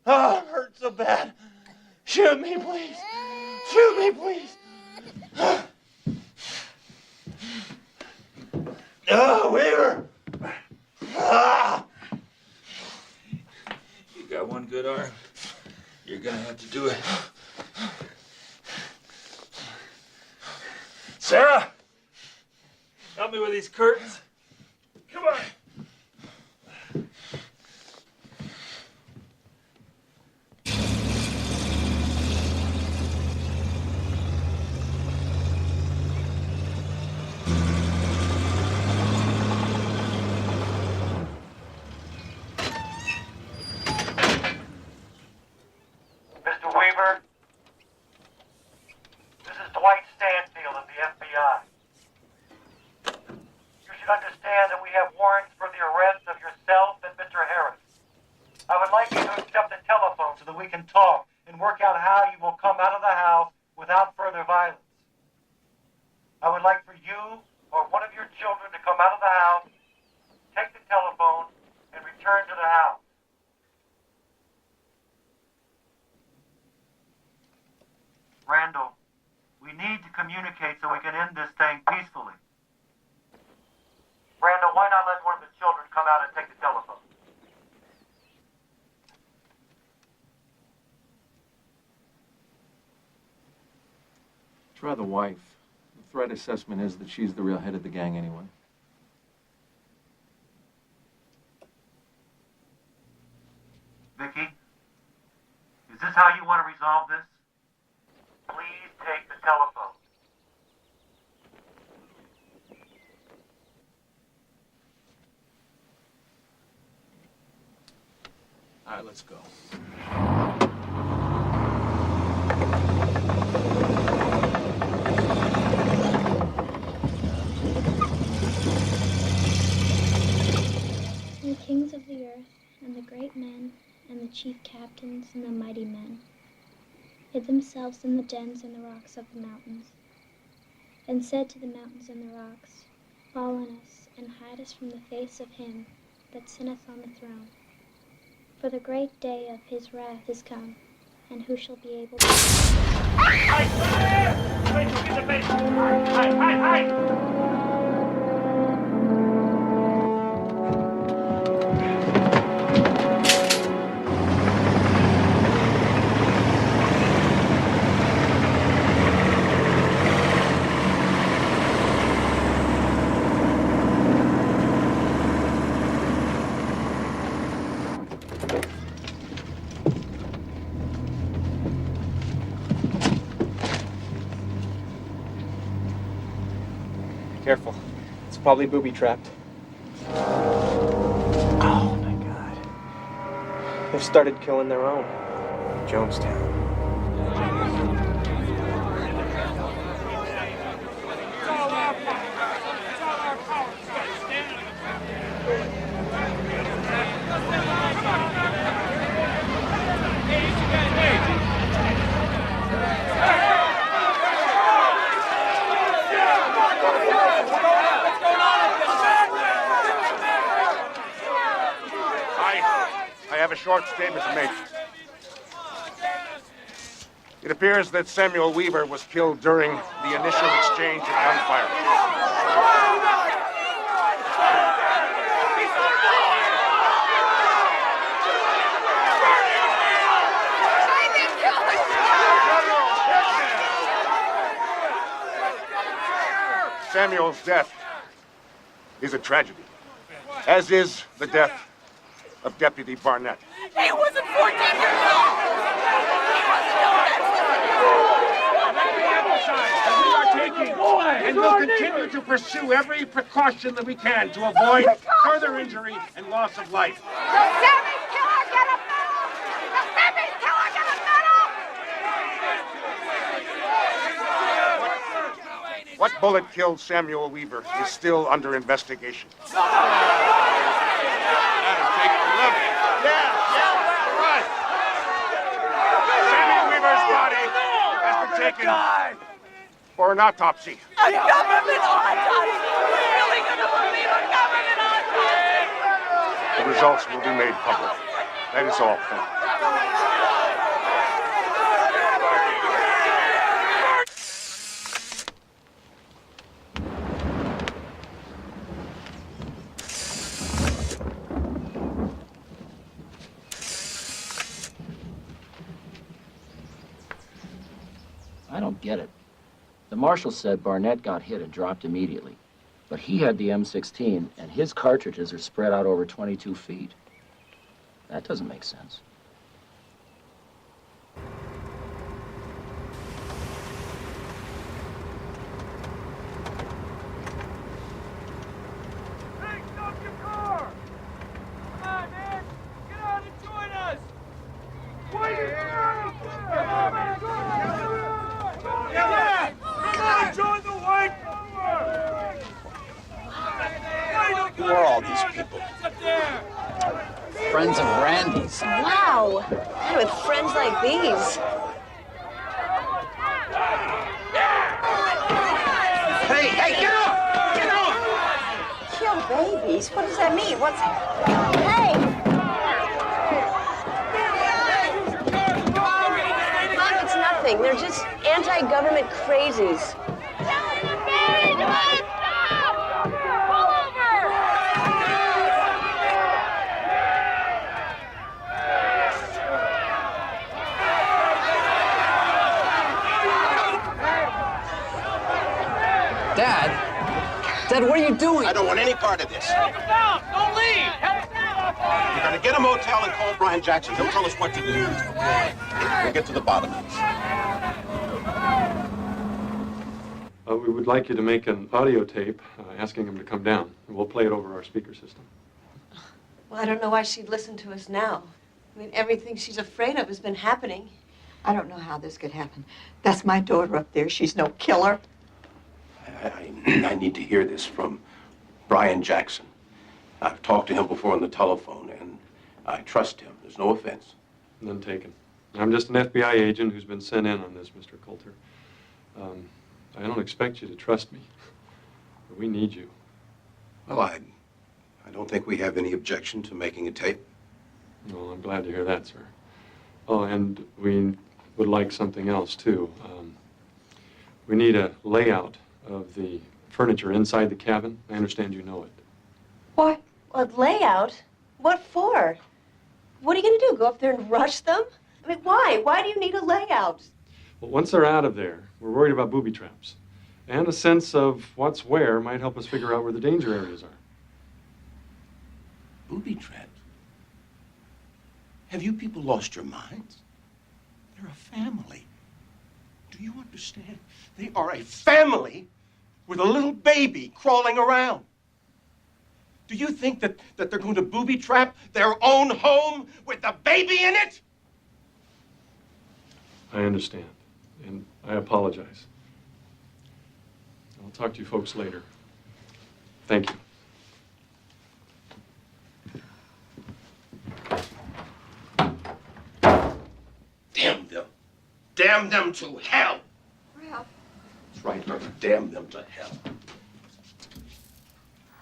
Speaker 15: Oh, it hurts so bad. Shoot me, please. Shoot me, please. Oh, Weaver. Ah.
Speaker 6: You got one good arm. You're gonna have to do it.
Speaker 15: Sarah, help me with these curtains. Come on.
Speaker 5: Mr. Weaver, this is Dwight Stanfield of the FBI. You should understand that we have warrants for the arrest of yourself and Mr. Harris. I would like you to accept the telephone so that we can talk and work out how you will come out of the house without further violence. I would like for you or one of your children to come out of the house, take the telephone, and return to the house. Randall, we need to communicate so we can end this thing peacefully. Randall, why not let one of the children come out and take the telephone?
Speaker 25: Try the wife. The threat assessment is that she's the real head of the gang anyway.
Speaker 5: Vicky, is this how you want to resolve this? Please take the telephone.
Speaker 25: All right, let's go.
Speaker 4: The kings of the earth, and the great men, and the chief captains, and the mighty men, hid themselves in the dens and the rocks of the mountains, and said to the mountains and the rocks, Fall on us, and hide us from the face of him that sitteth on the throne. For the great day of his wrath is come, and who shall be able to...
Speaker 16: Careful. It's probably booby-trapped. Oh, my God. They've started killing their own. Jonestown.
Speaker 12: I have a short statement to make. It appears that Samuel Weaver was killed during the initial exchange of gunfire. Samuel's death is a tragedy, as is the death of Deputy Barnett.
Speaker 8: He wasn't 14 years old!
Speaker 12: We are taking and will continue to pursue every precaution that we can to avoid further injury and loss of life.
Speaker 8: The Sammy's killer get a medal! The Sammy's killer get a medal!
Speaker 12: What bullet killed Samuel Weaver is still under investigation. Taken for an autopsy.
Speaker 8: A government autopsy! We're really gonna believe a government autopsy!
Speaker 12: The results will be made public. That is all. Thank you.
Speaker 18: I don't get it. The marshal said Barnett got hit and dropped immediately. But he had the M16, and his cartridges are spread out over 22 feet. That doesn't make sense.
Speaker 8: Hey, stop your car! Come on, man! Get out and join us! Wait! Come on, man! Come on! Join the white power!
Speaker 1: Who are all these people? Friends of Randy's.
Speaker 7: Wow! And with friends like these.
Speaker 1: Hey, get off! Get off!
Speaker 7: Kill babies? What does that mean? What's... Hey! Mom, it's nothing. They're just anti-government crazies.
Speaker 1: Dad, what are you doing?
Speaker 9: I don't want any part of this.
Speaker 8: Help us out! Don't leave! Help us out!
Speaker 9: You're gonna get a motel and call Brian Jackson. He'll tell us what to do. We'll get to the bottom of this.
Speaker 14: We would like you to make an audio tape asking him to come down, and we'll play it over our speaker system.
Speaker 7: Well, I don't know why she'd listen to us now. I mean, everything she's afraid of has been happening.
Speaker 17: I don't know how this could happen. That's my daughter up there. She's no killer.
Speaker 9: I need to hear this from Brian Jackson. I've talked to him before on the telephone, and I trust him. There's no offense.
Speaker 14: None taken. I'm just an FBI agent who's been sent in on this, Mr. Coulter. I don't expect you to trust me, but we need you.
Speaker 9: Well, I don't think we have any objection to making a tape.
Speaker 14: Well, I'm glad to hear that, sir. Oh, and we would like something else, too. We need a layout of the furniture inside the cabin. I understand you know it.
Speaker 7: What? What layout? What for? What are you going to do? Go up there and rush them? I mean, why? Why do you need a layout?
Speaker 14: Well, once they're out of there, we're worried about booby traps. And a sense of what's where might help us figure out where the danger areas are.
Speaker 9: Booby traps? Have you people lost your minds? They're a family. Do you understand? They are a family with a little baby crawling around. Do you think that they're going to booby trap their own home with the baby in it?
Speaker 14: I understand, and I apologize. I'll talk to you folks later. Thank you.
Speaker 9: Damn them. Damn them to hell.
Speaker 17: Ralph.
Speaker 9: That's right, Murphy. Damn them to hell.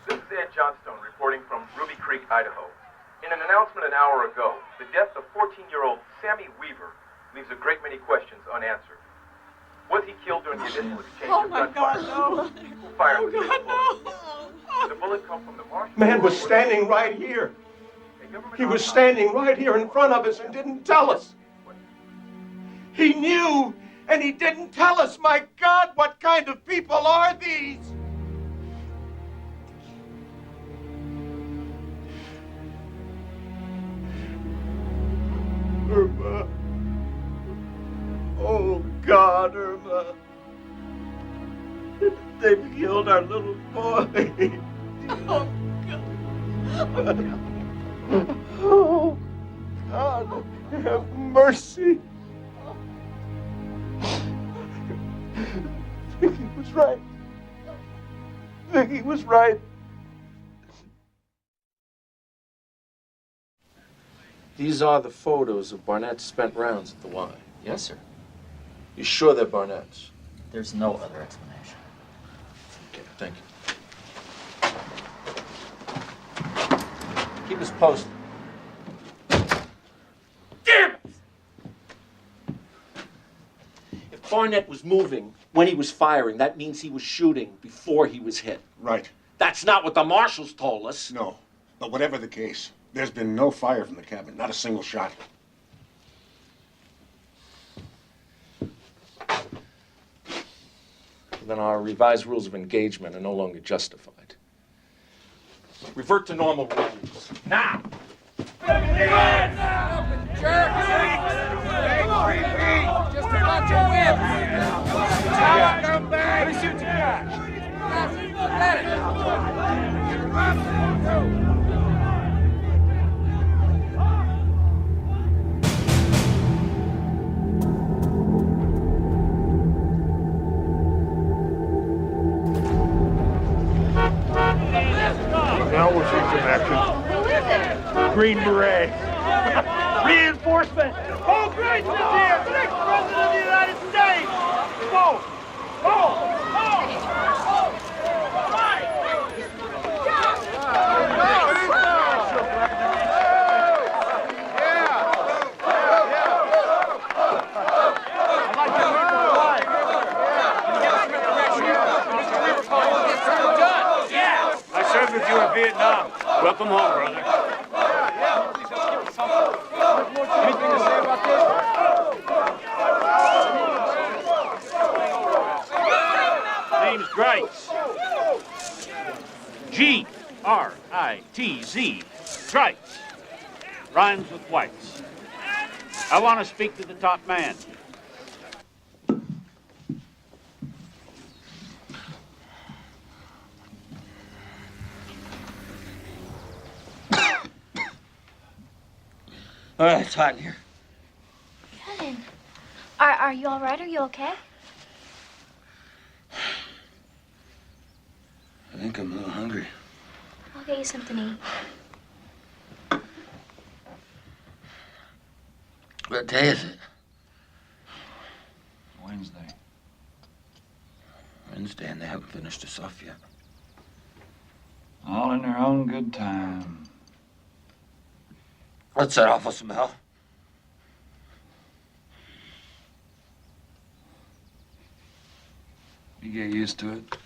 Speaker 21: This is Ed Johnstone reporting from Ruby Creek, Idaho. In an announcement an hour ago, the death of 14-year-old Sammy Weaver leaves a great many questions unanswered. Was he killed during the initial exchange of gunfire?
Speaker 17: No.
Speaker 21: Who fired the bullet? Did the bullet come from the marshal?
Speaker 9: Man was standing right here. He was standing right here in front of us and didn't tell us. He knew, and he didn't tell us. My God, what kind of people are these? Irma. Oh, God, Irma. They've killed our little boy.
Speaker 8: Oh, God.
Speaker 9: Oh, God, have mercy. Vicky was right. Vicky was right.
Speaker 25: These are the photos of Barnett's spent rounds at the Y.
Speaker 18: Yes, sir.
Speaker 25: You sure they're Barnett's?
Speaker 18: There's no other explanation.
Speaker 25: Okay, thank you. Keep us posted.
Speaker 18: Barnett was moving when he was firing. That means he was shooting before he was hit.
Speaker 12: Right.
Speaker 18: That's not what the marshals told us.
Speaker 12: No. But whatever the case, there's been no fire from the cabin. Not a single shot.
Speaker 18: Then our revised rules of engagement are no longer justified. Revert to normal rules. Now!
Speaker 8: Just a bunch of whips. Come back. Let me shoot you guys. Look at it.
Speaker 15: Now we're seeing some action.
Speaker 8: Who is it?
Speaker 15: Green Beret.
Speaker 8: Reinforcement. Oh, Grace is here. The next president of the United States. Go. Go.
Speaker 20: I served with you in Vietnam. Welcome home, brother.
Speaker 8: Anything to say about this?
Speaker 20: Name's Grites. G-R-I-T-Z. Grites. Rhymes with whites. I want to speak to the top man.
Speaker 10: It's hot in here.
Speaker 4: Kevin, are you all right? Are you okay?
Speaker 12: I think I'm a little hungry.
Speaker 4: I'll get you something to eat.
Speaker 10: What day is it?
Speaker 22: Wednesday.
Speaker 10: Wednesday, and they haven't finished us off yet.
Speaker 22: All in their own good time.
Speaker 10: What's that awful smell?
Speaker 22: You get used to it.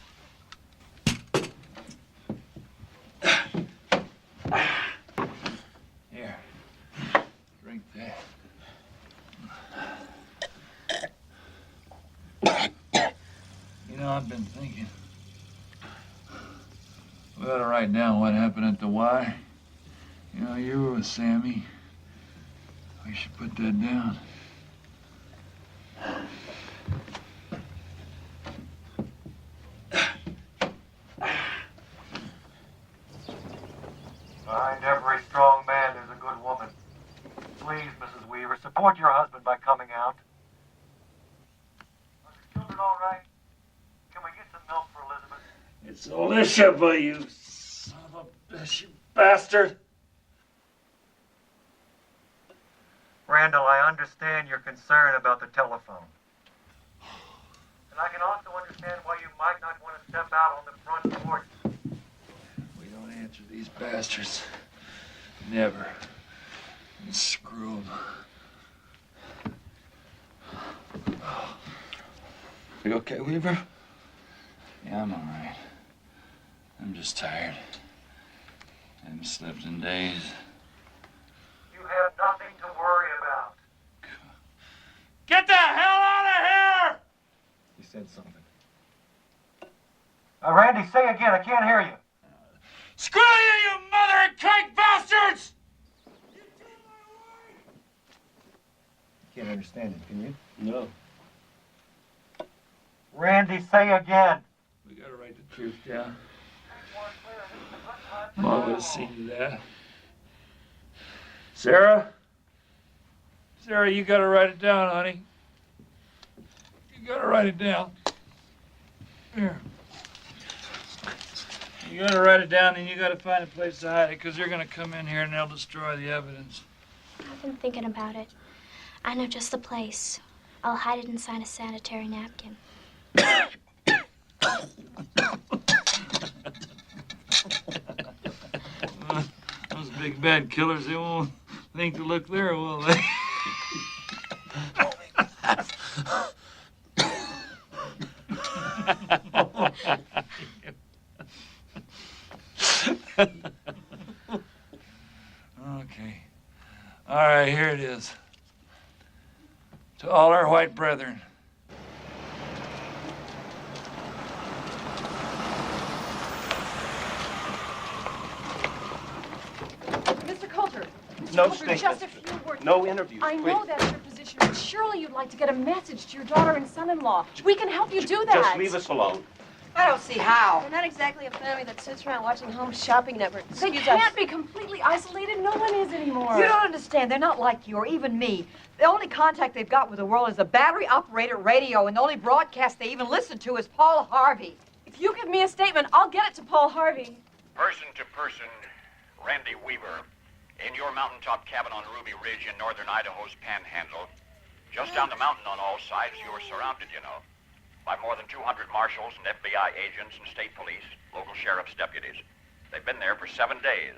Speaker 22: Here. Drink that. You know, I've been thinking. We ought to write down what happened at the Y. You know, you were with Sammy. We should put that down.
Speaker 5: Behind every strong man there's a good woman. Please, Mrs. Weaver, support your husband by coming out. Are the children all right? Can we get some milk for Elizabeth?
Speaker 18: It's Alicia, but you son of a bitch, you bastard.
Speaker 5: Randall, I understand your concern about the telephone. And I can also understand why you might not want to step out on the front porch.
Speaker 22: We don't answer these bastards. Never. And screw them.
Speaker 10: You okay, Weaver?
Speaker 22: Yeah, I'm all right. I'm just tired. Haven't slept in days.
Speaker 5: You have nothing to worry about.
Speaker 20: Get the hell out of here!
Speaker 22: He said something.
Speaker 5: Randy, say again. I can't hear you.
Speaker 20: Screw you, you mother and cake bastards!
Speaker 22: Can't understand it, can you?
Speaker 10: No.
Speaker 5: Randy, say again.
Speaker 22: We gotta write the truth down. Mom would have seen to that. Sarah? Sarah, you gotta write it down, honey. You gotta write it down. Here. You gotta write it down and you gotta find a place to hide it, because they're gonna come in here and they'll destroy the evidence.
Speaker 4: I've been thinking about it. I know just the place. I'll hide it inside a sanitary napkin.
Speaker 22: Those big bad killers, they won't think to look there, will they?
Speaker 20: Okay. All right, here it is. To all our white brethren.
Speaker 2: Mr. Coulter. Mr.
Speaker 9: No
Speaker 2: Coulter,
Speaker 9: statements.
Speaker 2: just a few words.
Speaker 9: No interviews,
Speaker 2: I know
Speaker 9: please.
Speaker 2: that's your position, but surely you'd like to get a message to your daughter and son-in-law. We can help you do that.
Speaker 9: Just leave us alone.
Speaker 7: I don't see how. They're not exactly a family that sits around watching Home Shopping Network.
Speaker 2: They
Speaker 7: Excuse
Speaker 2: can't
Speaker 7: us.
Speaker 2: be completely isolated. No one is anymore.
Speaker 17: You don't understand. They're not like you or even me. The only contact they've got with the world is a battery-operated radio, and the only broadcast they even listen to is Paul Harvey.
Speaker 2: If you give me a statement, I'll get it to Paul Harvey.
Speaker 11: Person to person, Randy Weaver, in your mountaintop cabin on Ruby Ridge in northern Idaho's Panhandle. Just down the mountain on all sides, you are surrounded, you know, by more than 200 marshals and FBI agents and state police, local sheriff's deputies. They've been there for 7 days,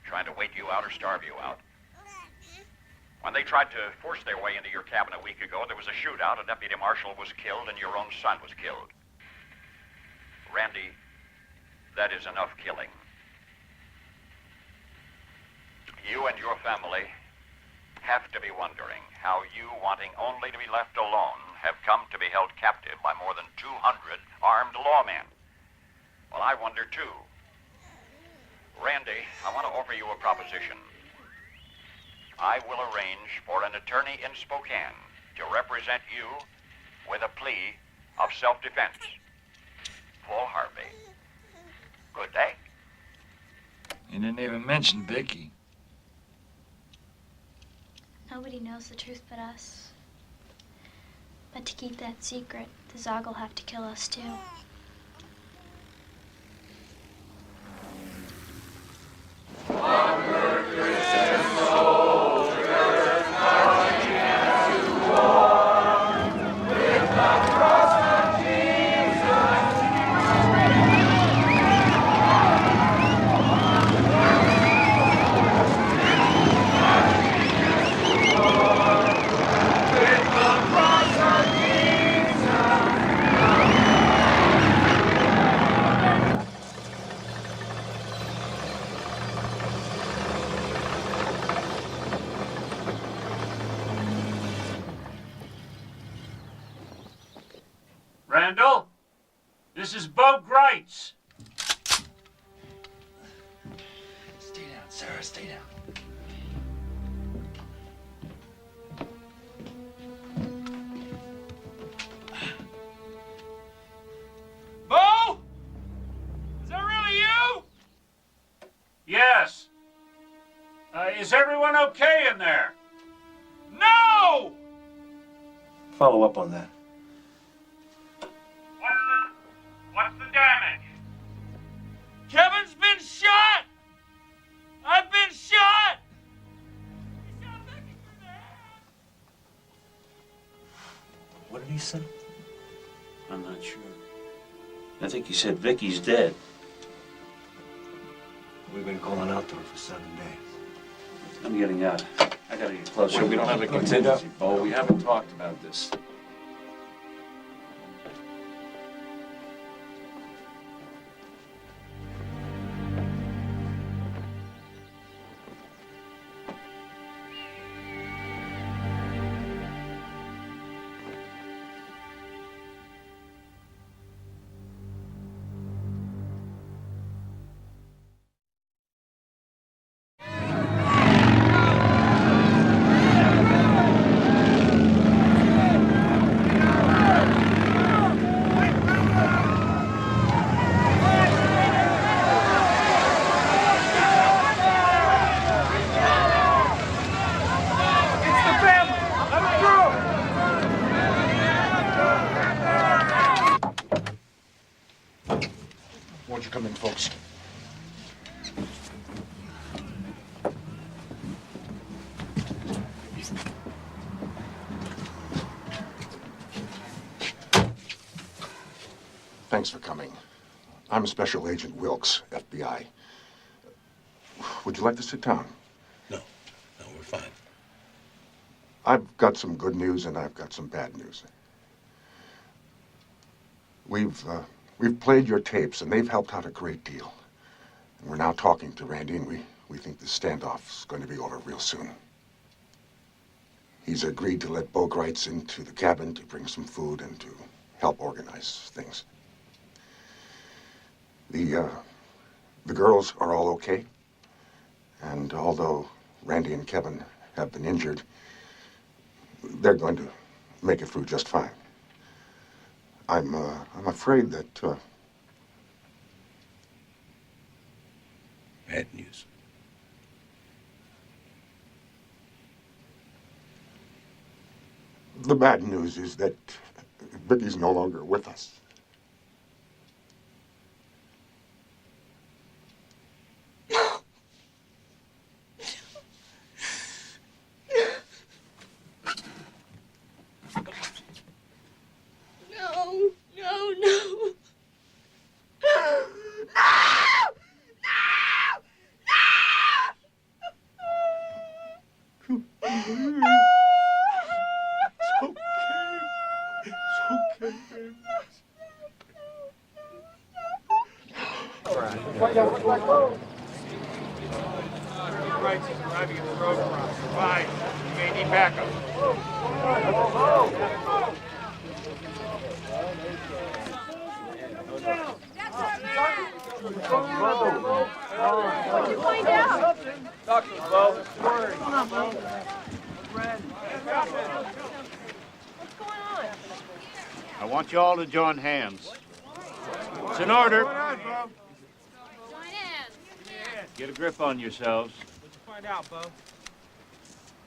Speaker 11: trying to wait you out or starve you out. When they tried to force their way into your cabin a week ago, there was a shootout, a deputy marshal was killed, and your own son was killed. Randy, that is enough killing. You and your family have to be wondering how you, wanting only to be left alone, have come to be held captive by more than 200 armed lawmen. Well, I wonder too. Randy, I want to offer you a proposition. I will arrange for an attorney in Spokane to represent you with a plea of self-defense. Paul Harvey. Good day.
Speaker 20: You didn't even mention Vicky.
Speaker 4: Nobody knows the truth but us. But to keep that secret, the Zog will have to kill us too.
Speaker 20: Randall, this is Bo Greitz. Stay down, Sarah, stay down. Bo? Is that really you? Yes. Is everyone okay in there? No!
Speaker 15: Follow up on that.
Speaker 20: What's the damage? Kevin's been shot! I've been shot!
Speaker 15: What did he say? I'm not sure. I think he said Vicky's dead. We've been calling out to her for 7 days. I'm getting out. I gotta get closer.
Speaker 25: Wait, we don't have a contingency, Bo. We haven't talked about this.
Speaker 12: Won't you come in, folks? Thanks for coming. I'm Special Agent Wilkes, FBI. Would you like to sit down?
Speaker 9: No, we're fine.
Speaker 12: I've got some good news and I've got some bad news. We've played your tapes, and they've helped out a great deal. And we're now talking to Randy, and we think the standoff's going to be over real soon. He's agreed to let Bogreitz into the cabin to bring some food and to help organize things. The girls are all okay. And although Randy and Kevin have been injured, they're going to make it through just fine. I'm afraid that,
Speaker 3: Bad news.
Speaker 12: the bad news is that Vicky's no longer with us.
Speaker 8: No, no, no.
Speaker 20: Right, driving in the road cross. Fine. You may need backup.
Speaker 8: What'd you find out?
Speaker 20: Talk to us, Bo.
Speaker 8: Come on, Bo. What's going on?
Speaker 20: I want you all to join hands. It's an order. Get a grip on yourselves.
Speaker 15: What'd you find out, Bo?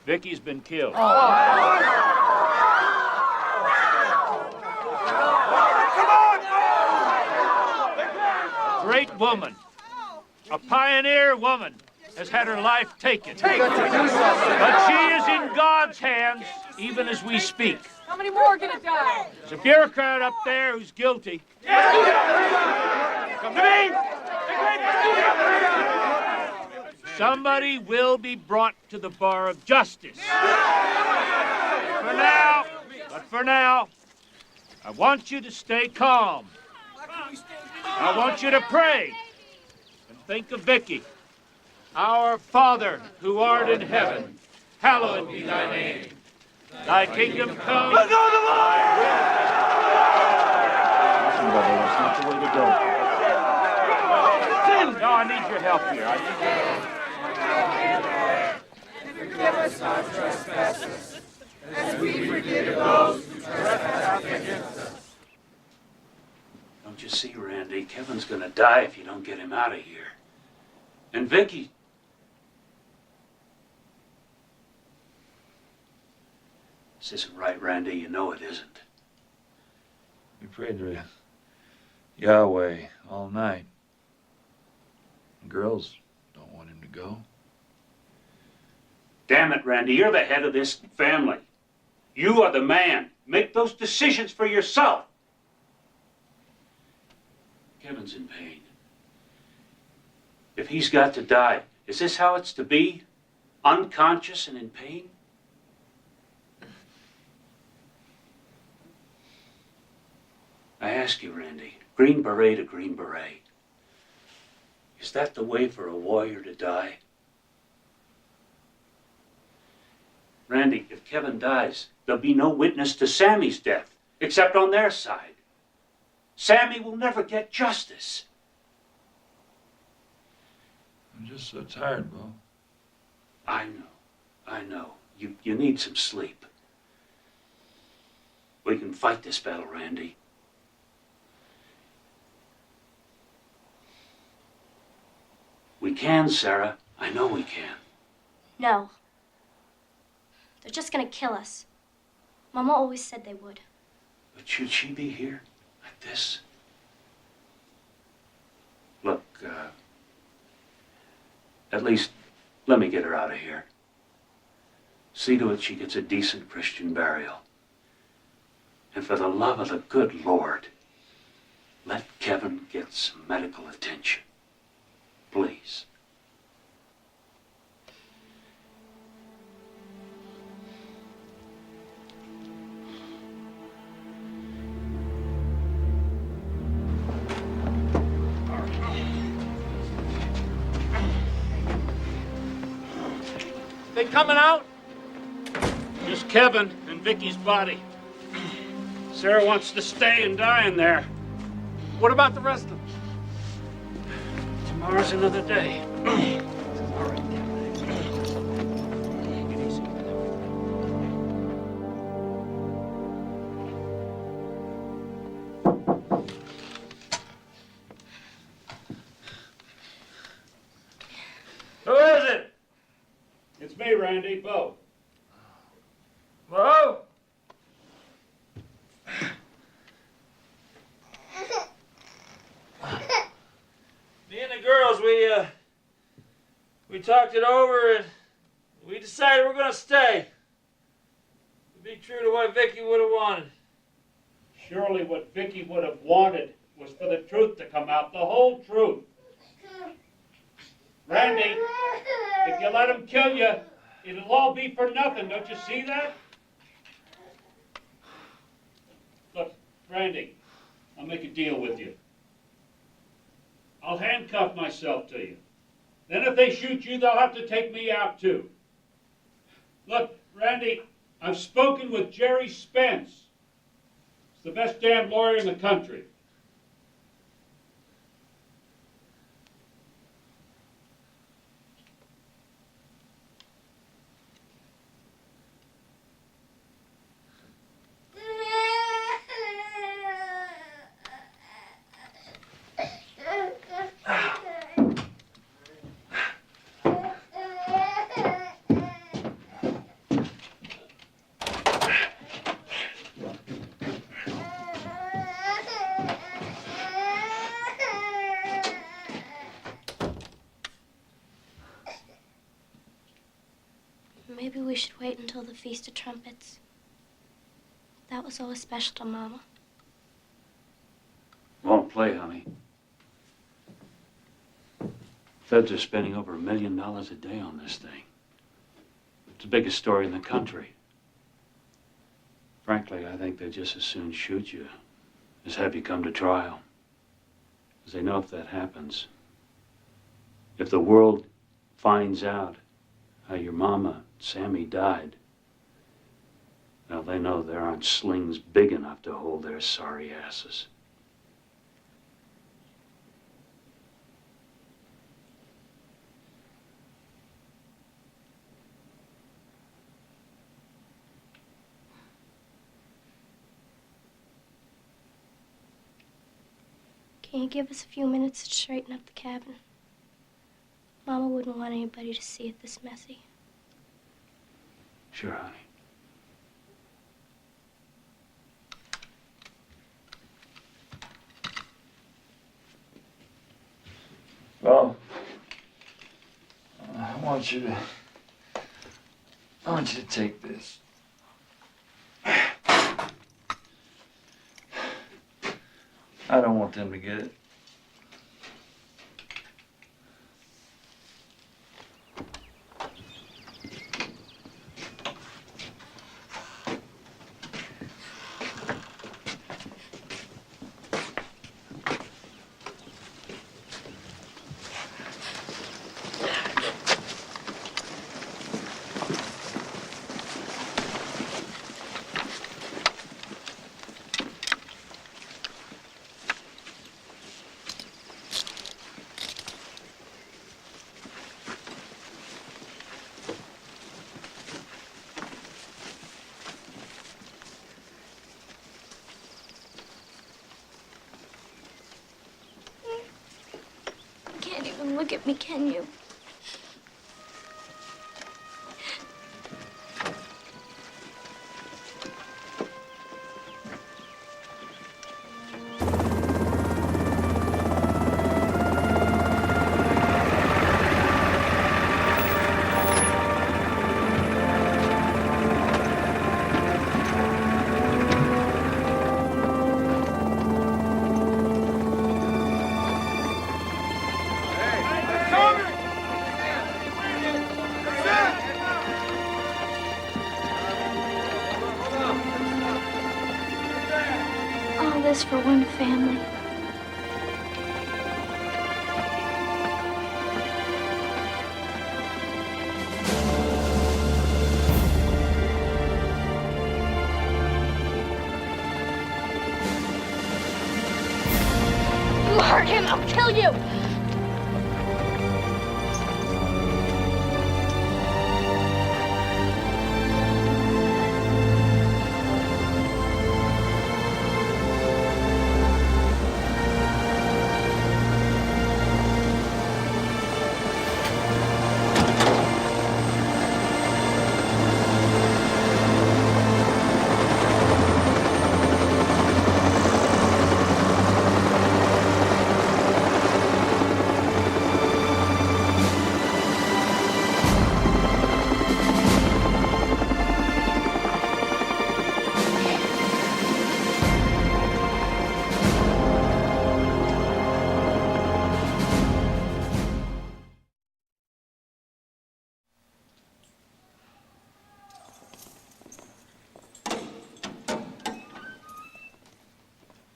Speaker 20: Vicky's been killed. Great woman, a pioneer woman, has had her life taken. But she is in God's hands, even as we speak.
Speaker 2: How many more are gonna die?
Speaker 20: There's a bureaucrat up there who's guilty. Come to me! Somebody will be brought to the bar of justice. For now, I want you to stay calm. I want you to pray and think of Vicky. Our Father, who art in heaven, hallowed be thy name. Thy kingdom come. Let's go to the
Speaker 18: That's not the way to go.
Speaker 20: No, I need your help here.
Speaker 8: Forgive us our trespasses, as we forgive those who trespass against us.
Speaker 3: Don't you see, Randy? Kevin's gonna die if you don't get him out of here. And Vicky... This isn't right, Randy. You know it isn't.
Speaker 20: We prayed to Yahweh all night. The girls don't want him to go.
Speaker 3: Damn it, Randy. You're the head of this family. You are the man. Make those decisions for yourself. Kevin's in pain. If he's got to die, is this how it's to be? Unconscious and in pain? I ask you, Randy, Green Beret to Green Beret. Is that the way for a warrior to die? Randy, if Kevin dies, there'll be no witness to Sammy's death, except on their side. Sammy will never get justice.
Speaker 20: I'm just so tired, Bo.
Speaker 3: I know. You need some sleep. We can fight this battle, Randy. We can, Sarah. I know we can.
Speaker 4: No. They're just gonna kill us. Mama always said they would.
Speaker 3: But should she be here? Like this? Look, at least let me get her out of here. See to it she gets a decent Christian burial. And for the love of the good Lord, let Kevin get some medical attention. Please.
Speaker 20: They coming out? Just Kevin and Vicky's body. Sarah wants to stay and die in there.
Speaker 15: What about the rest of them?
Speaker 20: Tomorrow's another day.
Speaker 15: Who is it?
Speaker 20: It's me, Randy, Bo.
Speaker 15: Bo? Me and the girls, we talked it over and we decided we're gonna stay. To be true to what Vicky would have wanted.
Speaker 20: Surely what Vicky would have wanted was for the truth to come out, the whole truth. Randy, if you let him kill you, it'll all be for nothing. Don't you see that? Look, Randy, I'll make a deal with you. I'll handcuff myself to you. Then if they shoot you, they'll have to take me out too. Look, Randy, I've spoken with Jerry Spence. He's the best damn lawyer in the country.
Speaker 4: Maybe we should wait until the Feast of Trumpets. That was always special to Mama.
Speaker 3: Won't play, honey. Feds are spending over $1 million a day on this thing. It's the biggest story in the country. Frankly, I think they'd just as soon shoot you as have you come to trial. Because they know if that happens, if the world finds out how your mama, Sammy, died, well, they know there aren't slings big enough to hold their sorry asses.
Speaker 4: Can you give us a few minutes to straighten up the cabin? Mama wouldn't want anybody to see it this messy.
Speaker 3: Sure, honey.
Speaker 15: Well, I want you to take this. I don't want them to get it.
Speaker 4: You can't even look at me, can you? All this for one family.
Speaker 2: him, I'll kill you!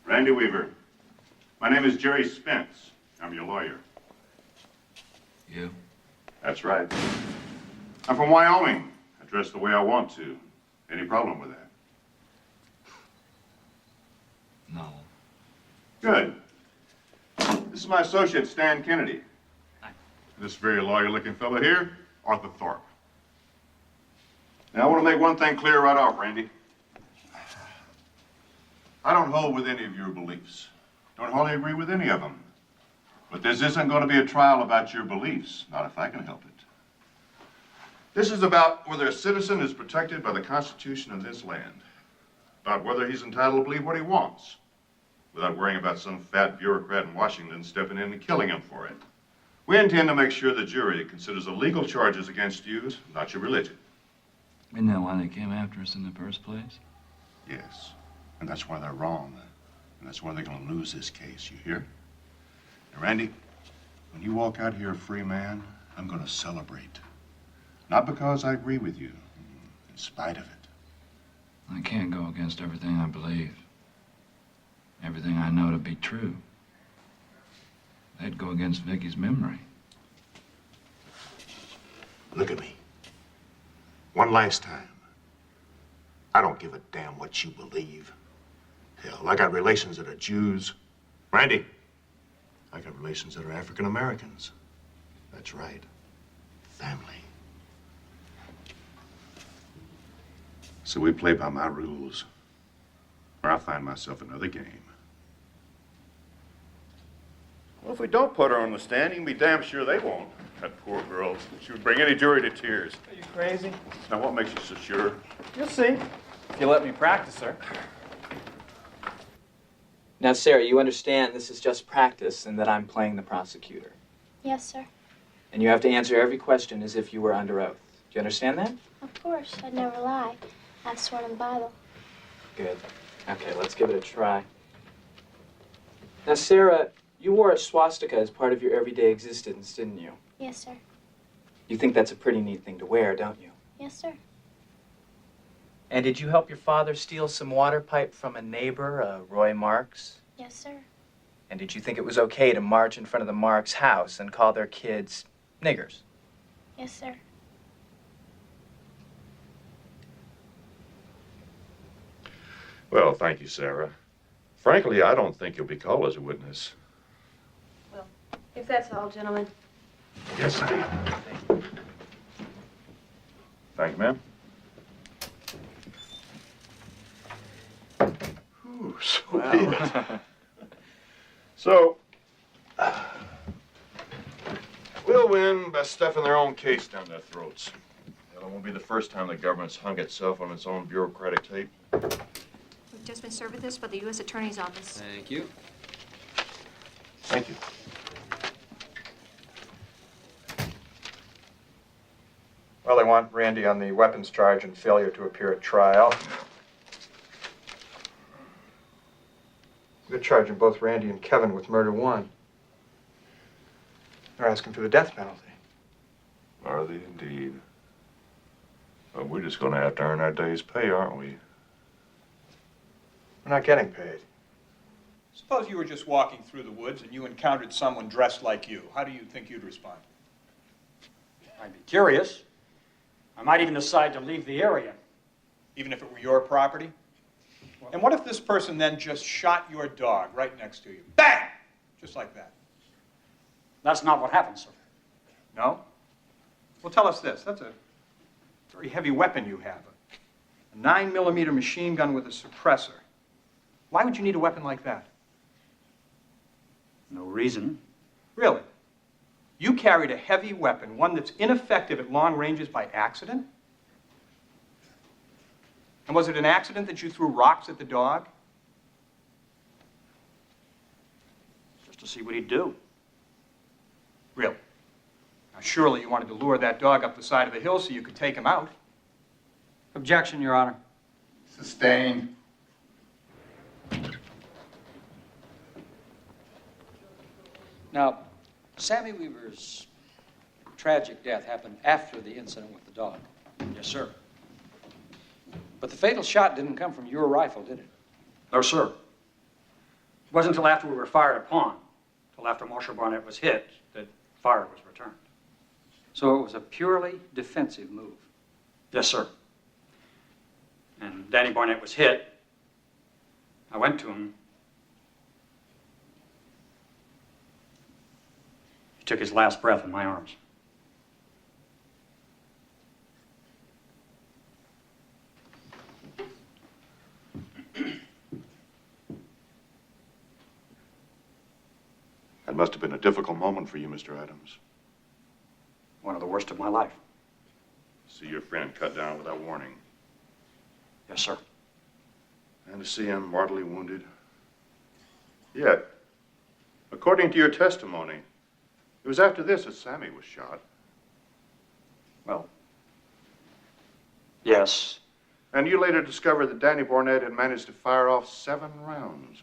Speaker 6: Randy Weaver. My name is Jerry Spence. I'm your lawyer.
Speaker 22: You?
Speaker 6: That's right. I'm from Wyoming. I dress the way I want to. Any problem with that?
Speaker 22: No.
Speaker 6: Good. This is my associate, Stan Kennedy. This very lawyer-looking fellow here, Arthur Thorpe. Now, I want to make one thing clear right off, Randy. I don't hold with any of your beliefs. Don't wholly agree with any of them. But this isn't going to be a trial about your beliefs, not if I can help it. This is about whether a citizen is protected by the Constitution of this land, about whether he's entitled to believe what he wants, without worrying about some fat bureaucrat in Washington stepping in and killing him for it. We intend to make sure the jury considers the legal charges against you, not your religion.
Speaker 22: Isn't that why they came after us in the first place?
Speaker 6: Yes, and that's why they're wrong. And that's why they're going to lose this case, you hear? Now, Randy, when you walk out here a free man, I'm going to celebrate. Not because I agree with you, in spite of it.
Speaker 22: I can't go against everything I believe. Everything I know to be true. That'd go against Vicky's memory.
Speaker 6: Look at me. One last time. I don't give a damn what you believe. Hell, I got relations that are Jews. Randy, I got relations that are African Americans. That's right. Family. So we play by my rules, or I find myself another game. Well, if we don't put her on the stand, you can be damn sure they won't. That poor girl. She would bring any jury to tears.
Speaker 16: Are you crazy?
Speaker 6: Now, what makes you so sure?
Speaker 16: You'll see. If you let me practice, sir.
Speaker 13: Now, Sarah, you understand this is just practice and that I'm playing the prosecutor.
Speaker 4: Yes, sir.
Speaker 13: And you have to answer every question as if you were under oath. Do you understand that?
Speaker 4: Of course. I'd never lie. I've sworn in the Bible.
Speaker 13: Good. Okay, let's give it a try. Now, Sarah, you wore a swastika as part of your everyday existence, didn't you?
Speaker 4: Yes, sir.
Speaker 13: You think that's a pretty neat thing to wear, don't you?
Speaker 4: Yes, sir.
Speaker 13: And did you help your father steal some water pipe from a neighbor, Roy Marks?
Speaker 4: Yes, sir.
Speaker 13: And did you think it was okay to march in front of the Marks' house and call their kids niggers?
Speaker 4: Yes, sir.
Speaker 6: Well, thank you, Sarah. Frankly, I don't think you'll be called as a witness.
Speaker 7: Well, if that's all, gentlemen.
Speaker 6: Yes, indeed. Thank you, ma'am. Whew, so be it. So, we'll win by stuffing their own case down their throats. Well, it won't be the first time the government's hung itself on its own bureaucratic tape.
Speaker 19: We've just been served with this by the U.S. Attorney's Office.
Speaker 22: Thank you.
Speaker 6: Thank you.
Speaker 16: Well, they want Randy on the weapons charge and failure to appear at trial. They're charging both Randy and Kevin with murder one. They're asking for the death penalty.
Speaker 6: Are they indeed? Well, we're just going to have to earn our day's pay, aren't we?
Speaker 16: We're not getting paid.
Speaker 23: Suppose you were just walking through the woods and you encountered someone dressed like you. How do you think you'd respond?
Speaker 24: I'd be curious. I might even decide to leave the area.
Speaker 23: Even if it were your property? And what if this person then just shot your dog right next to you? Bang! Just like that.
Speaker 24: That's not what happened, sir.
Speaker 23: No? Well, tell us this. That's a very heavy weapon you have. A 9mm machine gun with a suppressor. Why would you need a weapon like that?
Speaker 24: No reason.
Speaker 23: Really? You carried a heavy weapon, one that's ineffective at long ranges, by accident? And was it an accident that you threw rocks at the dog?
Speaker 24: Just to see what he'd do.
Speaker 23: Really? Now, surely you wanted to lure that dog up the side of the hill so you could take him out.
Speaker 24: Objection, Your Honor.
Speaker 6: Sustained.
Speaker 24: Now, Sammy Weaver's tragic death happened after the incident with the dog. Yes, sir. But the fatal shot didn't come from your rifle, did it? No, sir. It wasn't until after we were fired upon, until after Marshal Barnett was hit, that fire was returned. So it was a purely defensive move? Yes, sir. And Danny Barnett was hit. I went to him. He took his last breath in my arms.
Speaker 6: That must have been a difficult moment for you, Mr. Adams.
Speaker 24: One of the worst of my life.
Speaker 6: See your friend cut down without warning.
Speaker 24: Yes, sir.
Speaker 6: And to see him mortally wounded. Yet, according to your testimony, it was after this that Sammy was shot.
Speaker 24: Well, yes.
Speaker 6: And you later discovered that Danny Barnett had managed to fire off 7 rounds.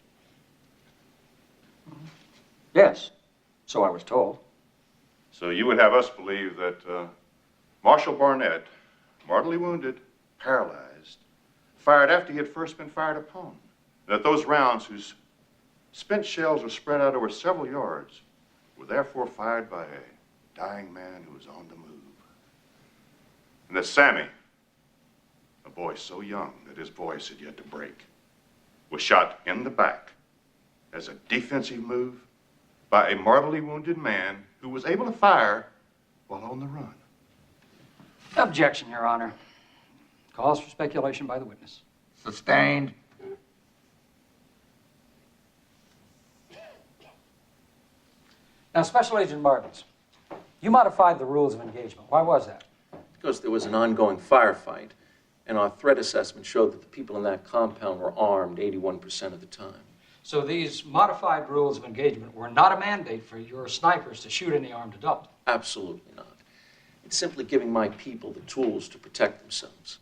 Speaker 24: Yes, so I was told.
Speaker 6: So you would have us believe that Marshal Barnett, mortally wounded, paralyzed, fired after he had first been fired upon. That those rounds, whose spent shells were spread out over several yards, were therefore fired by a dying man who was on the move. And that Sammy, a boy so young that his voice had yet to break, was shot in the back as a defensive move by a mortally wounded man who was able to fire while on the run.
Speaker 24: Objection, Your Honor. Cause for speculation by the witness.
Speaker 1: Sustained.
Speaker 24: Now, Special Agent Martins, you modified the rules of engagement. Why was that?
Speaker 25: Because there was an ongoing firefight, and our threat assessment showed that the people in that compound were armed 81% of the time.
Speaker 24: So these modified rules of engagement were not a mandate for your snipers to shoot any armed adult?
Speaker 25: Absolutely not. It's simply giving my people the tools to protect themselves.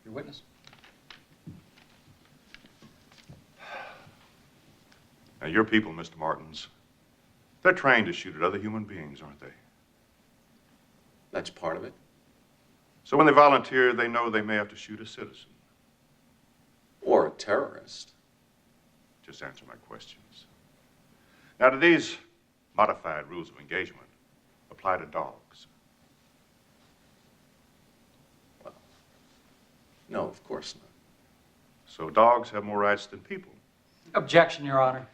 Speaker 24: Your witness?
Speaker 6: Now, your people, Mr. Martins, they're trained to shoot at other human beings, aren't they?
Speaker 25: That's part of it.
Speaker 6: So when they volunteer, they know they may have to shoot a citizen.
Speaker 25: Or a terrorist.
Speaker 6: Just answer my questions. Now, do these modified rules of engagement apply to dogs?
Speaker 25: Well, no, of course not.
Speaker 6: So dogs have more rights than people?
Speaker 24: Objection, Your Honor.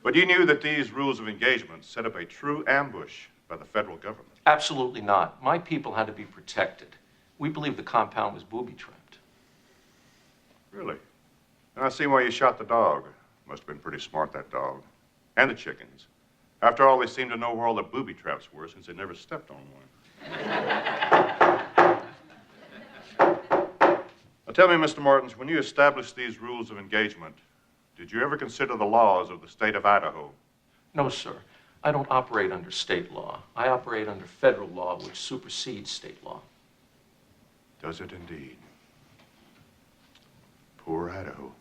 Speaker 6: But you knew that these rules of engagement set up a true ambush by the federal government?
Speaker 25: Absolutely not. My people had to be protected. We believe the compound was booby-trapped.
Speaker 6: Really? And I see why you shot the dog. Must have been pretty smart, that dog. And the chickens. After all, they seem to know where all the booby traps were since they never stepped on one. Now tell me, Mr. Martins, when you established these rules of engagement, did you ever consider the laws of the state of Idaho?
Speaker 25: No, sir. I don't operate under state law. I operate under federal law, which supersedes state law.
Speaker 6: Does it indeed? Poor Idaho.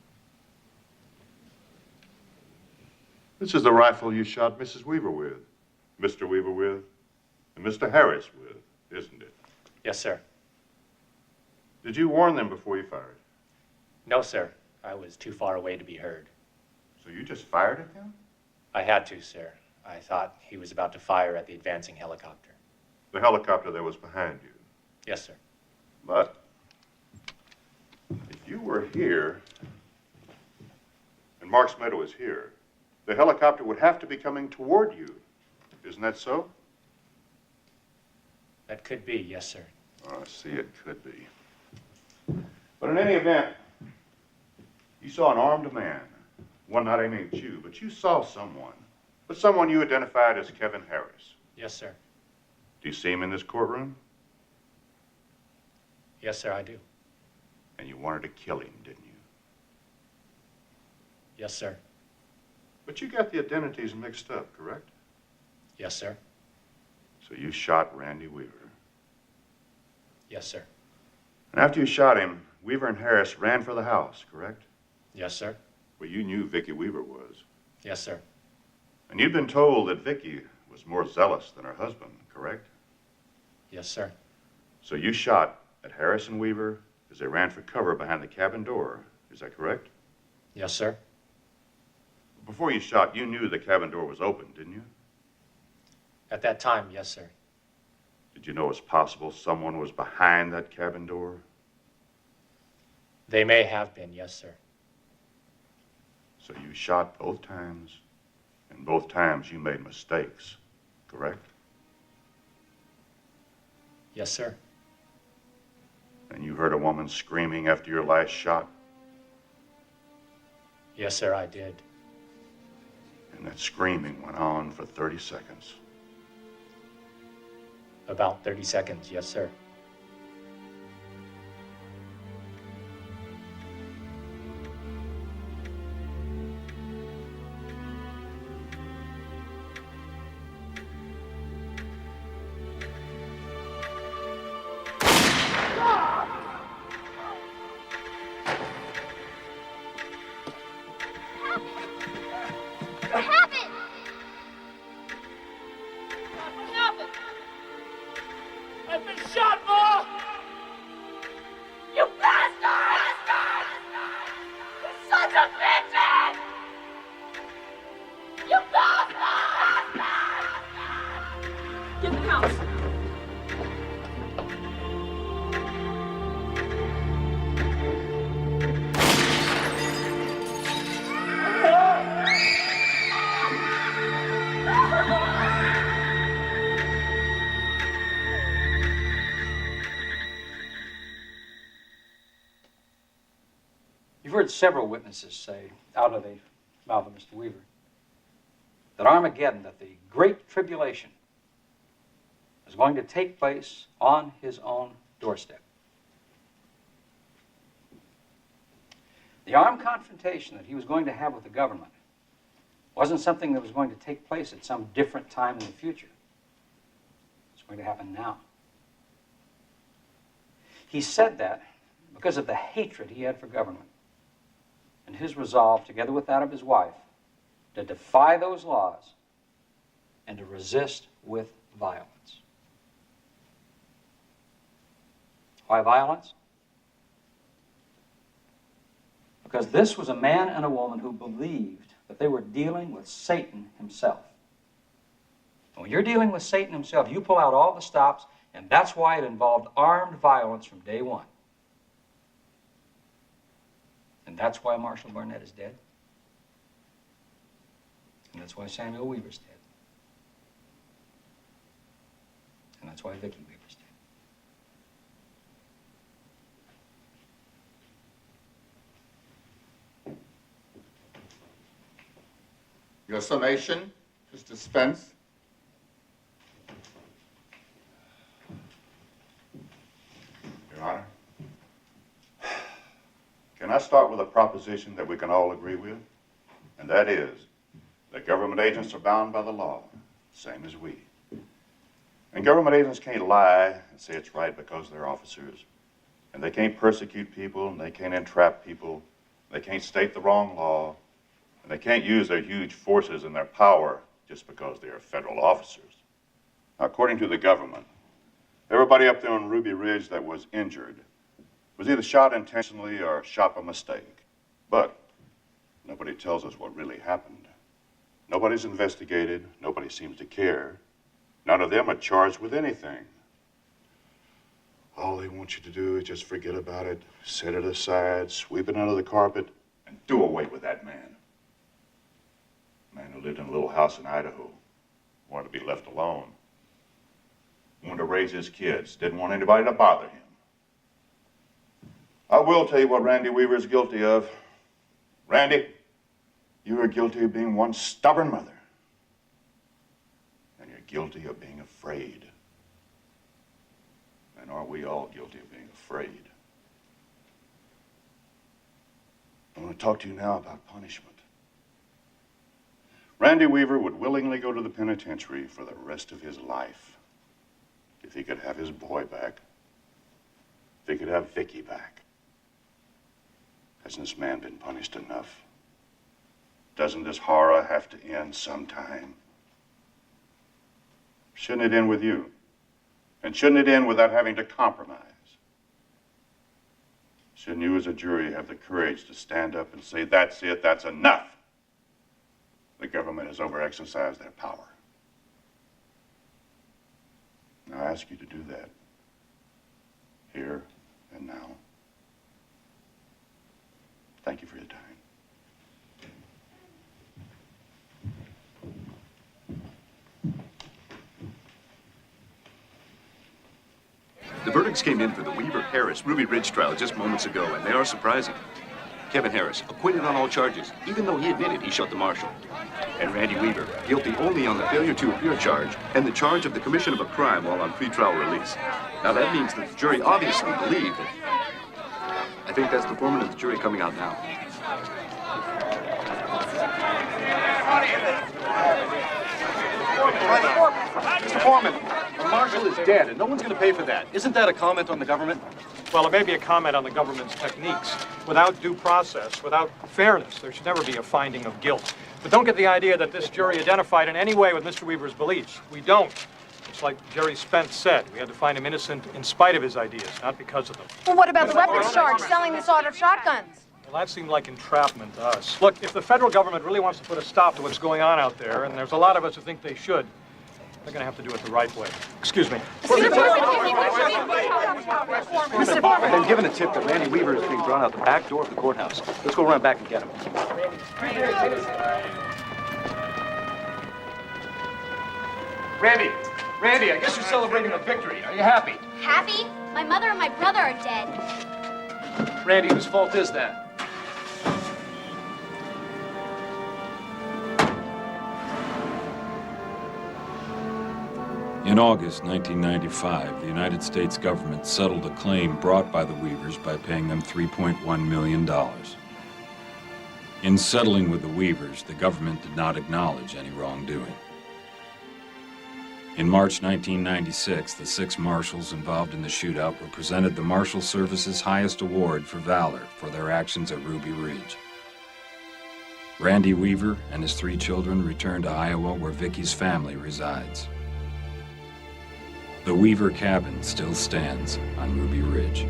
Speaker 6: This is the rifle you shot Mrs. Weaver with, Mr. Weaver with, and Mr. Harris with, isn't it?
Speaker 5: Yes, sir.
Speaker 6: Did you warn them before you fired?
Speaker 5: No, sir. I was too far away to be heard.
Speaker 6: So you just fired at them?
Speaker 5: I had to, sir. I thought he was about to fire at the advancing helicopter.
Speaker 6: The helicopter that was behind you?
Speaker 5: Yes, sir.
Speaker 6: But if you were here and Mark's Meadow is here, the helicopter would have to be coming toward you. Isn't that so?
Speaker 5: That could be, yes, sir.
Speaker 6: Oh, I see, it could be. But in any event, you saw an armed man, one not aiming at you, but you saw someone. But someone you identified as Kevin Harris.
Speaker 5: Yes, sir.
Speaker 6: Do you see him in this courtroom?
Speaker 5: Yes, sir, I do.
Speaker 6: And you wanted to kill him, didn't you?
Speaker 5: Yes, sir.
Speaker 6: But you got the identities mixed up, correct?
Speaker 5: Yes, sir.
Speaker 6: So you shot Randy Weaver.
Speaker 5: Yes, sir.
Speaker 6: And after you shot him, Weaver and Harris ran for the house, correct?
Speaker 5: Yes, sir.
Speaker 6: Well, you knew Vicki Weaver was.
Speaker 5: Yes, sir.
Speaker 6: And you'd been told that Vicki was more zealous than her husband, correct?
Speaker 5: Yes, sir.
Speaker 6: So you shot at Harris and Weaver as they ran for cover behind the cabin door. Is that correct?
Speaker 5: Yes, sir.
Speaker 6: Before you shot, you knew the cabin door was open, didn't you?
Speaker 5: At that time, yes, sir.
Speaker 6: Did you know it's possible someone was behind that cabin door?
Speaker 5: They may have been, yes, sir.
Speaker 6: So you shot both times, and both times you made mistakes, correct?
Speaker 5: Yes, sir.
Speaker 6: And you heard a woman screaming after your last shot?
Speaker 5: Yes, sir, I did.
Speaker 6: And that screaming went on for 30 seconds.
Speaker 5: About 30 seconds, yes, sir.
Speaker 8: What happened? What happened? I've been shot, Ma! You bastard! You sons of bitches! You bastard!
Speaker 2: Get in the house.
Speaker 24: You've heard several witnesses say, out of the mouth of Mr. Weaver, that Armageddon, that the Great Tribulation, is going to take place on his own doorstep. The armed confrontation that he was going to have with the government wasn't something that was going to take place at some different time in the future. It's going to happen now. He said that because of the hatred he had for government and his resolve, together with that of his wife, to defy those laws and to resist with violence. Why violence? Because this was a man and a woman who believed that they were dealing with Satan himself. And when you're dealing with Satan himself, you pull out all the stops, and that's why it involved armed violence from day one. And that's why Marshall Barnett is dead. And that's why Samuel Weaver's dead. And that's why Vicki Weaver's dead.
Speaker 1: Your summation is dispensed.
Speaker 6: Your Honor, can I start with a proposition that we can all agree with? And that is that government agents are bound by the law, same as we. And government agents can't lie and say it's right because they're officers. And they can't persecute people, and they can't entrap people. They can't state the wrong law. And they can't use their huge forces and their power just because they are federal officers. Now, according to the government, everybody up there on Ruby Ridge that was injured was either shot intentionally or shot by mistake. But nobody tells us what really happened. Nobody's investigated. Nobody seems to care. None of them are charged with anything. All they want you to do is just forget about it, set it aside, sweep it under the carpet, and do away with that man. A man who lived in a little house in Idaho, wanted to be left alone. Wanted to raise his kids, didn't want anybody to bother him. I will tell you what Randy Weaver is guilty of. Randy, you are guilty of being one stubborn mother. And you're guilty of being afraid. And aren't we all guilty of being afraid? I want to talk to you now about punishment. Randy Weaver would willingly go to the penitentiary for the rest of his life if he could have his boy back, if he could have Vicky back. Hasn't this man been punished enough? Doesn't this horror have to end sometime? Shouldn't it end with you? And shouldn't it end without having to compromise? Shouldn't you as a jury have the courage to stand up and say, that's it, that's enough? The government has overexercised their power. Now I ask you to do that, here and now. Thank you for your time.
Speaker 10: The verdicts came in for the Weaver-Harris Ruby Ridge trial just moments ago, and they are surprising. Kevin Harris, acquitted on all charges, even though he admitted he shot the marshal. And Randy Weaver, guilty only on the failure to appear charge and the charge of the commission of a crime while on pretrial release. Now that means that the jury obviously believed it. I think that's the foreman of the jury coming out now.
Speaker 9: Mr. Foreman, the marshal is dead, and no one's going to pay for that. Isn't that a comment on the government?
Speaker 23: Well, it may be a comment on the government's techniques. Without due process, without fairness, there should never be a finding of guilt. But don't get the idea that this jury identified in any way with Mr. Weaver's beliefs. We don't. It's like Jerry Spence said, we had to find him innocent in spite of his ideas, not because of them.
Speaker 2: Well, what about the weapons charge, selling this order of shotguns?
Speaker 23: Well, that seemed like entrapment to us. Look, if the federal government really wants to put a stop to what's going on out there, and there's a lot of us who think they should, they're going to have to do it the right way. Excuse me.
Speaker 9: Mr. Foreman! I've been given a tip that Randy Weaver is being drawn out the back door of the courthouse. Let's go run back and get him. Randy, I guess you're celebrating a victory. Are you happy?
Speaker 11: Happy? My mother and my brother are dead.
Speaker 9: Randy, whose fault is that?
Speaker 14: In August 1995, the United States government settled a claim brought by the Weavers by paying them $3.1 million. In settling with the Weavers, the government did not acknowledge any wrongdoing. In March 1996, the 6 marshals involved in the shootout were presented the Marshal Service's highest award for valor for their actions at Ruby Ridge. Randy Weaver and his 3 children returned to Iowa, where Vicky's family resides. The Weaver cabin still stands on Ruby Ridge.